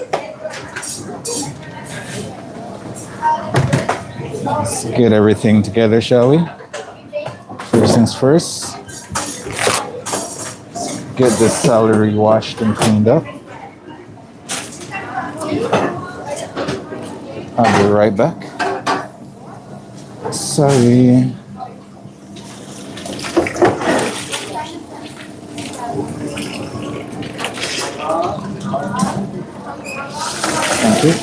let's get everything together, shall we? First things first, get the celery washed and cleaned up. I'll be right back. Sorry. Thank you.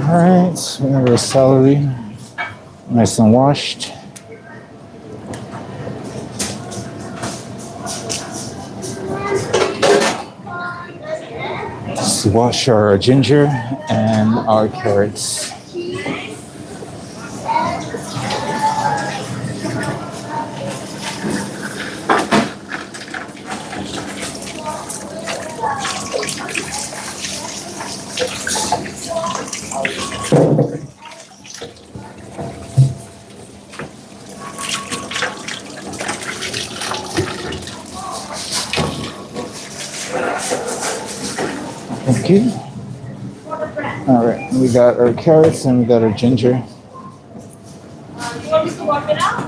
Alright, so we have our celery nice and washed. Let's wash our ginger and our carrots. Thank you. All right, we got our carrots and we got our ginger. You want me to walk it out?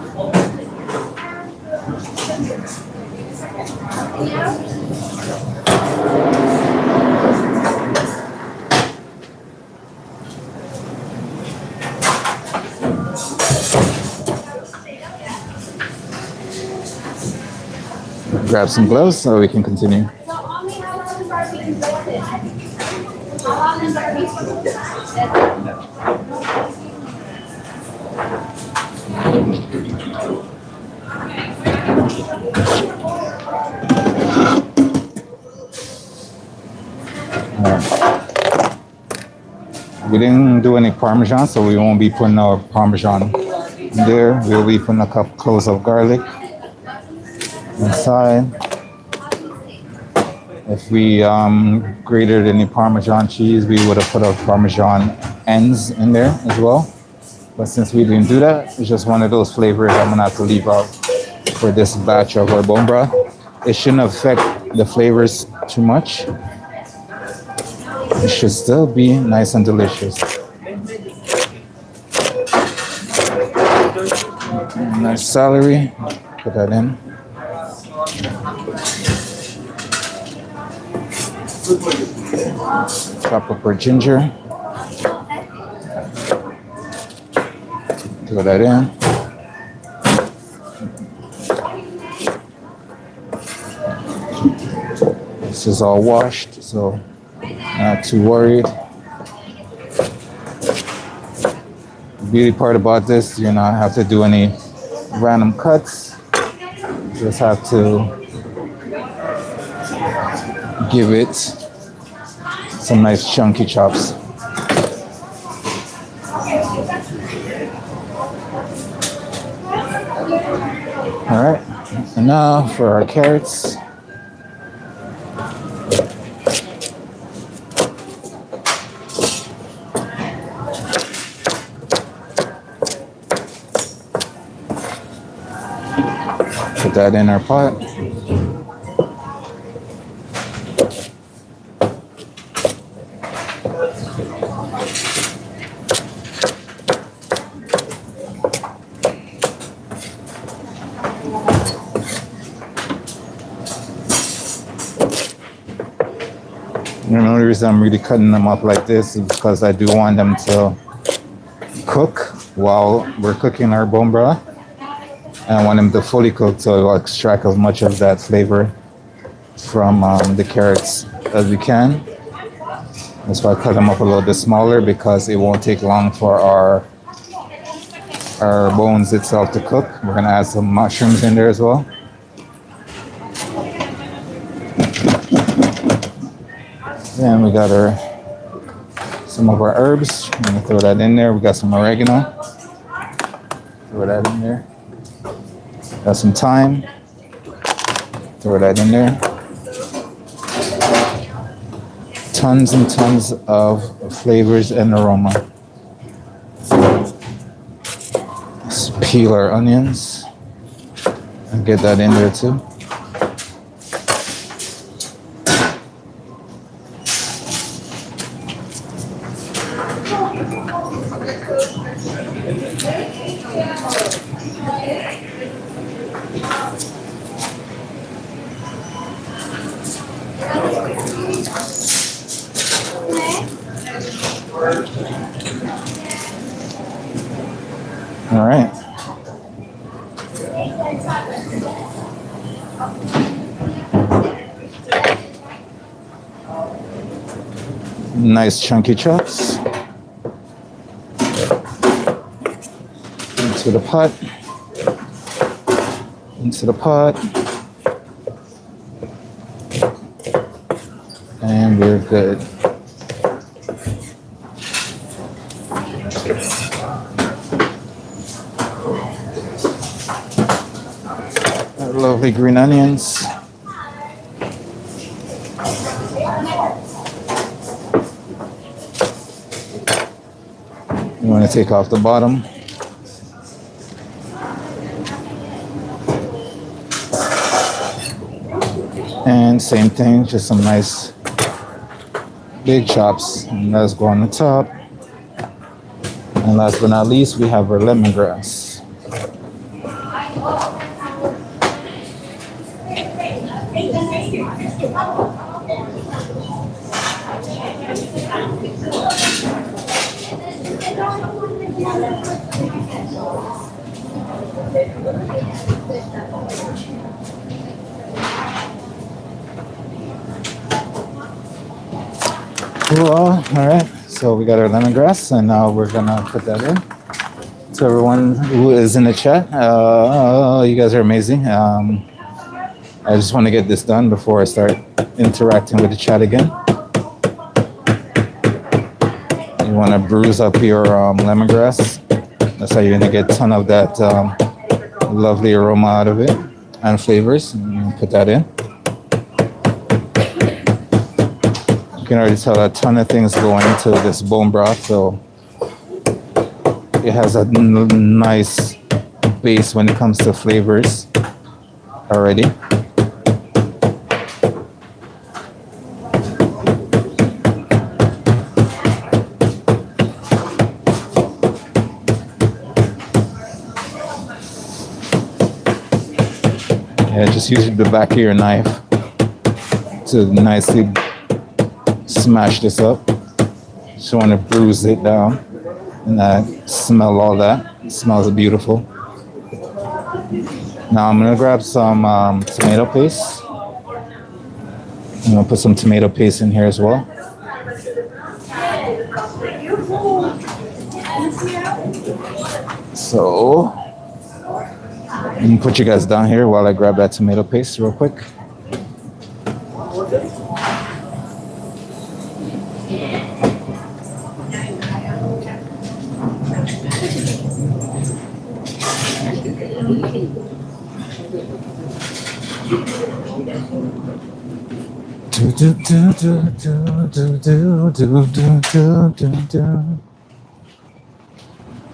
Grab some gloves so we can continue. So only how long are we invested? How long are we We didn't do any Parmesan, so we won't be putting our Parmesan there. We'll be putting a couple cloves of garlic inside. If we grated any Parmesan cheese, we would have put our Parmesan ends in there as well. But since we didn't do that, it's just one of those flavors I'm gonna have to leave out for this batch of our bone broth. It shouldn't affect the flavors too much. It should still be nice and delicious. Nice celery, put that in. Chop up our ginger. Throw that in. This is all washed, so not too worried. The beauty part about this, you not have to do any random cuts. Just have to give it some nice chunky chops. All right, and now for our carrots. Put that in our pot. And the only reason I'm really cutting them up like this is because I do want them to cook while we're cooking our bone broth. And I want them to fully cook so it'll extract as much of that flavor from the carrots as we can. That's why I cut them up a little bit smaller, because it won't take long for our bones itself to cook. We're gonna add some mushrooms in there as well. And we got some of our herbs. I'm gonna throw that in there. We got some oregano. Throw that in there. Got some thyme. Throw that in there. Tons and tons of flavors and aroma. Let's peel our onions and get that in there too. All right. Nice chunky chops. Into the pot. Into the pot. And we're good. Our lovely green onions. You want to take off the bottom. And same thing, just some nice big chops. And let's go on the top. And last but not least, we have our lemongrass. Well, all right, so we got our lemongrass, and now we're gonna put that in. To everyone who is in the chat, you guys are amazing. I just want to get this done before I start interacting with the chat again. You want to bruise up your lemongrass. That's how you're gonna get a ton of that lovely aroma out of it and flavors. And put that in. You can already tell a ton of things going into this bone broth, so it has a nice base when it comes to flavors already. Yeah, just use the back of your knife to nicely smash this up. Just want to bruise it down and smell all that. It smells beautiful. Now I'm gonna grab some tomato paste. I'm gonna put some tomato paste in here as well. So I'm gonna put you guys down here while I grab that tomato paste real quick. Do do do do do do do do do do do.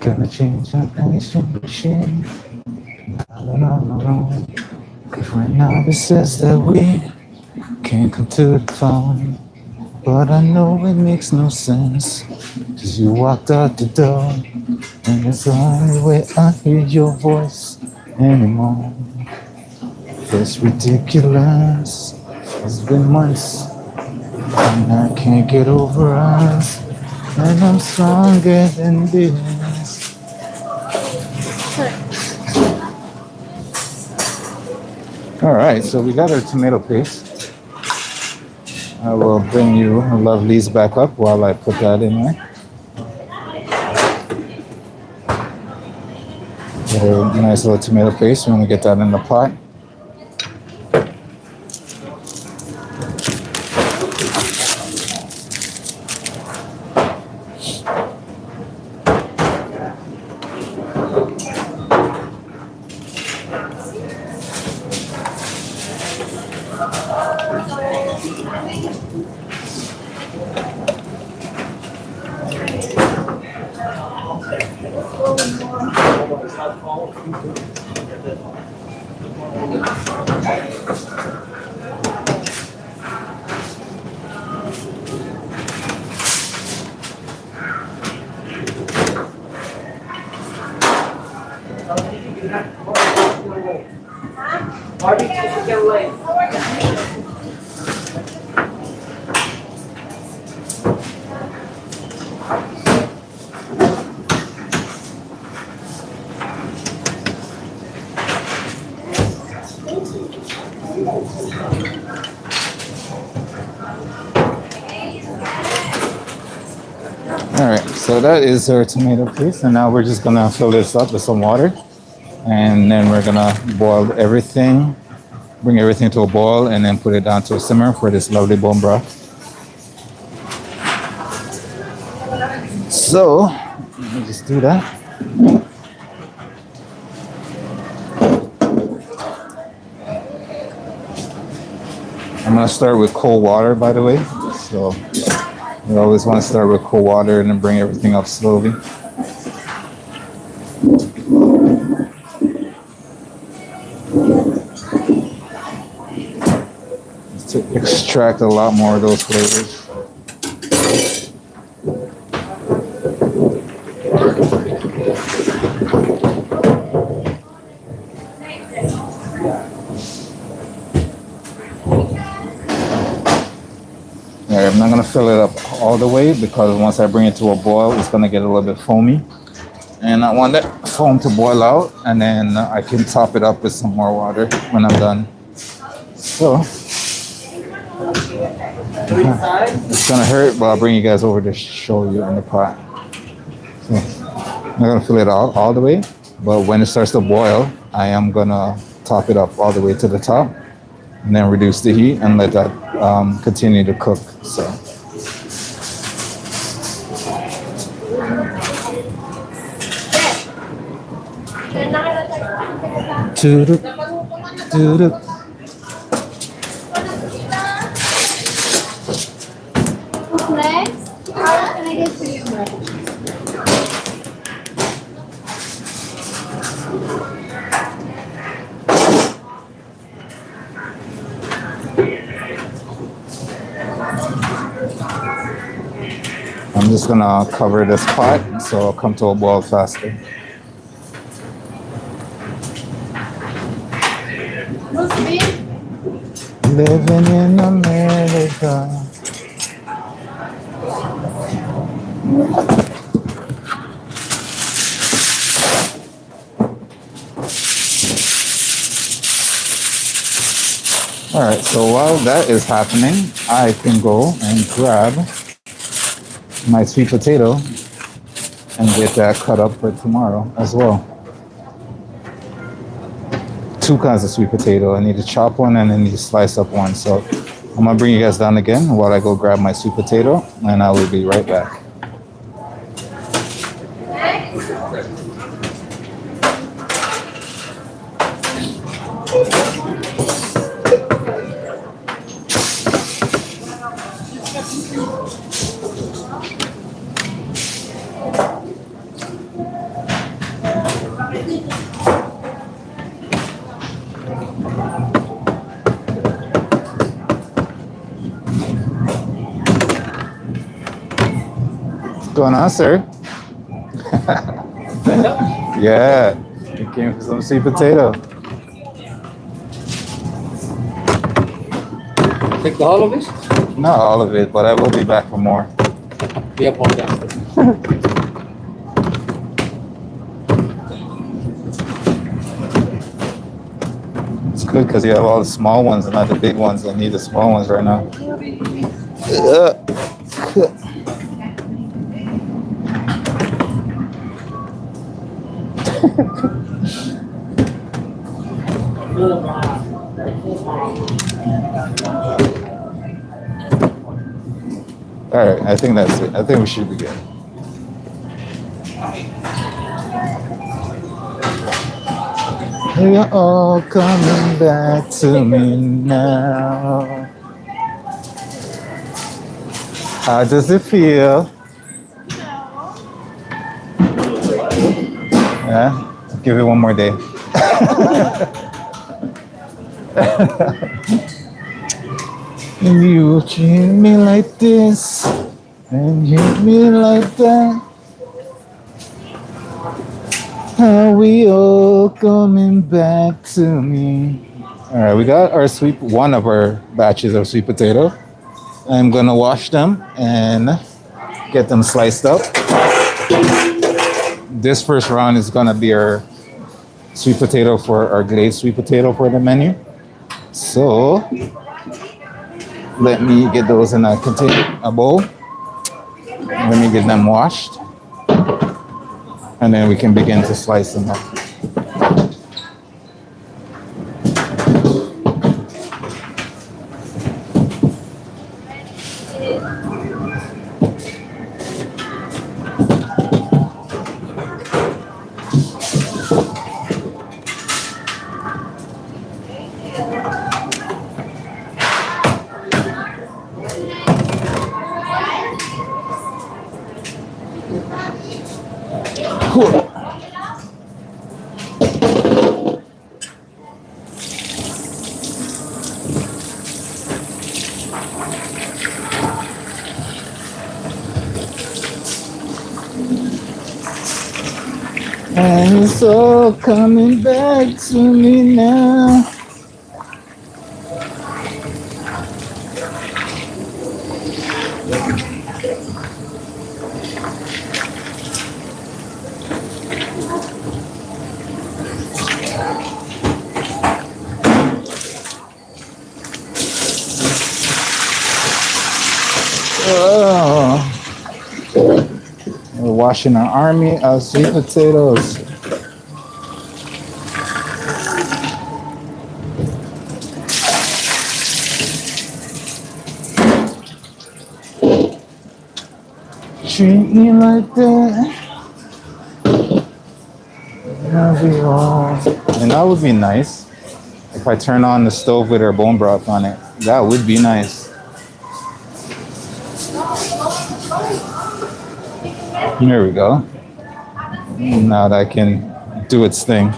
Gonna change our machine. No. Cause right now it says that we can't come to the phone. But I know it makes no sense. Cause you walked out the door. And it's the only way I hear your voice anymore. It's ridiculous. It's been months And I can't get over us. And I'm stronger than this. All right, so we got our tomato paste. I will bring you lovelies back up while I put that in there. Get a nice little tomato paste. We want to get that in the pot. All right, so that is our tomato paste, and now we're just gonna fill this up with some water, and then we're gonna boil everything, bring everything to a boil, and then put it down to a simmer for this lovely bone broth. So let me just do that. I'm gonna start with cold water, by the way. So you always want to start with cold water and then bring everything up slowly. To extract a lot more of those flavors. Alright, I'm not gonna fill it up all the way because once I bring it to a boil, it's gonna get a little bit foamy. And I want that foam to boil out, and then I can top it up with some more water when I'm done. So it's gonna hurt, but I'll bring you guys over to show you in the pot. So I'm not gonna fill it all the way, but when it starts to boil, I am gonna top it up all the way to the top, and then reduce the heat and let that continue to cook. So. Next, how can I get for you? I'm just gonna cover this pot so it'll come to a boil faster. Living in America. All right, so while that is happening, I can go and grab my sweet potato and get that cut up for tomorrow as well. 2 kinds of sweet potato. I need to chop one and I need to slice up one. So I'm gonna bring you guys down again while I go grab my sweet potato, and I will be right back. What's going on, sir? Yeah, you came for some sweet potato. Take the whole of this? Not all of it, but I will be back for more. We apologize. It's good because you have all the small ones and not the big ones. I need the small ones right now. All right, I think that's it. I think we should be good. You're all coming back to me now. How does it feel? Yeah, give it one more day. You treat me like this and hit me like that. Are we all coming back to me? All right, we got our one of our batches of sweet potato. I'm gonna wash them and get them sliced up. This first round is gonna be our sweet potato for our glazed sweet potato for the menu. So let me get those in a bowl. Let me get them washed. And then we can begin to slice them up. Cool. And it's all coming back to me now. Oh. We're washing our army of sweet potatoes. Treat me like that. And that would be nice if I turn on the stove with our bone broth on it. That would be nice. There we go. Now that can do its thing.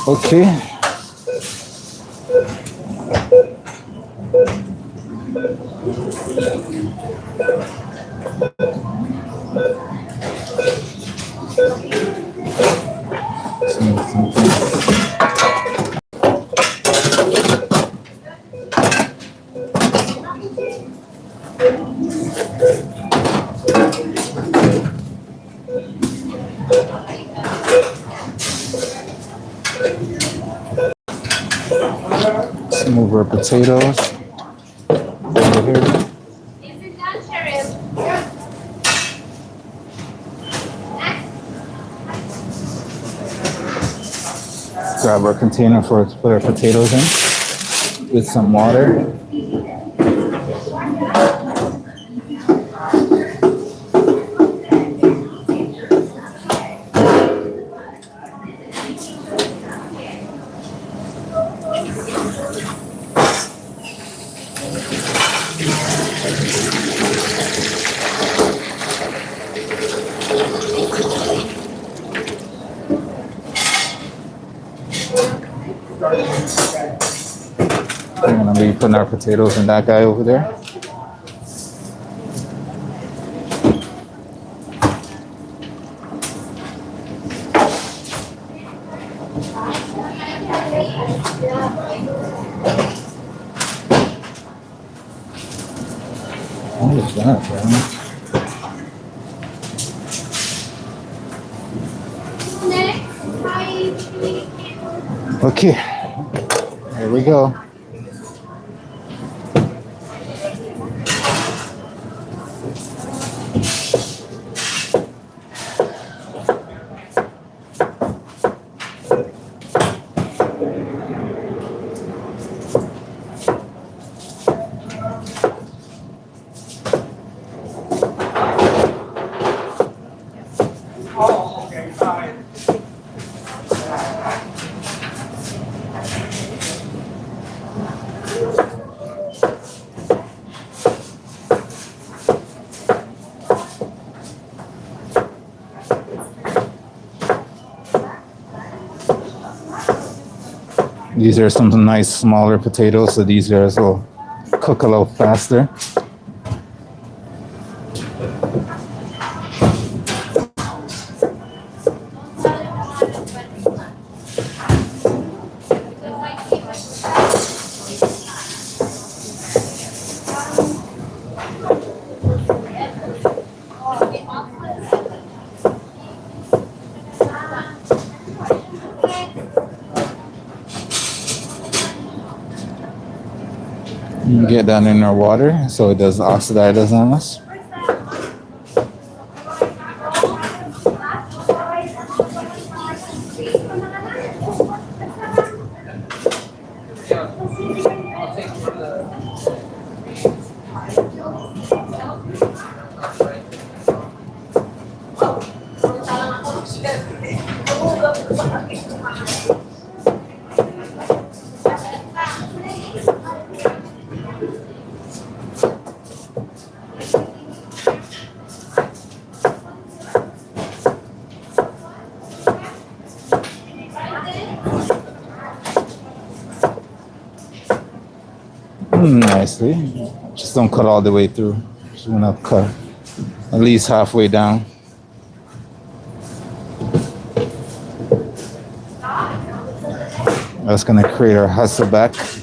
Okay. Let's move our potatoes over here. Is it done, Sheriff? Grab our container to put our potatoes in with some water. We're gonna be putting our potatoes in that guy over there. What is that, bro? Okay, here we go. These are some nice smaller potatoes, so these guys will cook a little faster. You get that in our water so it doesn't oxidize on us. Nicely. Just don't cut all the way through. Just want to cut at least halfway down. That's going to create our Hasselback.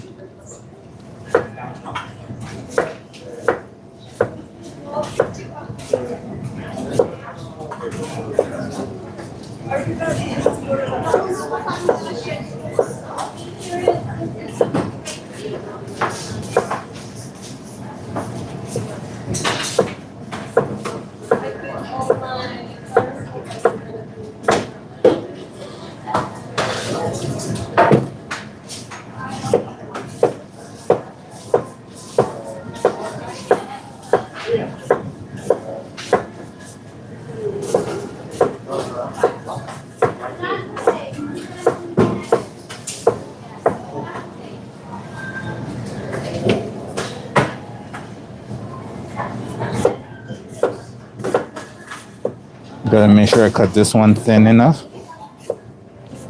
Gotta make sure I cut this one thin enough.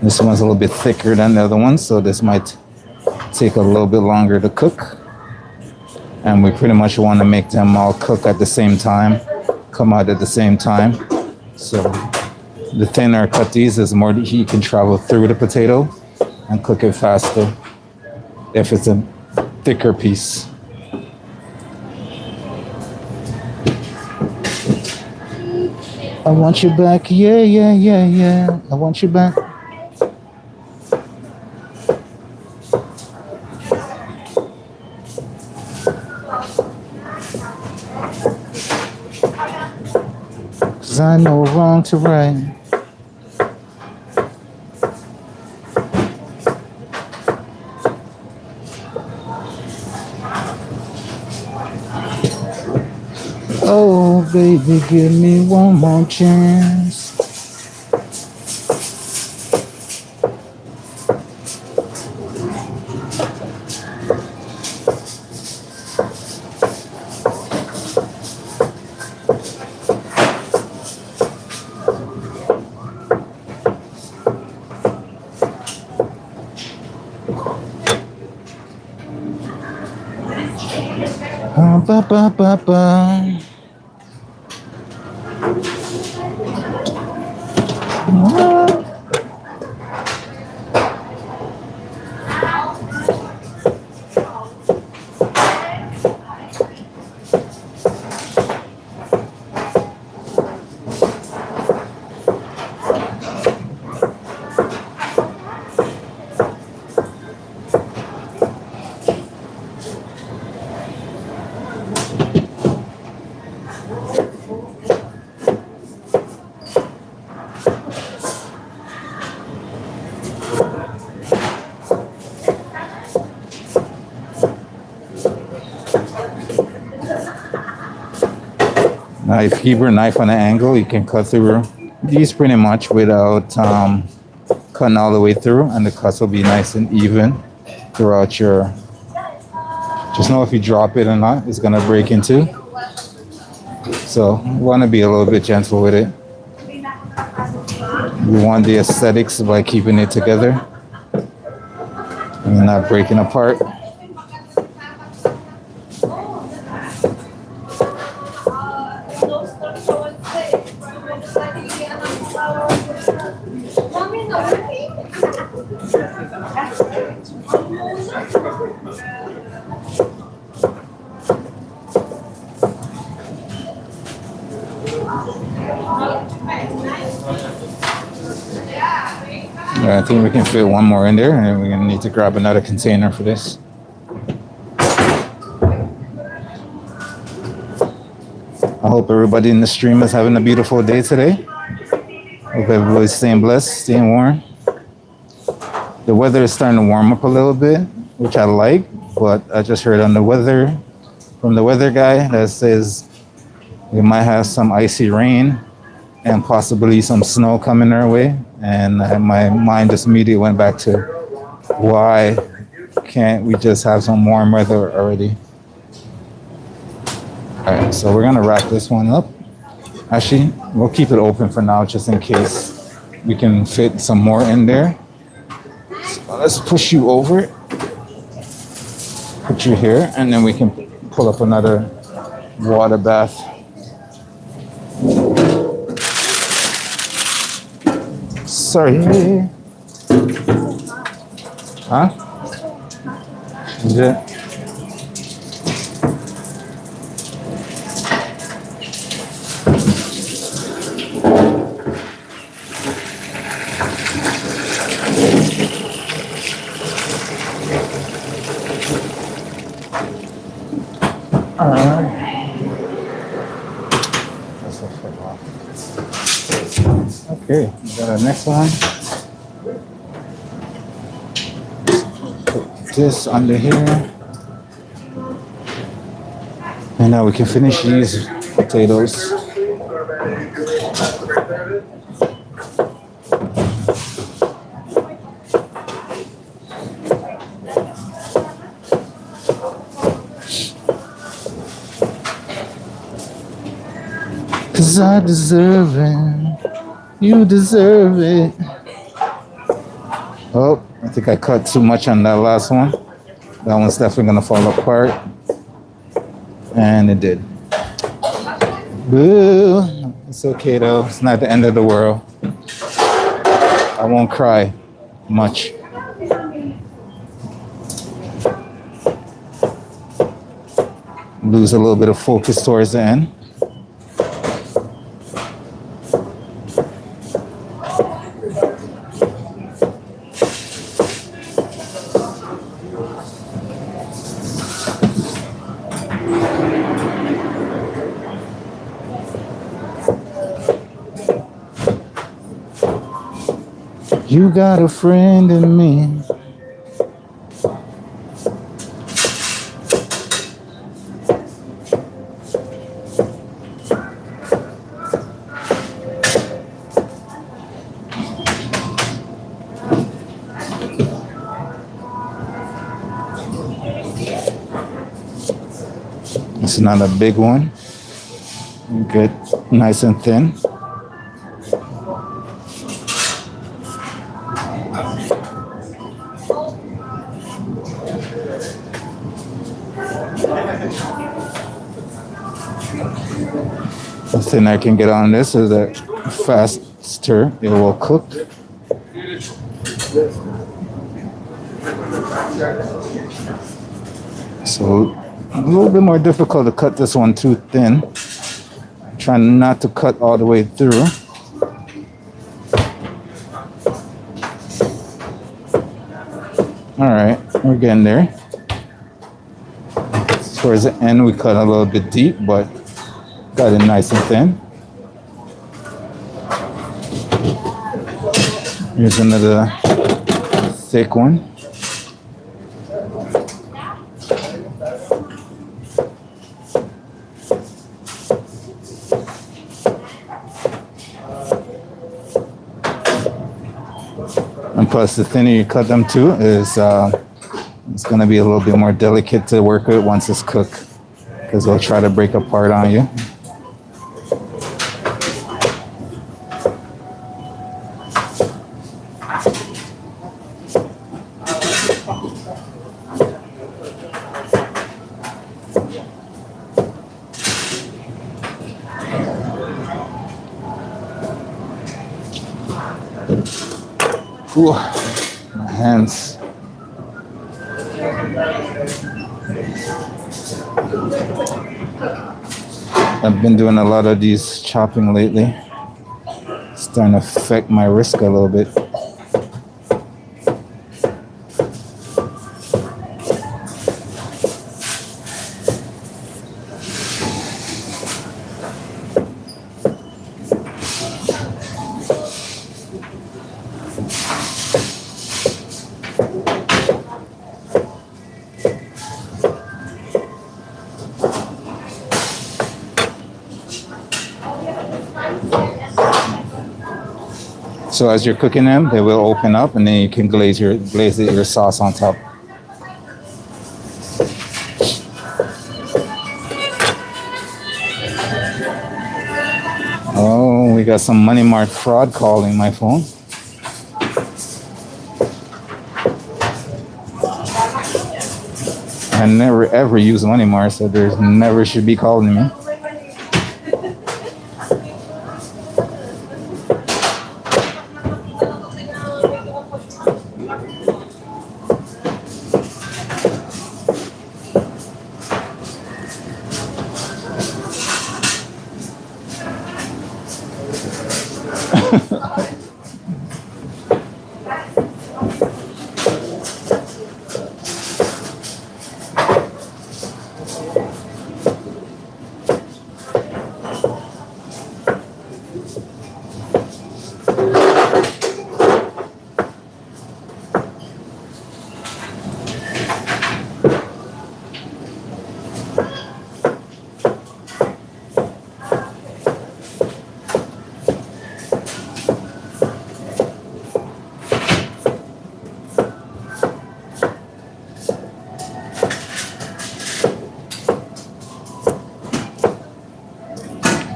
This one's a little bit thicker than the other one, so this might take a little bit longer to cook. And we pretty much want to make them all cook at the same time, come out at the same time. So the thinner I cut these, is more heat can travel through the potato and cook it faster if it's a thicker piece. I want you back, yeah, yeah, yeah, yeah. I want you back. Cause I know wrong to right. Oh, baby, give me one more chance. Ba ba ba ba. If you keep your knife on an angle, you can cut through these pretty much without cutting all the way through, and the cuts will be nice and even throughout your. Just know if you drop it or not, it's gonna break in two. So you want to be a little bit gentle with it. You want the aesthetics by keeping it together and not breaking apart. I think we can fit one more in there, and we're gonna need to grab another container for this. I hope everybody in the stream is having a beautiful day today. Hope everybody's staying blessed, staying warm. The weather is starting to warm up a little bit, which I like, but I just heard on the weather from the weather guy that says we might have some icy rain and possibly some snow coming our way. And my mind just immediately went back to why can't we just have some warm weather already? All right, so we're gonna wrap this one up. Actually, we'll keep it open for now just in case we can fit some more in there. So let's push you over, put you here, and then we can pull up another water bath. Sorry. Huh? Yeah. Okay, we got our next one. Put this under here. And now we can finish these potatoes. Cause I deserve it. You deserve it. Oh, I think I cut too much on that last one. That one's definitely gonna fall apart. And it did. Boo. It's okay though. It's not the end of the world. I won't cry much. Lose a little bit of focus towards the end. You got a friend in me. It's not a big one. Good, nice and thin. The thing I can get on this is that faster it will cook. So a little bit more difficult to cut this one too thin. Trying not to cut all the way through. All right, we're getting there. Towards the end, we cut a little bit deep, but got it nice and thin. Here's another thick one. And plus, the thinner you cut them too is it's gonna be a little bit more delicate to work with once it's cooked, because they'll try to break apart on you. Ooh, my hands. I've been doing a lot of these chopping lately. It's starting to affect my wrist a little bit. So as you're cooking them, they will open up, and then you can glaze your sauce on top. Oh, we got some money mark fraud calling my phone. I never ever use money mark, so there's never should be calling me.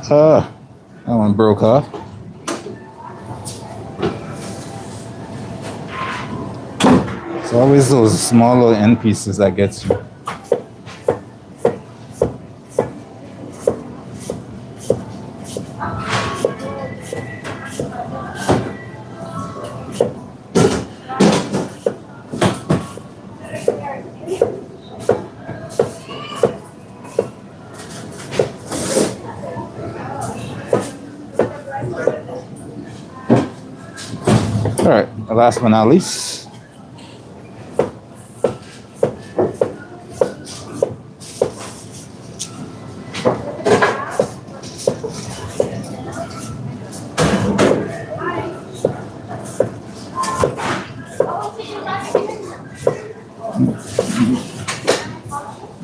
That one broke off. It's always those small little end pieces that gets you. All right, last but not least,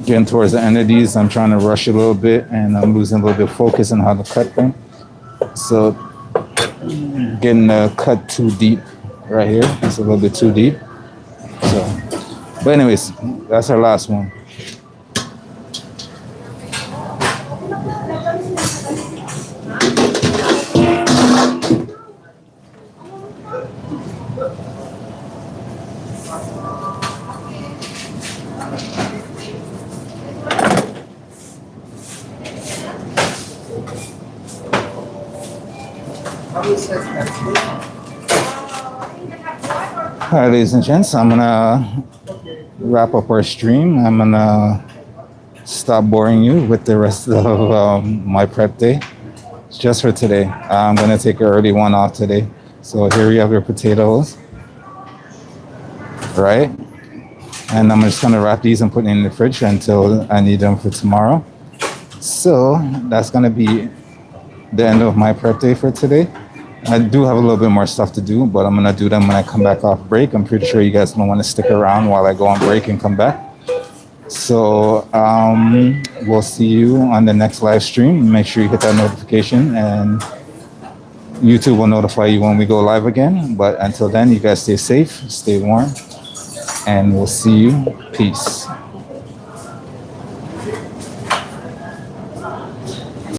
getting towards the end of these, I'm trying to rush a little bit, and I'm losing a little bit of focus on how to cut them. So getting the cut too deep right here. It's a little bit too deep. So, but anyways, that's our last one. All right, ladies and gents, I'm gonna wrap up our stream. I'm gonna stop boring you with the rest of my prep day. Just for today, I'm gonna take an early one off today. So here you have your potatoes, right? And I'm just gonna wrap these and put them in the fridge until I need them for tomorrow. So that's gonna be the end of my prep day for today. I do have a little bit more stuff to do, but I'm gonna do them when I come back off break. I'm pretty sure you guys don't want to stick around while I go on break and come back. So we'll see you on the next live stream. Make sure you hit that notification, and YouTube will notify you when we go live again. But until then, you guys stay safe, stay warm, and we'll see you. Peace.